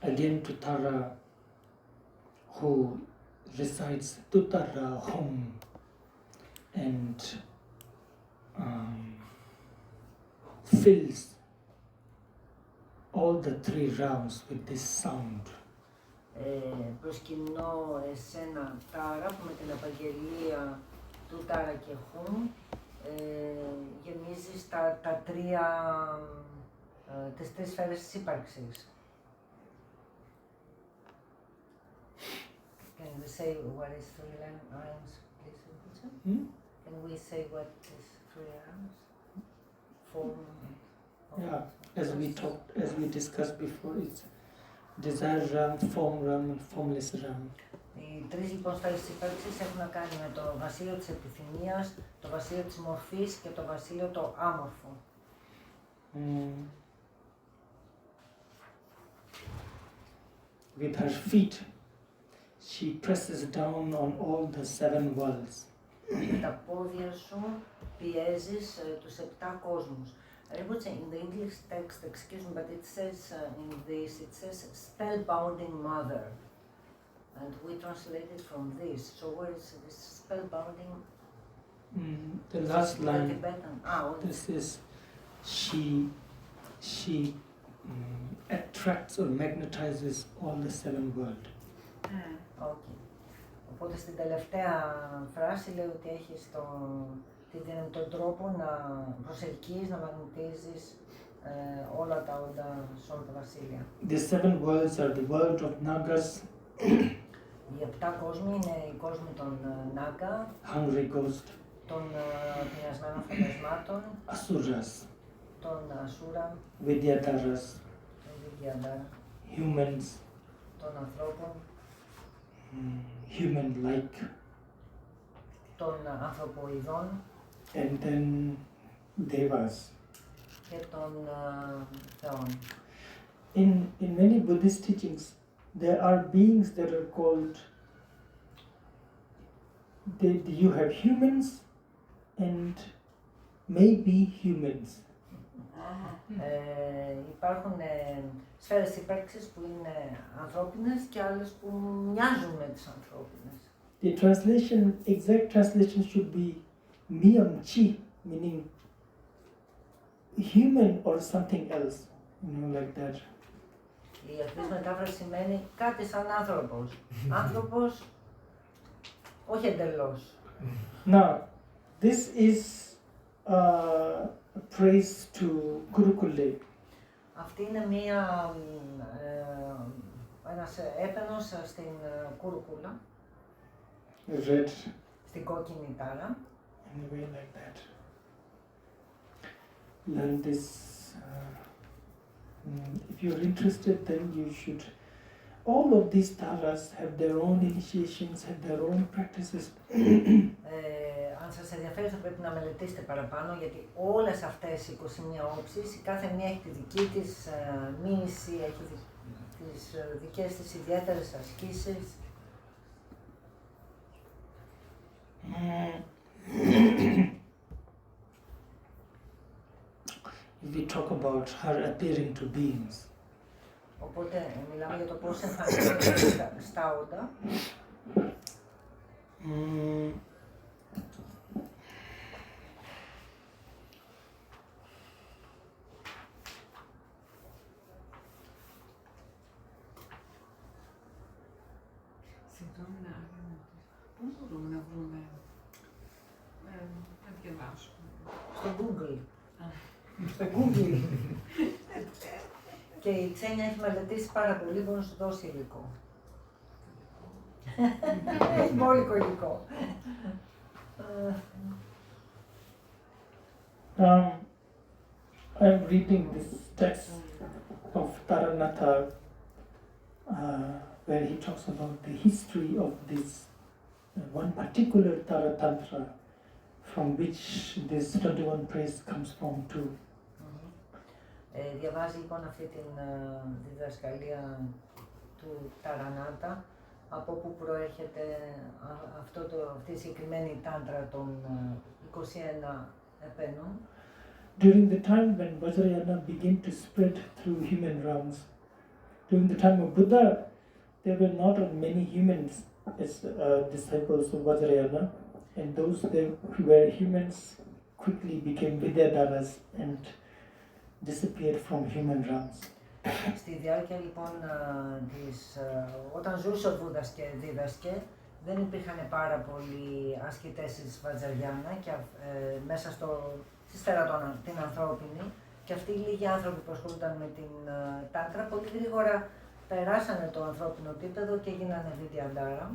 again to Tara, who recites Tutara Hum and fills all the three realms with this sound. Προσκυνώ εσένα τάρα που με την απαγγελία του τάρα και χουμ γεμίζεις τις τρεις σφαίρες της ύπαρξης. Can we say what is three realms, please? Can we say what is three realms? Form. Yeah, as we discussed before, it's desire realm, form realm, and formless realm. Οι τρεις λοιπόν σφαίρες της ύπαρξης έχουν να κάνει με το βασίλειο της επιθυμίας, το βασίλειο της μορφής και το βασίλειο το άμορφο. With her feet, she presses down on all the seven worlds. Με τα πόδια σου πιέζεις τους 7 κόσμους. Rinpoche, in the English text, excuse me, but it says in this, it says spellbounding mother. And we translate it from this. So where is this spellbounding? The last line, Okay. this is, she attracts or magnetizes all the seven worlds. Okay. Οπότε στην τελευταία φράση λέει ότι έχεις τον τρόπο να προσελκύεις, να μαγνητίζεις όλα τα όντα σε όλα τα βασίλεια. The seven worlds are the world of Nagas, Οι 7 κόσμοι είναι οι κόσμοι των Νάγκα, hungry ghost, των πεινασμένων φαντασμάτων, asuras, των Ασούρα, Vidyadharas, των Βιδιαντάρα, humans, των ανθρώπων, human-like, των ανθρωποειδών and then devas. και των θεών. In many Buddhist teachings, there are beings that are called, you have humans and maybe humans. Υπάρχουν σφαίρες ύπαρξης που είναι ανθρώπινες και άλλες που μοιάζουν με τις ανθρώπινες. The exact translation should be miyam chi, meaning human or something else, like that. Η ακριβής μετάφραση σημαίνει κάτι σαν άνθρωπος. Άνθρωπος, όχι εντελώς. Now, this is praise to Gurukule. Αυτή είναι ένας έπαινος στην Κουρουκούλα, Red. στην κόκκινη τάρα. in a way like that. Learn this. If you're interested, then you should. All of these taras have their own initiations, have their own practices. Αν σας ενδιαφέρει θα πρέπει να μελετήσετε παραπάνω, γιατί όλες αυτές οι 21 όψεις, η κάθε μία έχει τη δική της μοίηση, έχει τις δικές της ιδιαίτερες ασκήσεις. If we talk about her appearing to beings, Οπότε μιλάμε για το πώς εμφανίζονται στα όντα. Συγγνώμη να πού μπορούμε να βρούμε, να διαβάσουμε. Στο Google. Στο Google. Και η Ξένια έχει μελετήσει πάρα πολύ, μπορεί να σου δώσει υλικό. Έχει μπόλικο υλικό. I'm reading this text of Taranatha where he talks about the history of this one particular Tara Tantra from which this 21 praise comes from too. Διαβάζει λοιπόν αυτή τη διδασκαλία του Ταρανάτα, από όπου προέρχεται αυτή η συγκεκριμένη τάντρα των 21 επένων. During the time when Vajrayana began to spread through human realms, during the time of Buddha, there were not many humans as disciples of Vajrayana, and those that were humans quickly became Vidyadharas and disappeared from human realms. Στη διάρκεια λοιπόν όταν ζούσε ο Βούδας και δίδασκε, δεν υπήρχαν πάρα πολλοί ασκητές της Βατζαριάνα και μέσα στη σφαίρα την ανθρώπινη, και αυτοί οι λίγοι άνθρωποι που ασχολούνταν με την τάντρα πολύ γρήγορα περάσανε το ανθρώπινο επίπεδο και έγινανε Βιντιαντάρα.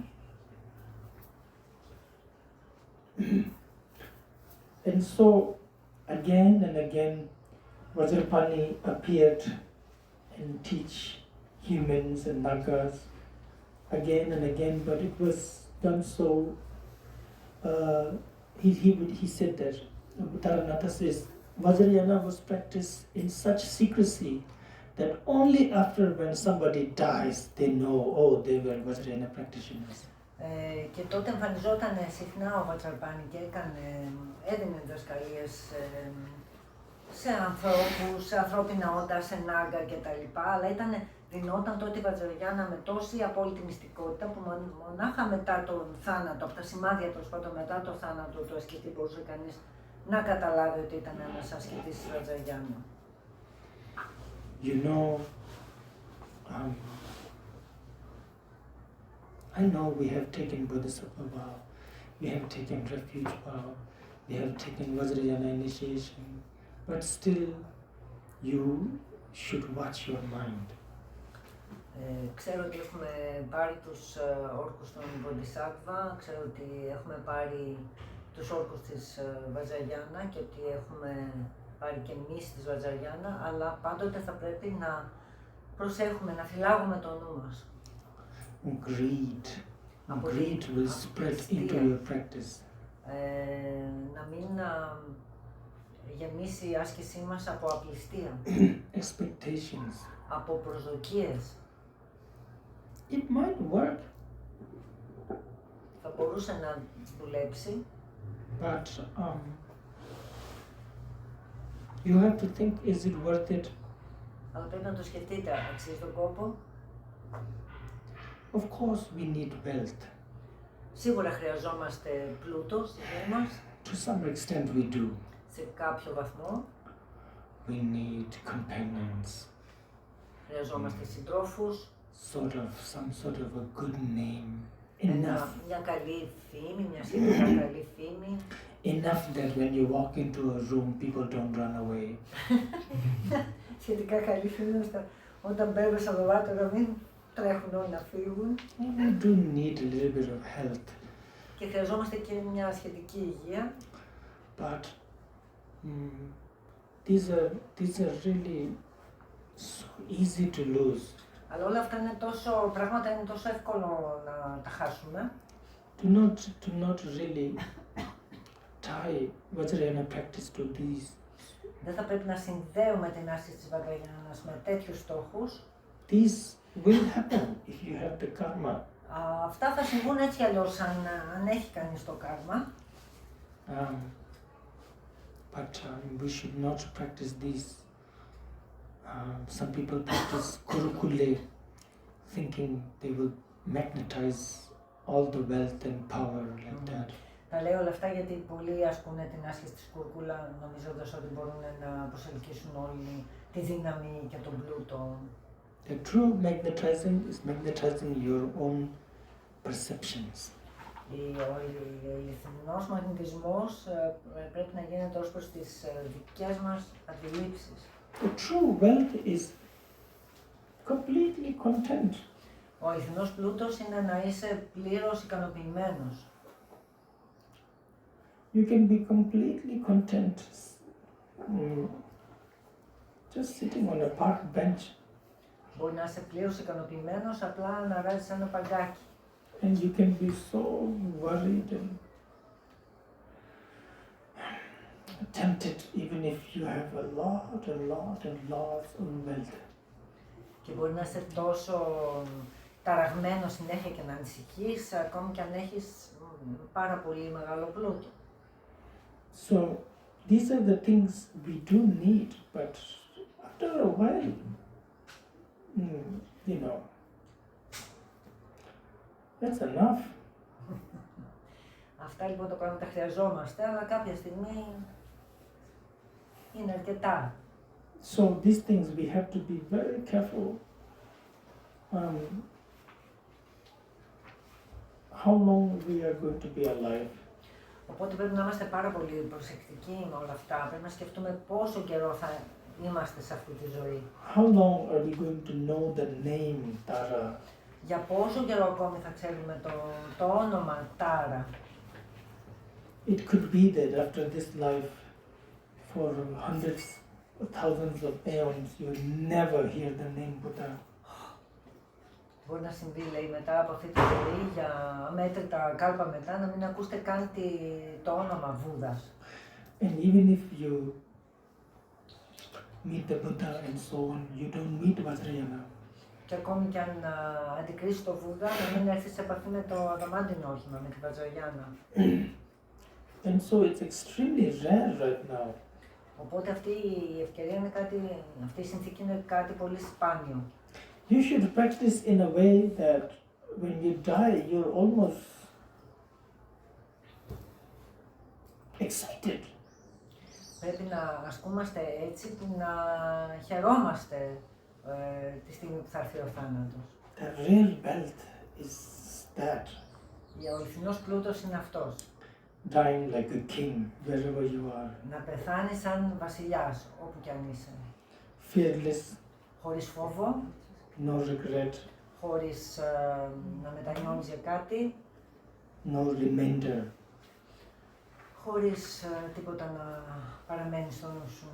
And so again and again Vajrapani appeared and teach humans and Nagas again and again, but it was done so, he said that, Taranatha says, Vajrayana was practiced in such secrecy that only after when somebody dies they know, oh, they were Vajrayana practitioners. Και τότε εμφανιζόταν συχνά ο Βατσαρπάνη και έδινε διδασκαλίες σε ανθρώπους, σε ανθρώπινα όντα, σε νάγκα κτλ. Αλλά δινόταν τότε η Βατζαριάνα με τόση απόλυτη μυστικότητα που μονάχα μετά τον θάνατο, από τα σημάδια τέλος πάντων μετά τον θάνατο του ασκητή, μπορούσε κανείς να καταλάβει ότι ήταν ένας ασκητής της Βατζαριάνα. You know, I know we have taken Bodhisattva vow, we have taken refuge vow, we have taken Vajrayana initiation, but still you should watch your mind. Ξέρω ότι έχουμε πάρει τους όρκους των Bodhisattva, ξέρω ότι έχουμε πάρει τους όρκους της Βατζαριάνα και ότι έχουμε πάρει και εμείς της Βατζαριάνα, αλλά πάντοτε θα πρέπει να προσέχουμε, να φυλάγουμε το νου μας. Greed will spread into your practice. Να μην γεμίσει η άσκησή μας από απληστία, Expectations. από προσδοκίες. It might work, Θα μπορούσε να δουλέψει, but you have to think, is it worth it? αλλά πρέπει να το σκεφτείτε, αξίζει τον κόπο. Of course we need wealth. Σίγουρα χρειαζόμαστε πλούτο στη ζωή μας, To some extent we do. σε κάποιο βαθμό. We need companions, Χρειαζόμαστε συντρόφους, some sort of a good name. μια καλή φήμη, μια σχετικά καλή φήμη. Enough that when you walk into a room, people don't run away. Σχετικά καλή φήμη, ώστε όταν μπαίνουμε στο δωμάτιο να μην τρέχουν όλοι να φύγουν. We do need a little bit of health. Και χρειαζόμαστε και μια σχετική υγεία. but these are really so easy to lose. Αλλά όλα αυτά είναι τόσο, πράγματα είναι τόσο εύκολο να τα χάσουμε. Do not really tie Vajrayana practice to these. Δεν θα πρέπει να συνδέουμε την άσκηση της Βατραγιάνας με τέτοιους στόχους. These will happen if you have the karma. Αυτά θα συμβούν έτσι κι αλλιώς αν έχει κανείς το κάρμα. But we should not practice these. Some people practice kurukule, thinking they will magnetize all the wealth and power like that. Τα λέω όλα αυτά γιατί πολλοί ασκούν την άσκηση της κουρκούλα νομίζοντας ότι μπορούν να προσελκύσουν όλη τη δύναμη και τον πλούτο. The true magnetizing is magnetizing your own perceptions. Ο αληθινός μαγνητισμός πρέπει να γίνεται ως προς τις δικές μας αντιλήψεις. The true wealth is completely content. Ο αληθινός πλούτος είναι να είσαι πλήρως ικανοποιημένος. You can be completely content just sitting on a park bench. Μπορεί να είσαι πλήρως ικανοποιημένος απλά να ράζεις ένα παγκάκι. And you can be so worried and tempted even if you have a lot of wealth. Και μπορεί να είσαι τόσο ταραγμένος συνέχεια και να ανησυχείς, ακόμη και αν έχεις πάρα πολύ μεγάλο πλούτο. So these are the things we do need, but after a while, you know, that's enough. Αυτά λοιπόν τα πράγματα χρειαζόμαστε, αλλά κάποια στιγμή είναι αρκετά. So these things we have to be very careful. How long we are going to be alive. Οπότε πρέπει να είμαστε πάρα πολύ προσεκτικοί με όλα αυτά. Πρέπει να σκεφτούμε πόσο καιρό θα είμαστε σε αυτή τη ζωή. How long are we going to know the name Tara? Για πόσο καιρό ακόμη θα ξέρουμε το όνομα Τάρα. It could be that after this life, for hundreds or thousands of aeons, you will never hear the name Buddha. Μπορεί να συμβεί, λέει, μετά από αυτή τη ζωή, για αμέτρητα κάλπα μετά, να μην ακούσετε καν το όνομα Βούδας. And even if you meet the Buddha and so on, you don't meet Vajrayana. Και ακόμη κι αν αντικρίσεις το Βούδα, να μην έρθεις σε επαφή με το αδαμάντινο όχημα, με τη Βατραγιάνα. And so it's extremely rare right now. Οπότε αυτή η ευκαιρία είναι αυτή η συνθήκη είναι κάτι πολύ σπάνιο. You should practice in a way that when you die, you're almost excited. Πρέπει να ασκούμαστε έτσι που να χαιρόμαστε τη στιγμή που θα έρθει ο θάνατος. The real wealth is that. Ο αληθινός πλούτος είναι αυτός. Dying like a king wherever you are. Να πεθάνεις σαν βασιλιάς, όπου κι αν είσαι. Fearless, Χωρίς φόβο, no regret, χωρίς να μετανιώνεις για κάτι, no remainder. χωρίς τίποτα να παραμένει στο νου σου.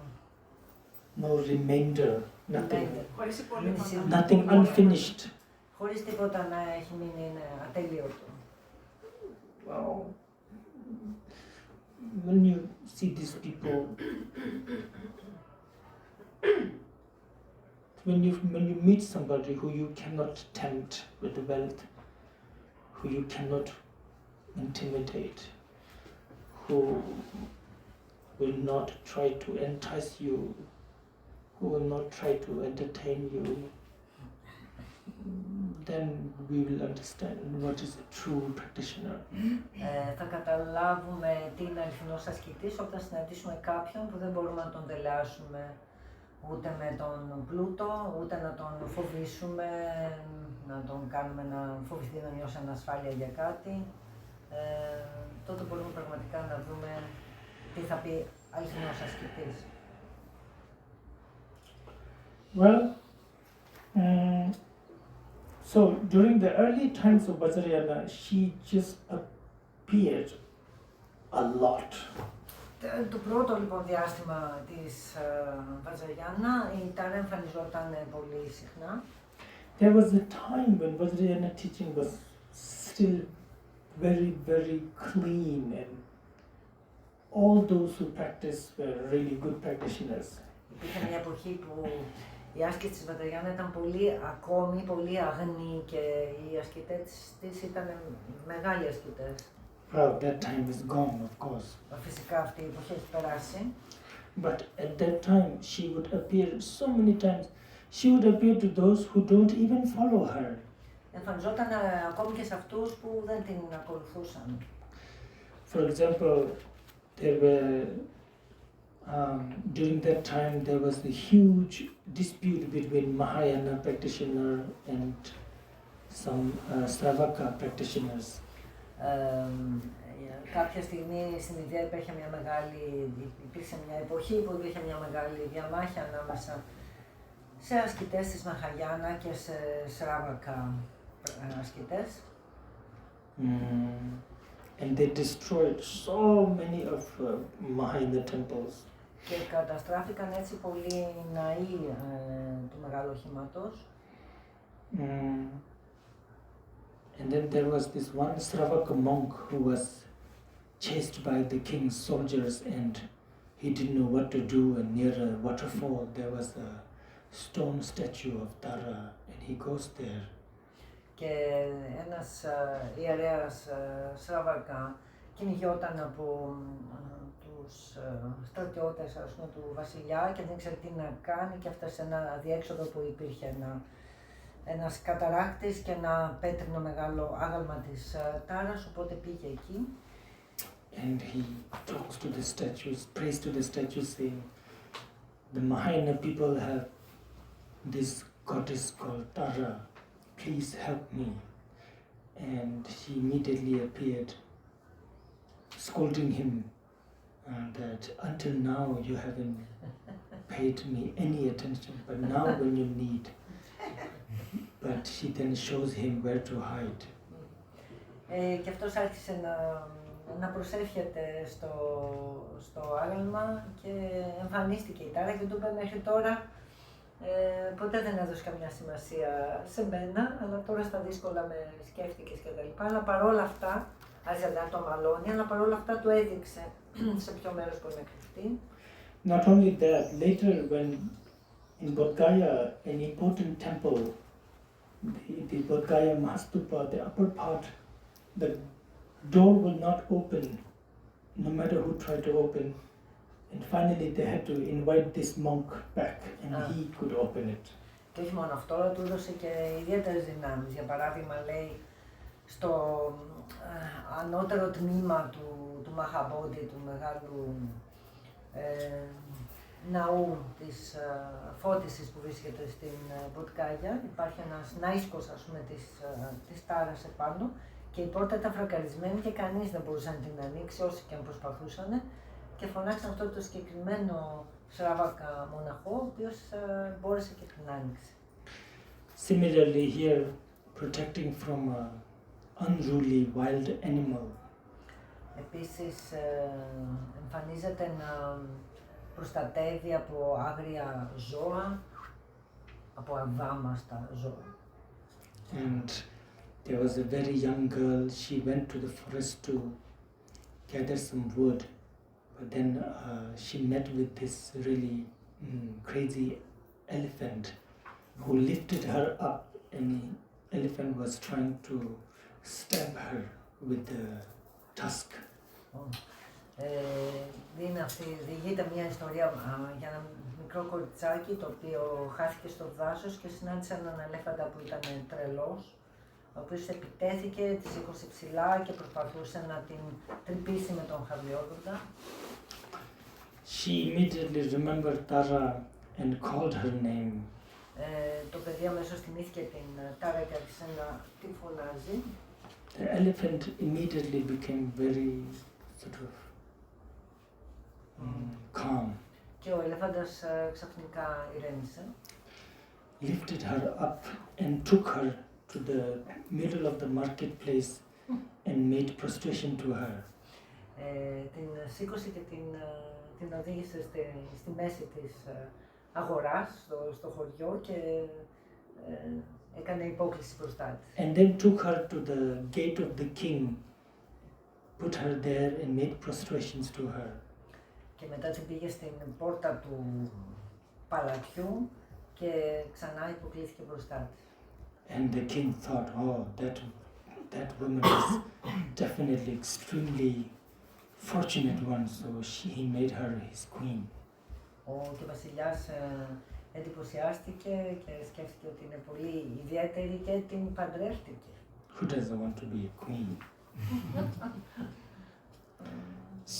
No remainder, nothing, Χωρίς υπόλοιπα. nothing unfinished. Χωρίς τίποτα να έχει μείνει ατέλειωτο. Wow. When you see these people, when you meet somebody who you cannot tempt with wealth, who you cannot intimidate, who will not try to entice you, who will not try to entertain you, then we will understand what is a true practitioner. Θα καταλάβουμε τι είναι αληθινός ασκητής όταν συναντήσουμε κάποιον που δεν μπορούμε να τον δελεάσουμε ούτε με τον πλούτο, ούτε να τον φοβήσουμε, να τον κάνουμε να φοβηθεί, να νιώσει ανασφάλεια για κάτι. Τότε μπορούμε πραγματικά να δούμε τι θα πει αληθινός ασκητής. Well, so during the early times of Vajrayana, she just appeared a lot. Το πρώτο λοιπόν διάστημα της Βατζαγιάννα η Τάρα εμφανιζόταν πολύ συχνά. There was a time when Vajrayana teaching was still very, very clean, and all those who practiced were really good practitioners. Υπήρχε μια εποχή που η άσκηση της Βατζαγιάννα ήταν ακόμη πολύ αγνή και οι ασκητές της ήταν μεγάλοι ασκητές. Well, that time is gone, of course. Φυσικά αυτή η εποχή έχει περάσει. But at that time, she would appear so many times. She would appear to those who don't even follow her. Εμφανιζόταν ακόμη και σε αυτούς που δεν την ακολουθούσαν. For example, there were during that time there was a huge dispute between Mahayana practitioner and some Sravaka practitioners. Κάποια στιγμή στην Ινδία υπήρχε μια εποχή που υπήρχε μια μεγάλη διαμάχη ανάμεσα σε ασκητές της Μαχαγιάνα και σε Σράβακα ασκητές. And they destroyed so many of Mahayana temples. Και καταστράφηκαν έτσι πολλοί ναοί του Μεγάλου Οχήματος. And then there was this one Sravaka monk who was chased by the king's soldiers, and he didn't know what to do, and near a waterfall there was a stone statue of Tara, and he goes there. Και ένας ιερέας Σράβακα κυνηγιόταν από τους στρατιώτες του βασιλιά και δεν ήξερε τι να κάνει και έφτασε σε ένα αδιέξοδο που υπήρχε ένας καταράκτης και ένα πέτρινο μεγάλο άγαλμα της Τάρας, οπότε πήγε εκεί. And he talks to the statues, prays to the statues, saying, the Mahayana people have this goddess called Tara, please help me. And she immediately appeared, scolding him that until now you haven't paid me any attention, but now when you need. But she then shows him where to hide. Και αυτός άρχισε να προσεύχεται στο άγαλμα και εμφανίστηκε η Τάρα και του είπε μέχρι τώρα ποτέ δεν έδωσε καμιά σημασία σε μένα, αλλά τώρα στα δύσκολα με σκέφτηκες και τα λοιπά, αλλά παρόλα αυτά, άρχισε να το μαλώνει, αλλά παρόλα αυτά του έδειξε σε ποιο μέρος μπορεί να κρυφτεί. Not only that, later when in Bodh Gaya, an important temple, the Bodh Gaya Mahastupa, the upper part, the door will not open, no matter who tried to open. And finally they had to invite this monk back and he could open it. Και όχι μόνο αυτό, του έδωσε και ιδιαίτερες δυνάμεις. Για παράδειγμα, λέει, στο ανώτερο τμήμα του Μαχαμπόντι, του μεγάλου ναού της φώτισης που βρίσκεται στην Μποτκάγια, υπάρχει ένας ναΐσκος, ας πούμε, της Τάρας επάνω και η πόρτα ήταν φρακαρισμένη και κανείς δεν μπορούσε να την ανοίξει, όσοι και αν προσπαθούσαν, και φωνάξαν αυτό το συγκεκριμένο Σράβακα μοναχό, ο οποίος μπόρεσε και την άνοιξε. Similarly here, protecting from an unruly wild animal. Επίσης εμφανίζεται να προστατεύει από άγρια ζώα, από αδάμαστα ζώα. And there was a very young girl, she went to the forest to gather some wood, but then she met with this really crazy elephant who lifted her up, and the elephant was trying to stab her with the tusk. Διηγείται μια ιστορία για ένα μικρό κοριτσάκι το οποίο χάθηκε στο δάσος και συνάντησε έναν ελέφαντα που ήταν τρελός, ο οποίος επιτέθηκε, τη σήκωσε ψηλά και προσπαθούσε να την τρυπήσει με τον χαβιόδοντα. She immediately remembered Tara and called her name. Το παιδί αμέσως θυμήθηκε την Τάρα και άρχισε να τη φωνάζει. The elephant immediately became very sort of calm. Και ο ελέφαντας ξαφνικά ηρέμησε. Lifted her up and took her to the middle of the marketplace and made prostration to her. την σήκωσε και την οδήγησε στη μέση της αγοράς, στο χωριό και έκανε υπόκληση μπροστά της. And then took her to the gate of the king, put her there and made prostrations to her. Και μετά την πήγε στην πόρτα του παλατιού και ξανά υποκλήθηκε μπροστά της. And the king thought, oh, that woman is definitely extremely fortunate one, so he made her his queen. Και ο βασιλιάς εντυπωσιάστηκε και σκέφτηκε ότι είναι πολύ ιδιαίτερη και την παντρεύτηκε. Who doesn't want to be a queen?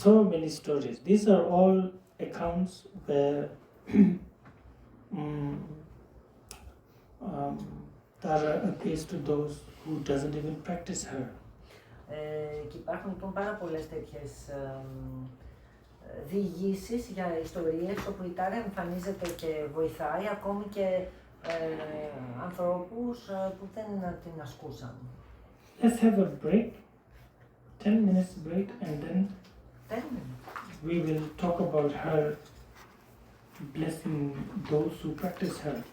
So many stories. These are all accounts where Tara appears to those who doesn't even practice her. Και υπάρχουν λοιπόν πάρα πολλές τέτοιες διηγήσεις για ιστορίες όπου η Τάρα εμφανίζεται και βοηθάει ακόμη και ανθρώπους που δεν την ασκούσαν. Let's have a break, 10 minutes break, and then we will talk about her blessing those who practice her.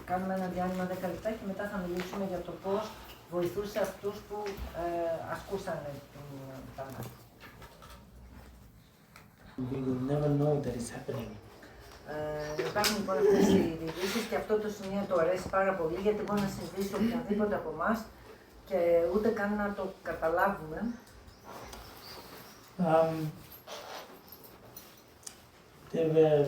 Κάνουμε ένα διάλειμμα 10 λεπτά και μετά θα μιλήσουμε για το πώς βοηθούσε αυτούς που ασκούσαν την Τάρα. We will never know that is happening. Υπάρχουν λοιπόν αυτές οι διηγήσεις και αυτό το σημείο το αρέσει πάρα πολύ γιατί μπορεί να συμβεί σε οποιονδήποτε από εμάς και ούτε καν να το καταλάβουμε. There were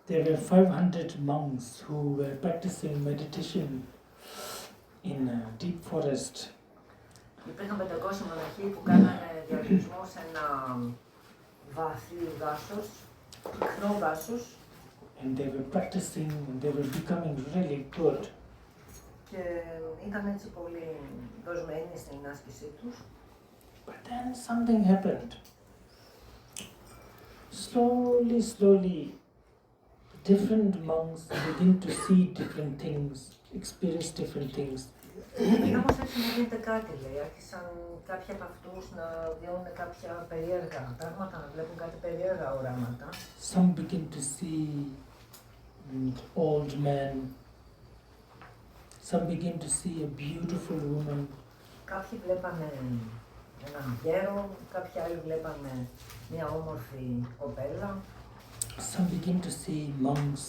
there were 500 monks who were practicing meditation in a deep forest. Υπήρχαν 500 μοναχοί που κάνανε διαλογισμό σε ένα βαθύ δάσος, πυκνό δάσος. And they were practicing, and they were becoming really good. Και ήταν έτσι πολύ δοσμένοι στην άσκησή τους. But then something happened. Slowly, different monks begin to see different things, experience different things. Μετά όμως έτσι να γίνεται κάτι, λέει. Άρχισαν κάποιοι από αυτούς να βιώνουν κάποια περίεργα πράγματα, να βλέπουν κάτι περίεργα οράματα. Some begin to see old men. Some begin to see a beautiful woman. Κάποιοι βλέπανε έναν γέρο, κάποιοι άλλοι βλέπανε μια όμορφη κοπέλα. Some begin to see monks.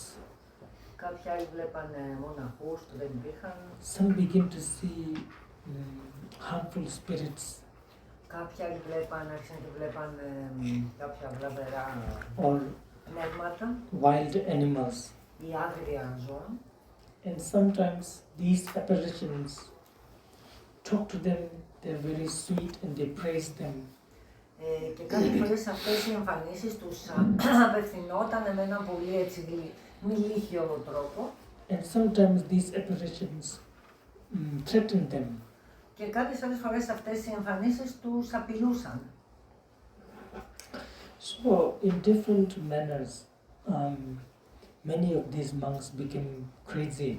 Κάποιοι άλλοι βλέπανε μοναχούς που δεν υπήρχαν. Some begin to see harmful spirits. Κάποιοι άλλοι άρχισαν και βλέπανε κάποια βλαβερά Or πνεύματα wild animals. ή άγρια ζώα. And sometimes these apparitions talk to them, they're very sweet and they praise them. Και κάποιες φορές αυτές οι εμφανίσεις τους απευθυνόταν με έναν πολύ έτσι μιλίχιο τρόπο. And sometimes these apparitions threaten them. Και κάποιες άλλες φορές αυτές οι εμφανίσεις τους απειλούσαν. So in different manners, many of these monks became crazy.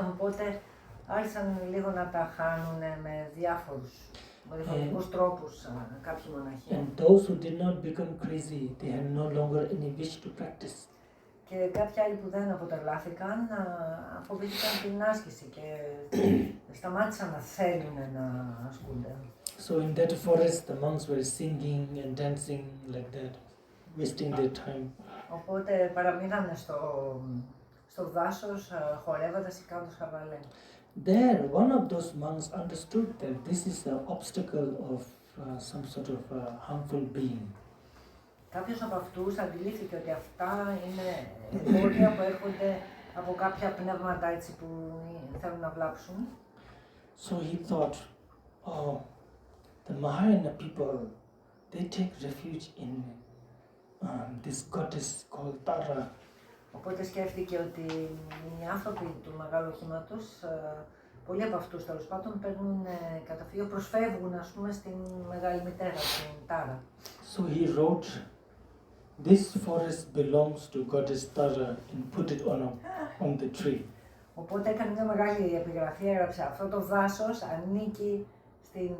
Οπότε άρχισαν λίγο να τα χάνουν με διαφορετικούς τρόπους κάποιοι μοναχοί. And those who did not become crazy, they had no longer any wish to practice. Και κάποιοι άλλοι που δεν αποτελάθηκαν αποδείχθηκαν την άσκηση και σταμάτησαν να θέλουν να ασκούνται. So in that forest, the monks were singing and dancing like that, wasting their time. Οπότε παραμείνανε στο δάσος χορεύοντας ή κάνοντας χαβαλέ. There, one of those monks understood that this is an obstacle of some sort of harmful being. Κάποιος από αυτούς αντιλήφθηκε ότι αυτά είναι εμπόδια που έρχονται από κάποια πνεύματα έτσι που θέλουν να βλάψουν. So he thought, oh, the Mahayana people, they take refuge in this goddess called Tara. Οπότε σκέφτηκε ότι οι άνθρωποι του Μεγάλου Οχήματος, πολλοί από αυτούς τέλος πάντων παίρνουν καταφύγιο, προσφεύγουν ας πούμε στην Μεγάλη Μητέρα, την Τάρα. So he wrote this forest belongs to goddess Tara and put it on the tree. Οπότε έκανε μια μεγάλη επιγραφή, έγραψε αυτό το δάσος ανήκει στην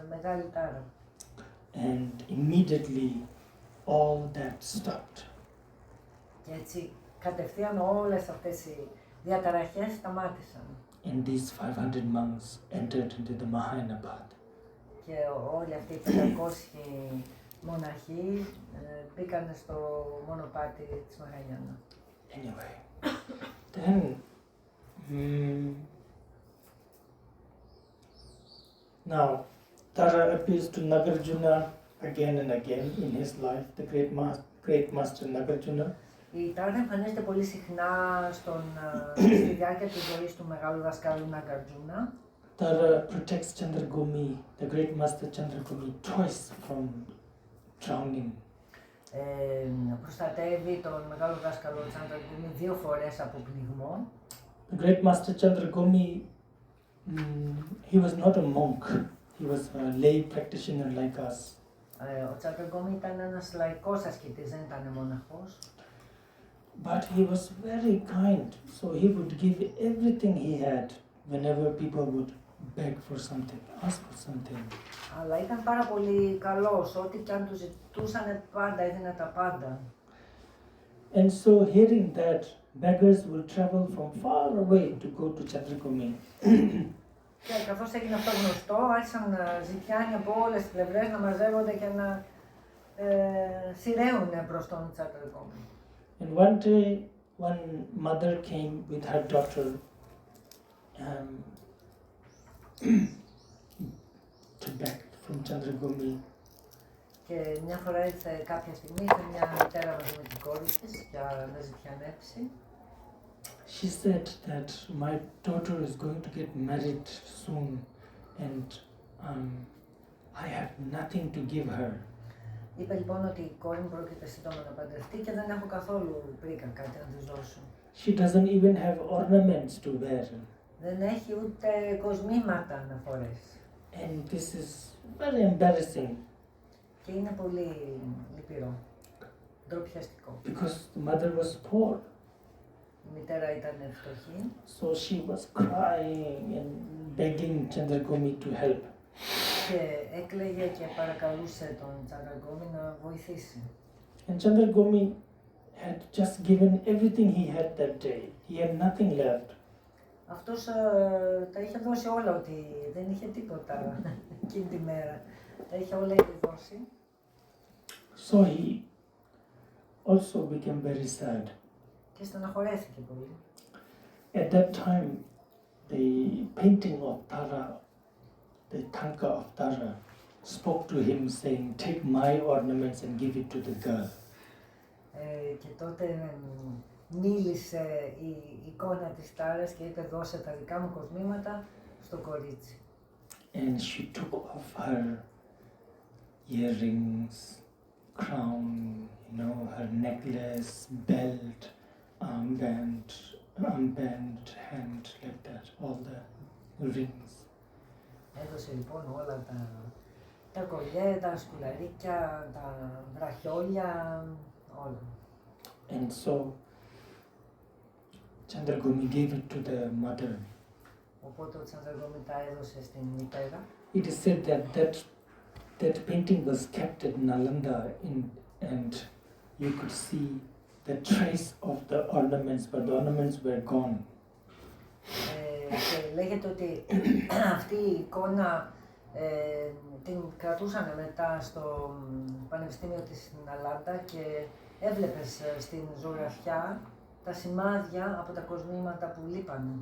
μεγάλη Τάρα. And immediately all that stopped. Και έτσι κατευθείαν όλες αυτές οι διαταραχές σταμάτησαν. And these 500 monks entered into the Mahayana path. Και όλοι αυτοί οι 500 μοναχοί μπήκαν στο μονοπάτι της Μαχαγιάννα. Anyway, then now Tara appears to Nagarjuna again and again in his life, the great master Nagarjuna. Η Τάρα εμφανίζεται πολύ συχνά στη διάρκεια της ζωής του μεγάλου δασκάλου Ναγκαρτζούνα. Tara protects Chandragumi, the great master Chandragumi, twice from drowning. Προστατεύει τον μεγάλο δάσκαλο Chandragumi 2 φορές από πνιγμό. The great master Chandragumi, he was not a monk, he was a lay practitioner like us. Ο Chandragumi ήταν ένας λαϊκός ασκητής, δεν ήταν μοναχός. But he was very kind, so he would give everything he had whenever people would beg for something, ask for something. Αλλά ήταν πάρα πολύ καλός, ό,τι και αν του ζητούσαν πάντα έδινε τα πάντα. And so hearing that, beggars will travel from far away to go to Chandragumi. Και καθώς έγινε αυτό γνωστό, άρχισαν ζητιάνοι από όλες τις πλευρές να μαζεύονται και να σειραίουν προς τον Chandragumi. And one day, one mother came with her daughter to beg from Chandragumi. Και μια φορά ήρθε κάποια στιγμή, ήρθε μια μητέρα μαζί με την κόρη της για να ζητιανέψει. She said that my daughter is going to get married soon and I have nothing to give her. Είπε λοιπόν ότι η κόρη μου πρόκειται σύντομα να παντρευτεί και δεν έχω καθόλου πρίκα κάτι να της δώσω. She doesn't even have ornaments to wear. Δεν έχει ούτε κοσμήματα να φορέσει. And this is very embarrassing. Και είναι πολύ λυπηρό, ντροπιαστικό. Because the mother was poor. Η μητέρα ήταν φτωχή. So she was crying and begging Chandragumi to help. Και έκλαιγε και παρακαλούσε τον Chandragumi να βοηθήσει. And Chandragumi had just given everything he had that day. He had nothing left. Αυτός τα είχε δώσει όλα, ότι δεν είχε τίποτα εκείνη τη μέρα. Τα είχε όλα ήδη δώσει. So he also became very sad. Και στεναχωρέθηκε πολύ. At that time, the painting of Tara, the tanka of Tara, spoke to him saying, "Take my ornaments and give it to the girl." Και τότε μίλησε η εικόνα της Τάρας και είπε, δώσε τα δικά μου κοσμήματα στο κορίτσι. And she took off her earrings, crown, her necklace, belt, armband, hand, like that, all the rings. Έδωσε λοιπόν όλα τα κολλιέ, τα σκουλαρίκια, τα βραχιόλια, όλα. And so Chandragumi gave it to the mother. Οπότε ο Chandragumi τα έδωσε στην μητέρα. It is said that painting was kept at Nalanda and you could see the trace of the ornaments, but the ornaments were gone. Και λέγεται ότι αυτή η εικόνα την κρατούσαν μετά στο Πανεπιστήμιο της Ναλάντα και έβλεπες στην ζωγραφιά τα σημάδια από τα κοσμήματα που λείπανε.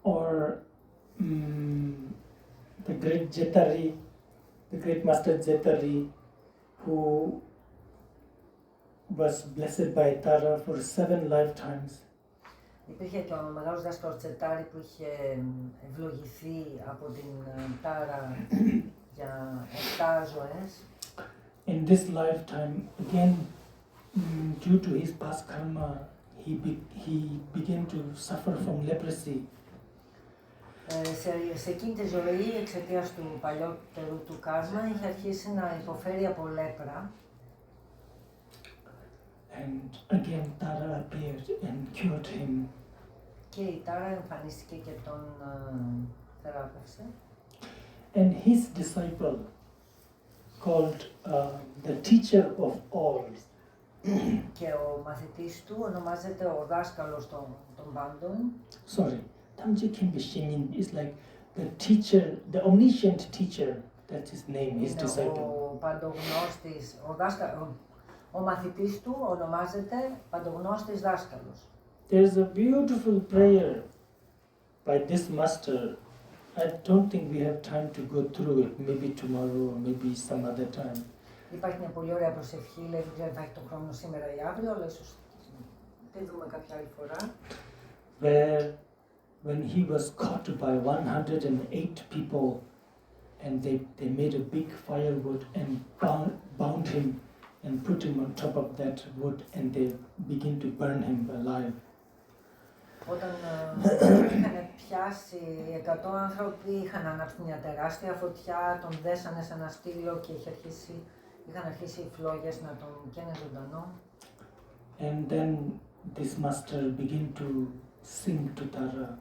Or the great Jetari, the great master Jetari, who was blessed by Tara for 7 lifetimes. Υπήρχε και ο μεγάλος δάσκαλος Τσετάρη που είχε ευλογηθεί από την Τάρα για 7 ζωές. In this lifetime, again, due to his past karma, he began to suffer from leprosy. Σε εκείνη τη ζωή, εξαιτίας του παλιότερου του κάρμα, είχε αρχίσει να υποφέρει από λέπρα. And again Tara appeared and cured him. Και η Τάρα εμφανίστηκε και τον θεράπευσε. And his disciple, called the teacher of all, Και ο μαθητής του ονομάζεται ο δάσκαλος των πάντων. sorry, Tamje Khenpo Shinyin is like the teacher, the omniscient teacher, that's his name, his Είναι disciple. ο παντογνώστης, ο μαθητής του ονομάζεται παντογνώστης δάσκαλος. There's a beautiful prayer by this master. I don't think we have time to go through it, maybe tomorrow or maybe some other time. Υπάρχει μια πολύ ωραία προσευχή, λέει, δεν ξέρω αν θα έχει τον χρόνο σήμερα ή αύριο, αλλά ίσως τη δούμε κάποια άλλη φορά. Where when he was caught by 108 people and they made a big firewood and bound him and put him on top of that wood and they begin to burn him alive. Όταν είχαν πιάσει 100 άνθρωποι, είχαν ανάψει μια τεράστια φωτιά, τον δέσανε σε ένα στήλο και είχαν αρχίσει οι φλόγες να τον καίνε ζωντανό. And then this master began to sing to Tara.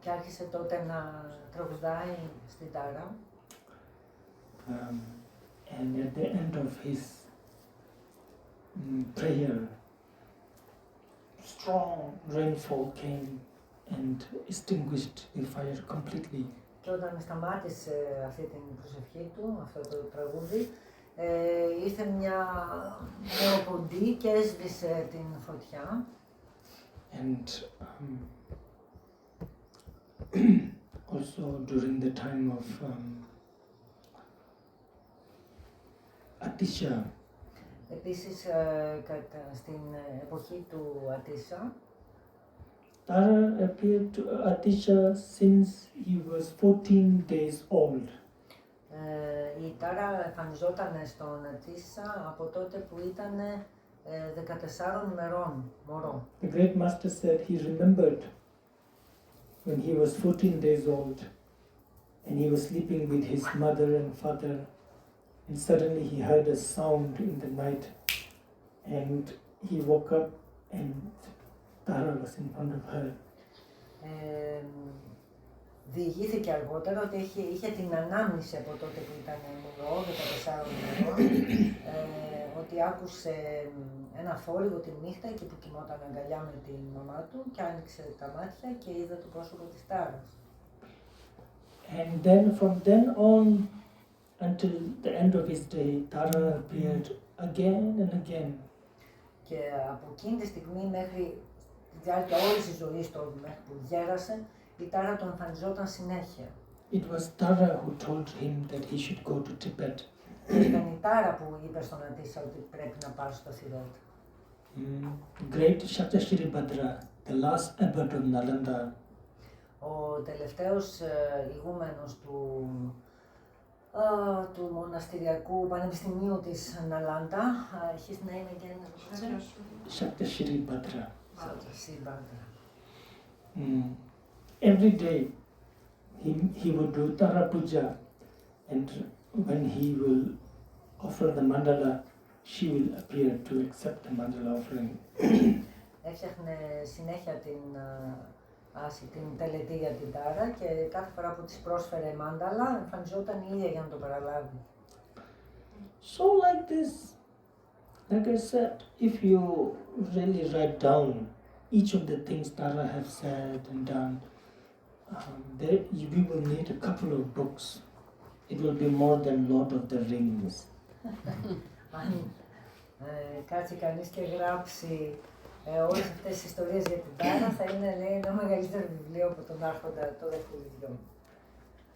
Και άρχισε τότε να τραγουδάει στην Τάρα. And at the end of his prayer, strong rainfall came and extinguished the fire completely. Και όταν σταμάτησε αυτή την προσευχή του, αυτό το τραγούδι, ήρθε μια νεοποντή και έσβησε την φωτιά. And also during the time of Atisha, Επίσης, στην εποχή του Ατίσα, Tara appeared to Atisha since he was 14 days old. Η Τάρα εμφανιζόταν στον Ατίσα από τότε που ήταν 14 ημερών μωρό. The great master said he remembered when he was 14 days old and he was sleeping with his mother and father, and suddenly he heard a sound in the night and he woke up and Tara was in front of her. Διηγήθηκε αργότερα ότι είχε την ανάμνηση από τότε που ήταν μωρό, 14 ημερών, ότι άκουσε ένα θόρυβο τη νύχτα εκεί που κοιμόταν αγκαλιά με την μαμά του και άνοιξε τα μάτια και είδε το πρόσωπο της Τάρας. And then from then on until the end of his day, Tara appeared again and again. Και από εκείνη τη στιγμή μέχρι τη διάρκεια όλης της ζωής του, μέχρι που γέρασε, η Τάρα τον εμφανιζόταν συνέχεια. It was Tara who told him that he should go to Tibet. Ήταν η Τάρα που είπε στον Ατίσα ότι πρέπει να πάει στο Θιβέτ. Great Shaktashri Bhadra, the last abbot of Nalanda, Ο τελευταίος ηγούμενος του μοναστηριακού πανεπιστημίου της Ναλάντα, his name again, Shaktashri Bhadra. Shaktashri Bhadra. Every day he would do Tara Puja, and when he will offer the mandala, she will appear to accept the mandala offering. Έφτιαχνε συνέχεια την τελετή για την Τάρα και κάθε φορά που της πρόσφερε μάνταλα, εμφανιζόταν η ίδια για να το παραλάβει. So like this, like I said, if you really write down each of the things Tara have said and done, we will need a couple of books. It will be more than Lord of the Rings. Αν κάτσει κανείς και γράψει όλες αυτές τις ιστορίες για την Τάρα, θα είναι, λέει, ένα μεγαλύτερο βιβλίο από τον Άρχοντα το Δευτεριδιό.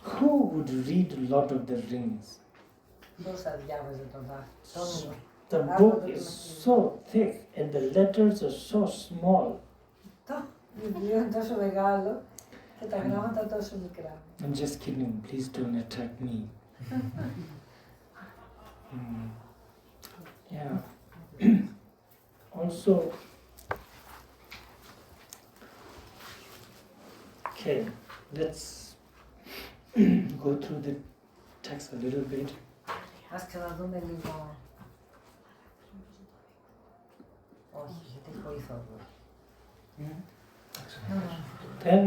Who would read Lord of the Rings? Ποιος θα διάβαζε τον Άρχοντα? The book is so thick and the letters are so small. Το βιβλίο είναι τόσο μεγάλο και τα γράμματα τόσο μικρά. I'm just kidding, please don't attack me. Yeah. Also, okay, let's go through the text a little bit. Ας ξαναδούμε λίγο. Όχι, γιατί έχει πολύ θόρυβο. Then,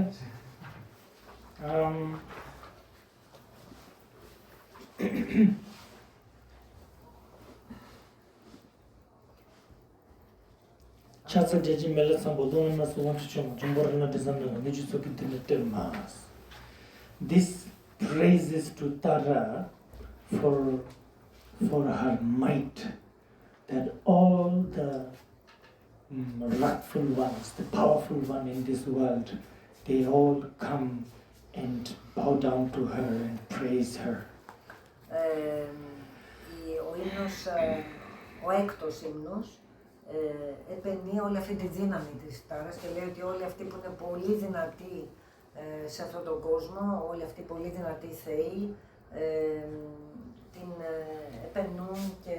Chasa Jaji Mela Sambodona Nasuam Chum, Jumborna Dizamna, Nijusokimas. This praises to Tara for her might, that all the wrathful ones, the powerful one in this world, they all come and bow down to her and praise her. Ο ύμνος, ο έκτος ύμνος, επενεί όλη αυτή τη δύναμη της Τάρας και λέει ότι όλοι αυτοί που είναι πολύ δυνατοί σε αυτόν τον κόσμο, όλοι αυτοί οι πολύ δυνατοί θεοί, την επενούν και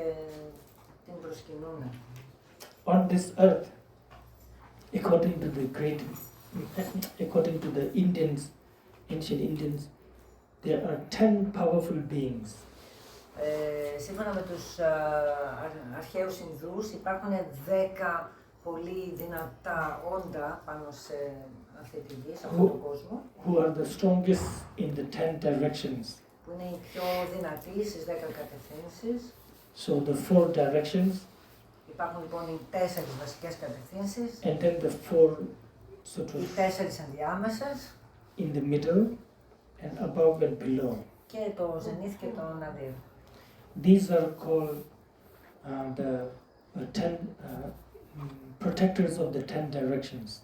την προσκυνούν. On this earth, according to the Indians, ancient Indians, there are 10 powerful beings. Σύμφωνα με τους αρχαίους Ινδούς υπάρχουν 10 πολύ δυνατά όντα πάνω σε αυτή τη γη, σε αυτόν τον κόσμο. Who are the strongest in the 10 directions. Που είναι οι πιο δυνατοί στις 10 κατευθύνσεις. So the 4 directions. Υπάρχουν λοιπόν οι 4 βασικές κατευθύνσεις. And then the 4 sort of. Οι 4 ενδιάμεσες. In the middle and above and below. Και το ζενήθ και το ναδύρ. These are called the 10 protectors of the 10 directions.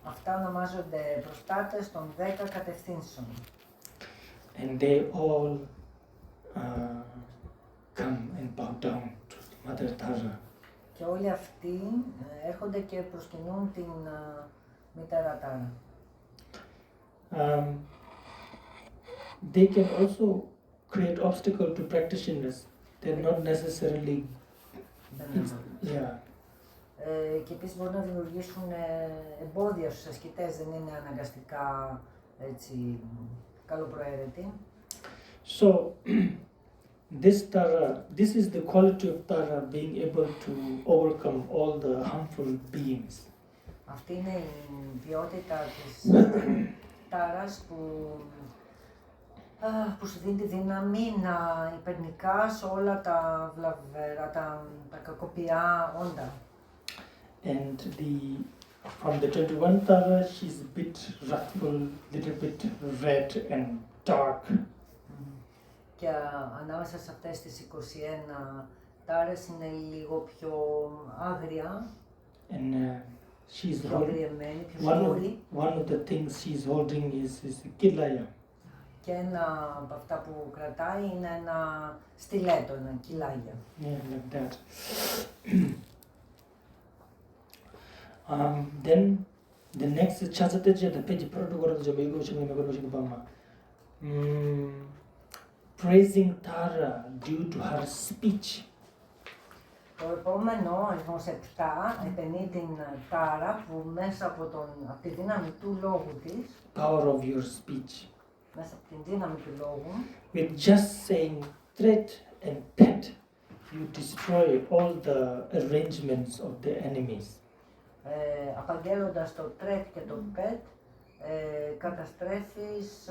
Αυτά ονομάζονται προστάτες των 10 κατευθύνσεων. And they all come and bow down to Mother Tara. Και όλοι αυτοί έρχονται και προσκυνούν την μητέρα Τάρα. They can also create obstacle to practitioners. They're not necessarily. Yeah. Και επίσης μπορούν να δημιουργήσουν εμπόδια στους ασκητές, δεν είναι αναγκαστικά έτσι καλοπροαίρετοι. So, this is the quality of Tara, being able to overcome all the harmful beings. Αυτή είναι η ποιότητα της Τάρας που σου δίνει τη δύναμη να υπερνικάς όλα τα βλαβερά, τα κακοποιά όντα. And from the 21 Tara, she's a bit wrathful, little bit red and dark. Και ανάμεσα σε αυτές τις 21 Τάρες είναι λίγο πιο άγρια. And she's πιο αγριεμένη, πιο σίγουρη. One of the things she's holding is a kilaya. Και ένα από αυτά που κρατάει είναι ένα στιλέτο, ένα κιλάγια. Yeah, like that. Then the next chasateja, the page praising Tara due to her speech. Το επόμενο, αριθμός 7, επενεί την Τάρα που μέσα από τη δύναμη του λόγου της, power of your speech. μέσα από την δύναμη του λόγου, with just saying threat and pet, you destroy all the arrangements of the enemies. Απαγγέλλοντας το τρέτ και το πετ, καταστρέφεις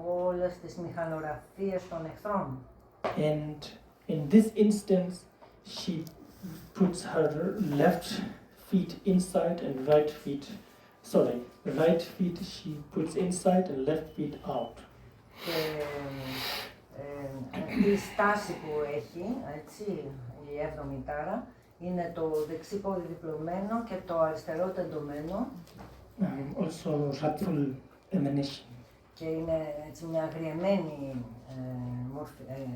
όλες τις μηχανογραφίες των εχθρών. And in this instance, she puts her left feet inside and right feet she puts inside and left feet out. Και αυτή η στάση που έχει, έτσι, η 7η Τάρα, είναι το δεξί πόδι διπλωμένο και το αριστερό τεντωμένο. Also wrathful emanation. Και είναι έτσι μια αγριεμένη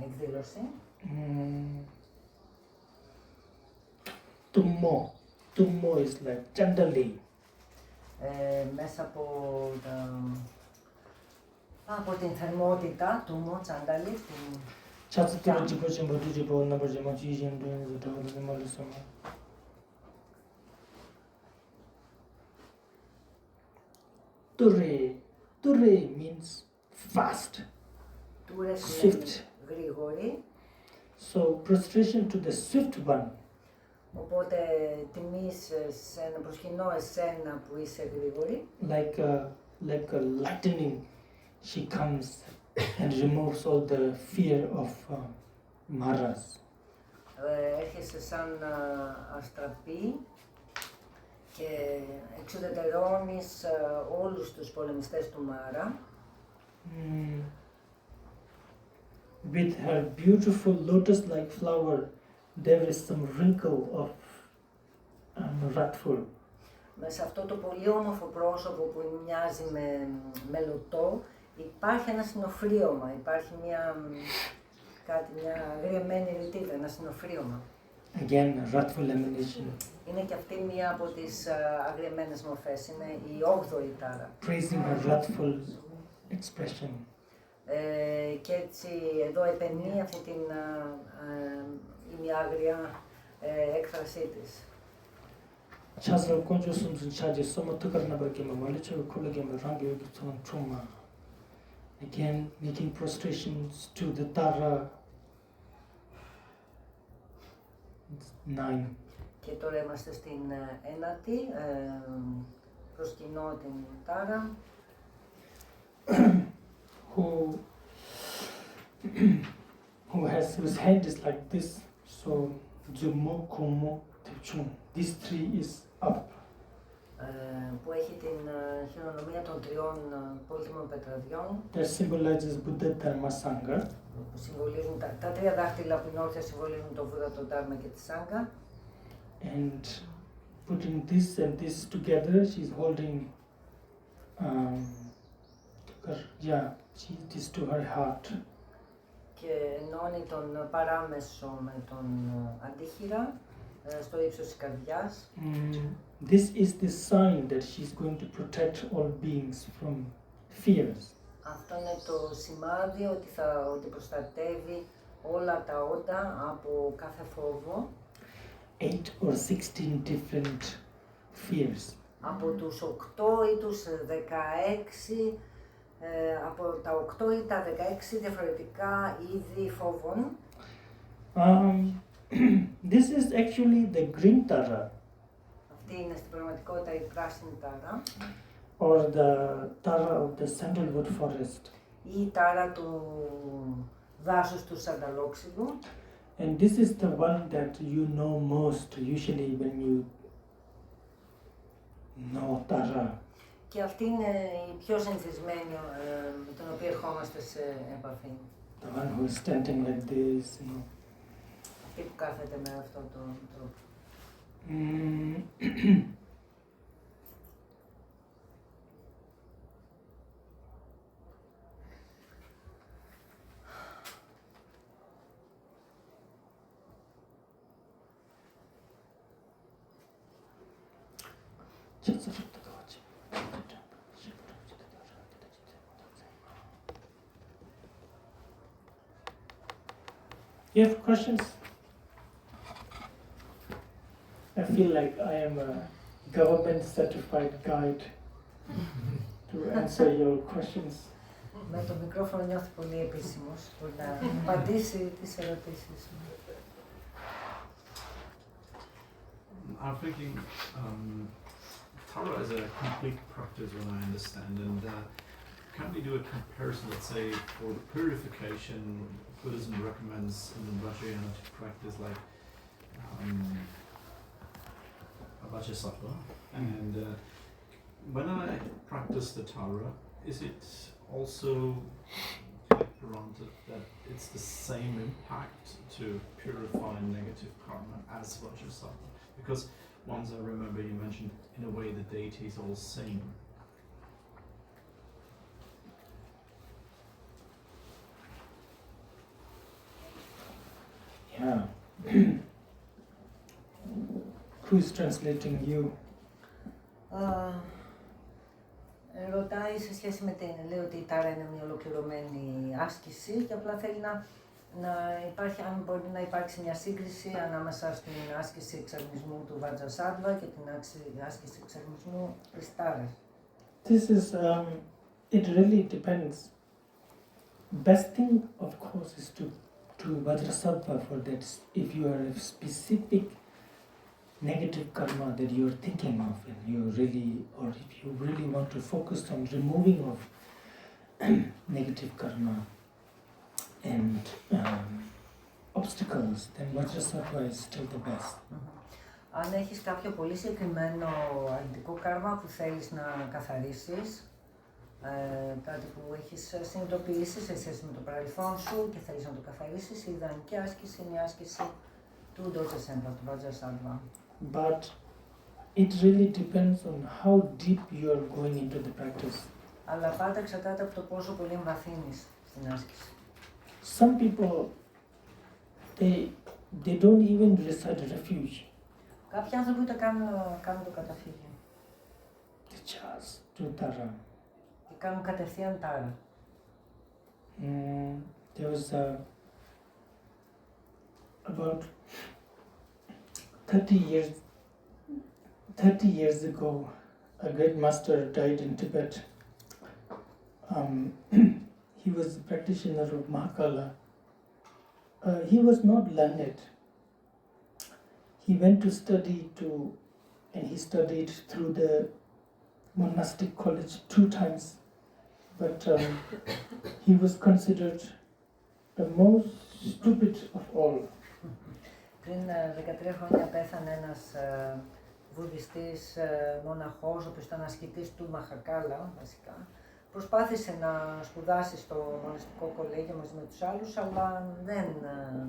εκδήλωση. Tummo is like chandali. Μέσα από την θερμότητα του Μο Τσάνταλη. Ture means fast, Τούρες swift. είναι γρήγοροι, So prostration to the swift one, οπότε τιμής προσκυνώ εσένα που είσαι γρήγορη. like a lightning, she comes and removes all the fear of maras. Έρχεσαι σαν αστραπή και εξουδετερώνεις όλους τους πολεμιστές του Μάρα. With her beautiful lotus-like flower, there is some wrinkle of wrathful. Σε αυτό το πολύ όμορφο πρόσωπο που μοιάζει με λωτό, υπάρχει ένα συνοφρίωμα, υπάρχει μια αγριεμένη ρητίδα, ένα συνοφρίωμα. Again, a wrathful emanation. Είναι και αυτή μία από τις αγριεμένες μορφές, είναι η 8η τάρα. Praising her wrathful expression. Και έτσι εδώ επενεί αυτή την ημιάγρια έκφρασή της. Chasra konjo sumsun chaji soma tukar nabarkema malicha kulagema rangi yogiton trauma. Again, making prostrations to the Tara. 9. Και τώρα είμαστε στην ένατη, προσκυνώ την τάρα. Whose head is like this, so Jumo Kumo Tichum. This tree is up. Που έχει την χειρονομία των τριών πολύτιμων πετραδιών. That symbolizes Buddha, Dharma, Sangha. Που συμβολίζουν τα τρία δάχτυλα που είναι όρθια συμβολίζουν τον Βούδα, τον Δάρμα και τη Σάγκα. And putting this and this together, she's holding this to her heart. Και ενώνει τον παράμεσο με τον αντίχειρα στο ύψος της καρδιάς. This is the sign that she's going to protect all beings from fears. Αυτό είναι το σημάδι ότι προστατεύει όλα τα όντα από κάθε φόβο. 8 or 16 different fears. Από τους 8 ή τους 16, από τα 8 ή τα 16 διαφορετικά είδη φόβων. This is actually the green Tara. Αυτή είναι στην πραγματικότητα η πράσινη τάρα. Or the Tara of the sandalwood forest. Ή η τάρα του δάσους του σανταλόξυλου. And this is the one that you know most usually when you know Tara. Και αυτή είναι η πιο συνηθισμένη με την οποία ερχόμαστε σε επαφή. The one who is standing like this, you know. Αυτή που κάθεται με αυτόν τον τρόπο. You have questions? I feel like I am a government certified guide to answer your questions. Με το μικρόφωνο νιώθει πολύ επίσημος που να απαντήσει τις ερωτήσεις μου. I'm thinking Tara is a complete practice when I understand, and can we do a comparison, let's say, for the purification, Buddhism recommends in the Vajrayana practice like Vajrasattva, and when I practice the Tara, is it also granted that it's the same impact to purify negative karma as Vajrasattva? Because once I remember you mentioned in a way the deity is all same. Yeah. Who is translating you? Ρωτάει σε σχέση με την, λέει ότι η τάρα είναι μια ολοκληρωμένη άσκηση και απλά θέλει να υπάρχει, αν μπορεί να υπάρξει μια σύγκριση ανάμεσα στην άσκηση εξαρμισμού του Βατζασάτβα και την άσκηση εξαρμισμού της τάρας. This is, it really depends. best thing, of course, is to Vajrasattva for that. If you are a specific negative karma that you are thinking of, and you really, or if you really want to focus on removing of negative karma and obstacles, then Vajrasattva is still the best. Αν έχεις κάποιο πολύ συγκεκριμένο αρνητικό κάρμα που θέλεις να καθαρίσεις, κάτι που έχεις συνειδητοποιήσει σε σχέση με το παρελθόν σου και θέλεις να το καθαρίσεις, η ιδανική άσκηση είναι η άσκηση του ΟΨΕΙΣ, του Vajrasattva. But it really depends on how deep you are going into the practice. Αλλά πάντα εξαρτάται από το πόσο πολύ εμβαθύνεις στην άσκηση. Some people, they don't even recite refuge. Κάποιοι άνθρωποι ούτε κάνουν το καταφύγιο. They just do ΤΑΡΑ. Και κάνουν κατευθείαν ΤΑΡΑ. There was about 30 years ago, a great master died in Tibet. He was a practitioner of Mahakala. He was not learned. He went to study and he studied through the monastic college 2 times. But he was considered the most stupid of all. Πριν 13 χρόνια πέθανε ένας βουδιστής μοναχός, ο οποίος ήταν ασκητής του Μαχακάλα, βασικά. Προσπάθησε να σπουδάσει στο μοναστικό κολέγιο μαζί με τους άλλους, αλλά δεν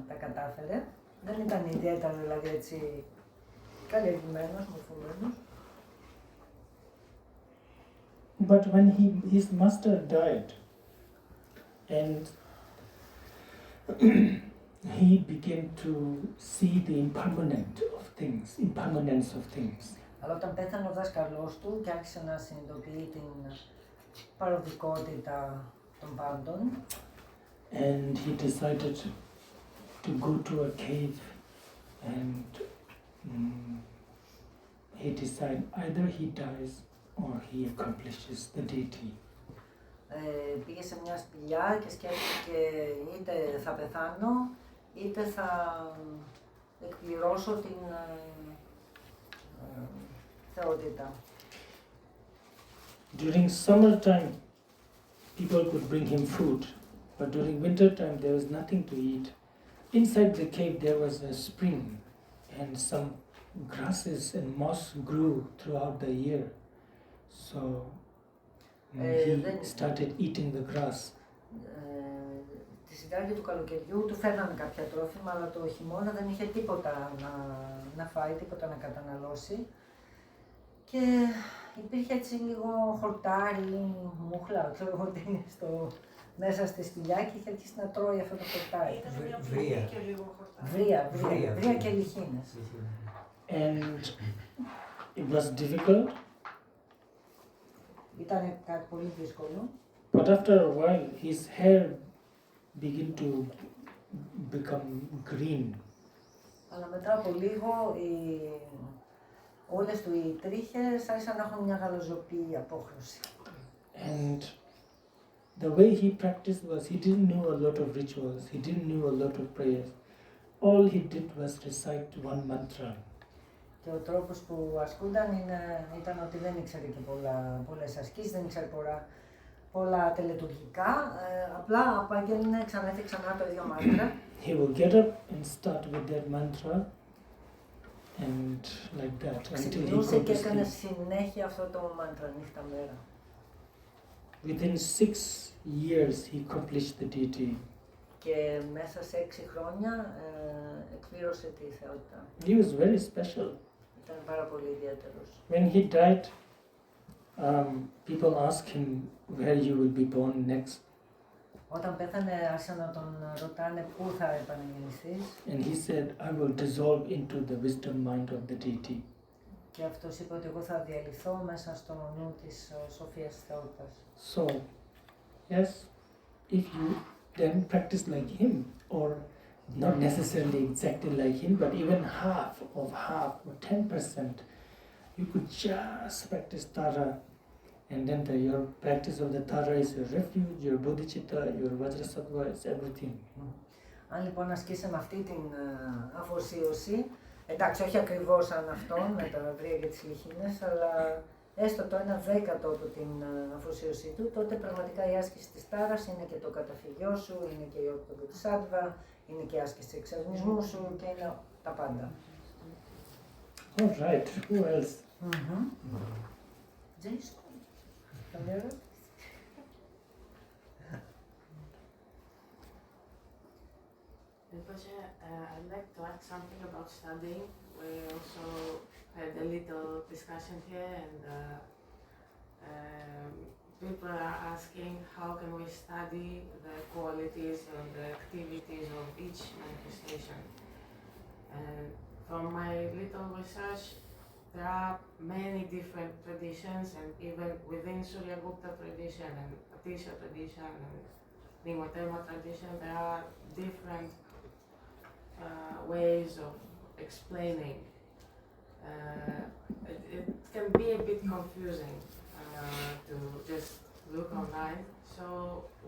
τα κατάφερε. Δεν ήταν ιδιαίτερα, δηλαδή, έτσι, καλλιεργημένος, μορφωμένος. But when his master died, and he began to see the impermanence of things. Αλλά όταν πέθανε ο δάσκαλός του και άρχισε να συνειδητοποιεί την παροδικότητα των πάντων, and he decided to go to a cave, and he decided either he dies or he accomplishes the deity. Πήγε σε μια σπηλιά και σκέφτηκε είτε θα πεθάνω, είτε θα εκπληρώσω την θεότητα. During summertime, people could bring him food, but during wintertime there was nothing to eat. Inside the cave there was a spring, and some grasses and moss grew throughout the year. So he started eating the grass. Τη συντάρκεια του καλοκαιριού του φέρνανε κάποια τρόφιμα, αλλά το χειμώνα δεν είχε τίποτα να φάει, τίποτα να καταναλώσει. Και υπήρχε έτσι λίγο χορτάρι, μούχλα, ξέρω εγώ τι είναι, μέσα στη σπηλιά και είχε αρχίσει να τρώει αυτό το χορτάρι. Ήταν μια βρία και λίγο χορτάρι. Βρία και λιχίνες. And it was difficult. Ήταν κάτι πολύ δύσκολο. But after a while, his hair began to become green. Αλλά μετά από λίγο όλες του οι τρίχες άρχισαν να έχουν μια γαλαζοπή απόχρωση. And the way he practiced was he didn't know a lot of rituals, he didn't know a lot of prayers. All he did was recite one mantra. Και ο τρόπος που ασκούνταν ήταν ότι δεν ήξερε και πολλές ασκήσεις, δεν ήξερε πολλά τελετουργικά, απλά απάγγελνε ξανά και ξανά το ίδιο μάντρα. He will get up and start with that mantra and like that until he Ξυπνούσε goes και to έκανε sleep. συνέχεια αυτό το μάντρα νύχτα μέρα. Within 6 years he accomplished the deity. Και μέσα σε 6 χρόνια εκπλήρωσε τη θεότητα. He was very special. Ήταν πάρα πολύ ιδιαίτερος. When he died, people asked him where you will be born next. Όταν πέθανε άρχισαν να τον ρωτάνε πού θα επανεμιληθείς. And he said, I will dissolve into the wisdom mind of the deity. Και αυτός είπε ότι εγώ θα διαλυθώ μέσα στο νου της σοφίας της θεότητας. So, yes, if you then practice like him, or not necessarily exactly like him, but even half or 10%, you could just practice ΤΑΡΑ And then your practice of the Tara is your refuge, your bodhicitta, your vajrasattva, it's everything. Αν λοιπόν ασκήσαμε αυτή την αφοσίωση, εντάξει, όχι ακριβώς σαν αυτόν με τα βρία και τις λιχίνες, αλλά έστω το 1/10 από την αφοσίωσή του, τότε πραγματικά η άσκηση της τάρας είναι και το καταφυγιό σου, είναι και η όπτο της σάτβα, είναι και η άσκηση του εξαρμισμού σου και είναι τα πάντα. All right, who else? Jason, Rinpoche, I'd like to add something about studying. We also had a little discussion here, and people are asking how can we study the qualities and the activities of each manifestation. And from my little research, there are many different traditions, and even within Surya Gupta tradition and Atisha tradition and Nimoterma tradition, there are different ways of explaining. It can be a bit confusing to just look online. So,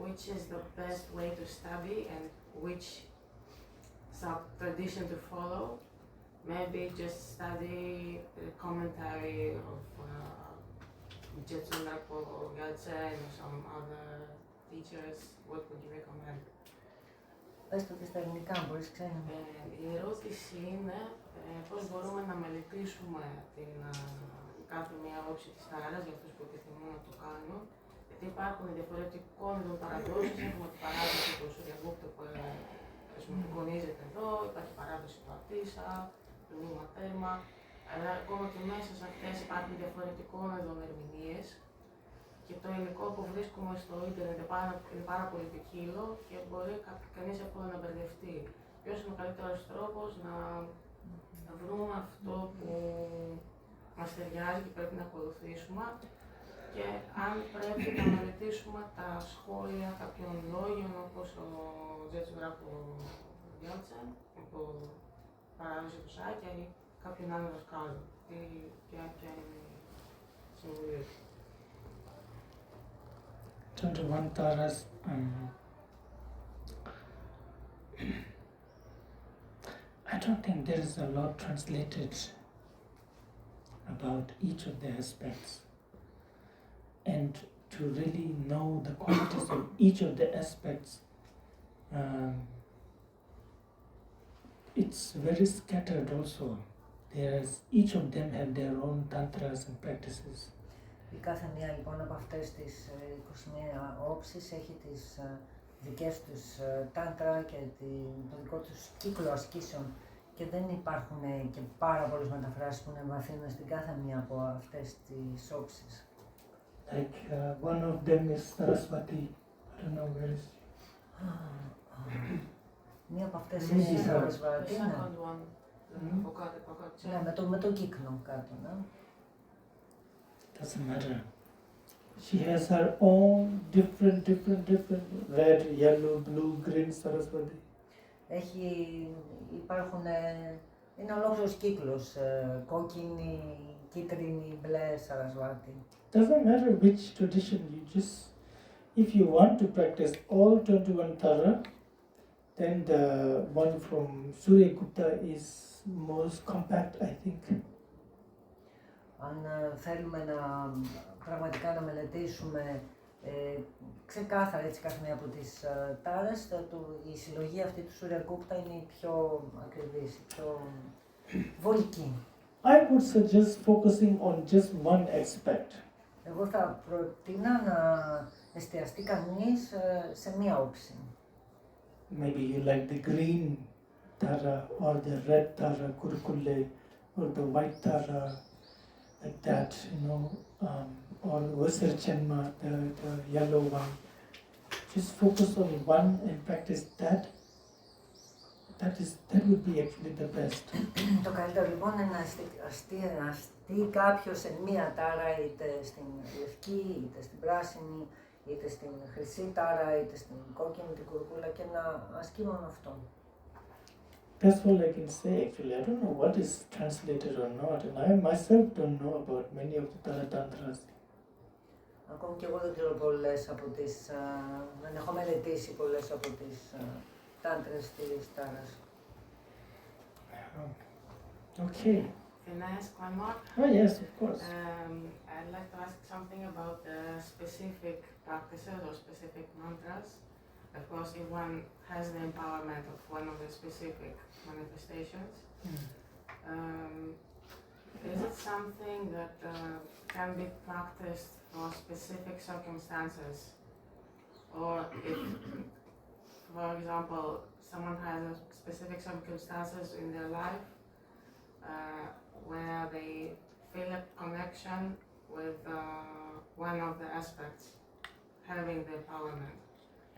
which is the best way to study and which sub-tradition to follow? Maybe just study the commentary of Gyaltsen or Gyaltsen or some other teachers. What would you recommend? Πες το και στα ελληνικά, μπορείς ξένα. Η ερώτηση είναι πώς μπορούμε να μελετήσουμε κάθε μία όψη της τάρας για αυτούς που επιθυμούν να το κάνουν. Γιατί υπάρχουν διαφορετικών ειδών παραδόσεις. Έχουμε την παράδοση του Surya Gupta που απεικονίζεται εδώ, υπάρχει παράδοση του Ατίσα, του Νίματέρμα. Αλλά ακόμα και μέσα σε αυτές υπάρχουν διαφορετικών ειδών ερμηνείες. Και το υλικό που βρίσκουμε στο ίντερνετ είναι πάρα πολύ ποικίλο και μπορεί κανείς εύκολα να μπερδευτεί. Ποιος είναι ο καλύτερος τρόπος να βρούμε αυτό που μας ταιριάζει και πρέπει να ακολουθήσουμε και αν πρέπει να μελετήσουμε τα σχόλια κάποιων λόγιων όπως ο Gyaltsen γράφει ο Gyaltsen, από παράδοση του Σάκια ή κάποιον άλλο δασκάλο. Ποια είναι η συμβουλή του. 21 Taras. I don't think there is a lot translated about each of the aspects. And to really know the qualities of each of the aspects, it's very scattered also. Each of them have their own tantras and practices. Η κάθε μία λοιπόν από αυτές τις 21 όψεις έχει τις δικές τους τάντρα και το δικό τους κύκλο ασκήσεων και δεν υπάρχουν και πάρα πολλές μεταφράσεις που να εμβαθύνουν στην κάθε μία από αυτές τις όψεις. Like one of them is Saraswati. I don't know where is she. Μία από αυτές είναι η Saraswati. Ναι, με το κύκνο κάτω, ναι. Doesn't matter. She has her own different red, yellow, blue, green Saraswati. Είναι ολόκληρος κύκλος, κόκκινη, κίτρινη, μπλε Saraswati. Doesn't matter which tradition you just, if you want to practice all 21 Tara, then the one from Surya Gupta is most compact, I think. Αν θέλουμε πραγματικά να μελετήσουμε ξεκάθαρα έτσι κάθε μία από τις τάρες, η συλλογή αυτή του Surya Gupta είναι η πιο ακριβής, η πιο βολική. I would suggest focusing on just one aspect. Εγώ θα προτείνα να εστιαστεί κανείς σε μία όψη. Maybe you like the green Tara or the red Tara, Kurukule, or the white Tara, like that, or Vasarchanma, the yellow one. Just focus on one and practice that. That would be actually the best. Το καλύτερο λοιπόν είναι να αστεί κάποιος σε μία τάρα, είτε στην λευκή, είτε στην πράσινη, είτε στην χρυσή τάρα, είτε στην κόκκινη, την κουρκούλα και να ασκεί μόνο αυτό. That's all I can say actually. I don't know what is translated or not, and I myself don't know about many of the Tara Tantras. Ακόμη και εγώ δεν ξέρω πολλές από τις, δεν έχω μελετήσει πολλές από τις τάντρες της Τάρας. Okay. Can I ask one more? Oh yes, of course. I'd like to ask something about specific practices or specific mantras. Of course, if one has the empowerment of one of the specific manifestations, is it something that can be practiced for specific circumstances? Or if, for example, someone has a specific circumstances in their life where they feel a connection with one of the aspects, having the empowerment,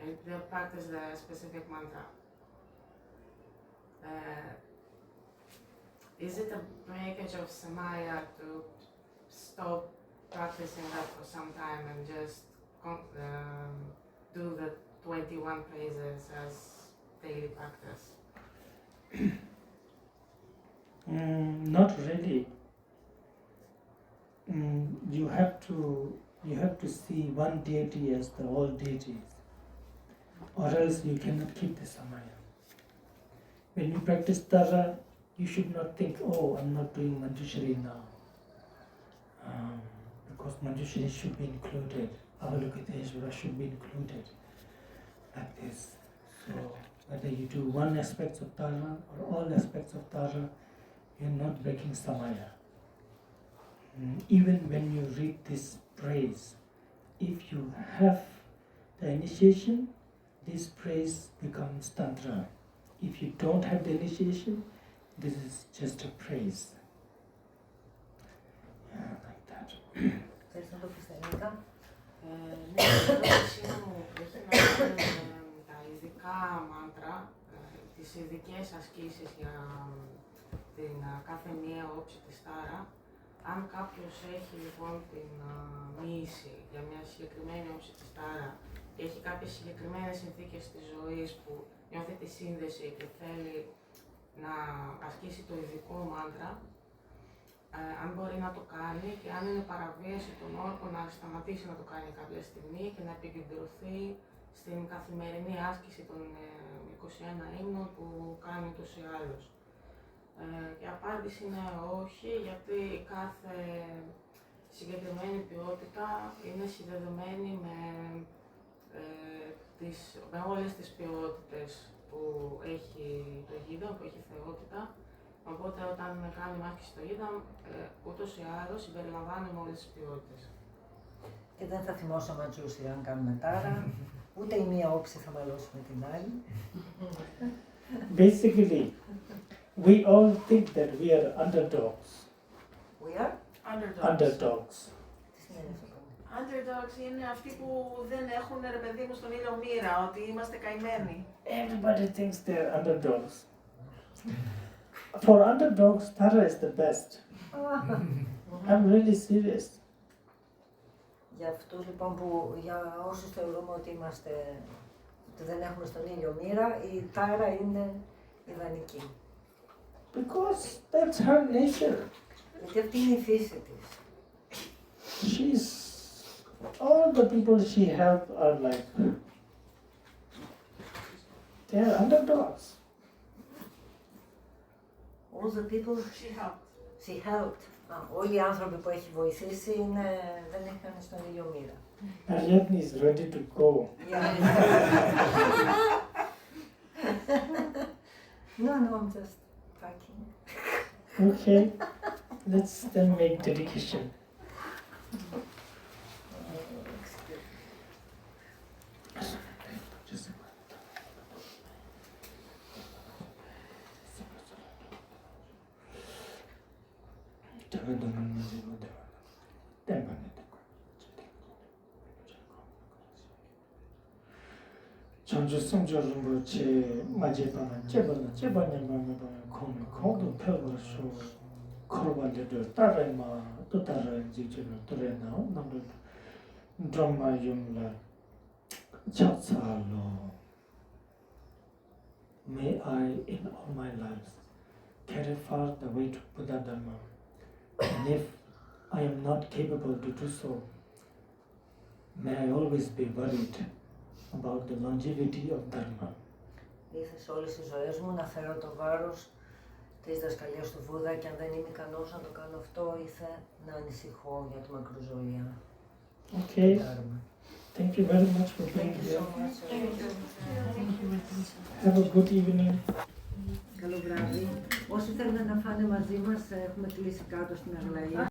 and they practice the specific mantra. Is it a breakage of samaya to stop practicing that for some time and just do the 21 praises as daily practice? Not really. You have to see one deity as the all deities, or else you cannot keep the samaya. When you practice Tara, you should not think, oh, I'm not doing Manjushri now, because Manjushri should be included, Avalokiteshvara should be included, like this. So whether you do one aspect of Tara or all aspects of Tara, you're not breaking samaya. Even when you read this praise, if you have the initiation, this praise becomes tantra. If you don't have the initiation, this is just a praise. Yeah, like that. Θέλεις να το πεις στα ελληνικά? Ναι, η ερώτησή μου έχει να κάνει με τα ειδικά μάντρα, τις ειδικές ασκήσεις για την κάθε μία όψη της Τάρα. Αν κάποιος έχει λοιπόν την μοίηση για μια συγκεκριμένη όψη της Τάρα και έχει κάποιες συγκεκριμένες συνθήκες της ζωής που νιώθει τη σύνδεση και θέλει να ασκήσει το ειδικό μάντρα, αν μπορεί να το κάνει και αν είναι παραβίαση των όρκων να σταματήσει να το κάνει κάποια στιγμή και να επικεντρωθεί στην καθημερινή άσκηση των 21 ύμνων που κάνει ούτως ή άλλως. Η απάντηση είναι όχι, γιατί κάθε συγκεκριμένη ποιότητα είναι συνδεδεμένη με όλες τις ποιότητες που έχει το γίδα, που έχει θεότητα. Οπότε όταν κάνουμε άσκηση στο γίδα, ούτως ή άλλως συμπεριλαμβάνουμε όλες τις ποιότητες. Και δεν θα θυμώσω Ματζούσι αν κάνουμε Τάρα, ούτε η μία όψη θα μαλώσουμε την άλλη. Basically, we all think that we are underdogs. We are? Underdogs. Τι σημαίνει αυτό? Underdogs είναι αυτοί που δεν έχουν, ρε παιδί μου, στον ήλιο μοίρα, ότι είμαστε καημένοι. Everybody thinks they're underdogs. For underdogs, Tara is the best. I'm really serious. Για αυτούς λοιπόν που, για όσους θεωρούμε ότι δεν έχουμε στον ήλιο μοίρα, η Τάρα είναι ιδανική. Because that's her nature. Γιατί αυτή είναι η φύση της. All the people she helped are like, they are underdogs. All the people she helped. Όλοι οι άνθρωποι που έχει βοηθήσει δεν είχαν στον ήλιο μοίρα. Ariadne is ready to go. No, I'm just talking. Okay, let's then make dedication. 전주 성조 rinpoche 마제바나 제바냐 마마바 공도 펴버쇼 코로발레도 따라마 또 따라 지지로 또래나 남도 드라마 용라 찹살로. May I in all my lives carry far the weight of Buddha Dharma, and if I am not capable to do so, may I always be worried about the longevity of Dharma. Ήθελα σε όλες τις ζωές μου να φέρω το βάρος της δασκαλίας του Βούδα και αν δεν είμαι ικανός να το κάνω αυτό, ήθελα να ανησυχώ για τη μακροζωία. Okay. Thank you very much for being Thank you here. so much. Have a good evening. Καλό βράδυ. Όσοι θέλουν να φάνε μαζί μας, έχουμε κλείσει κάτω στην Αγλαία.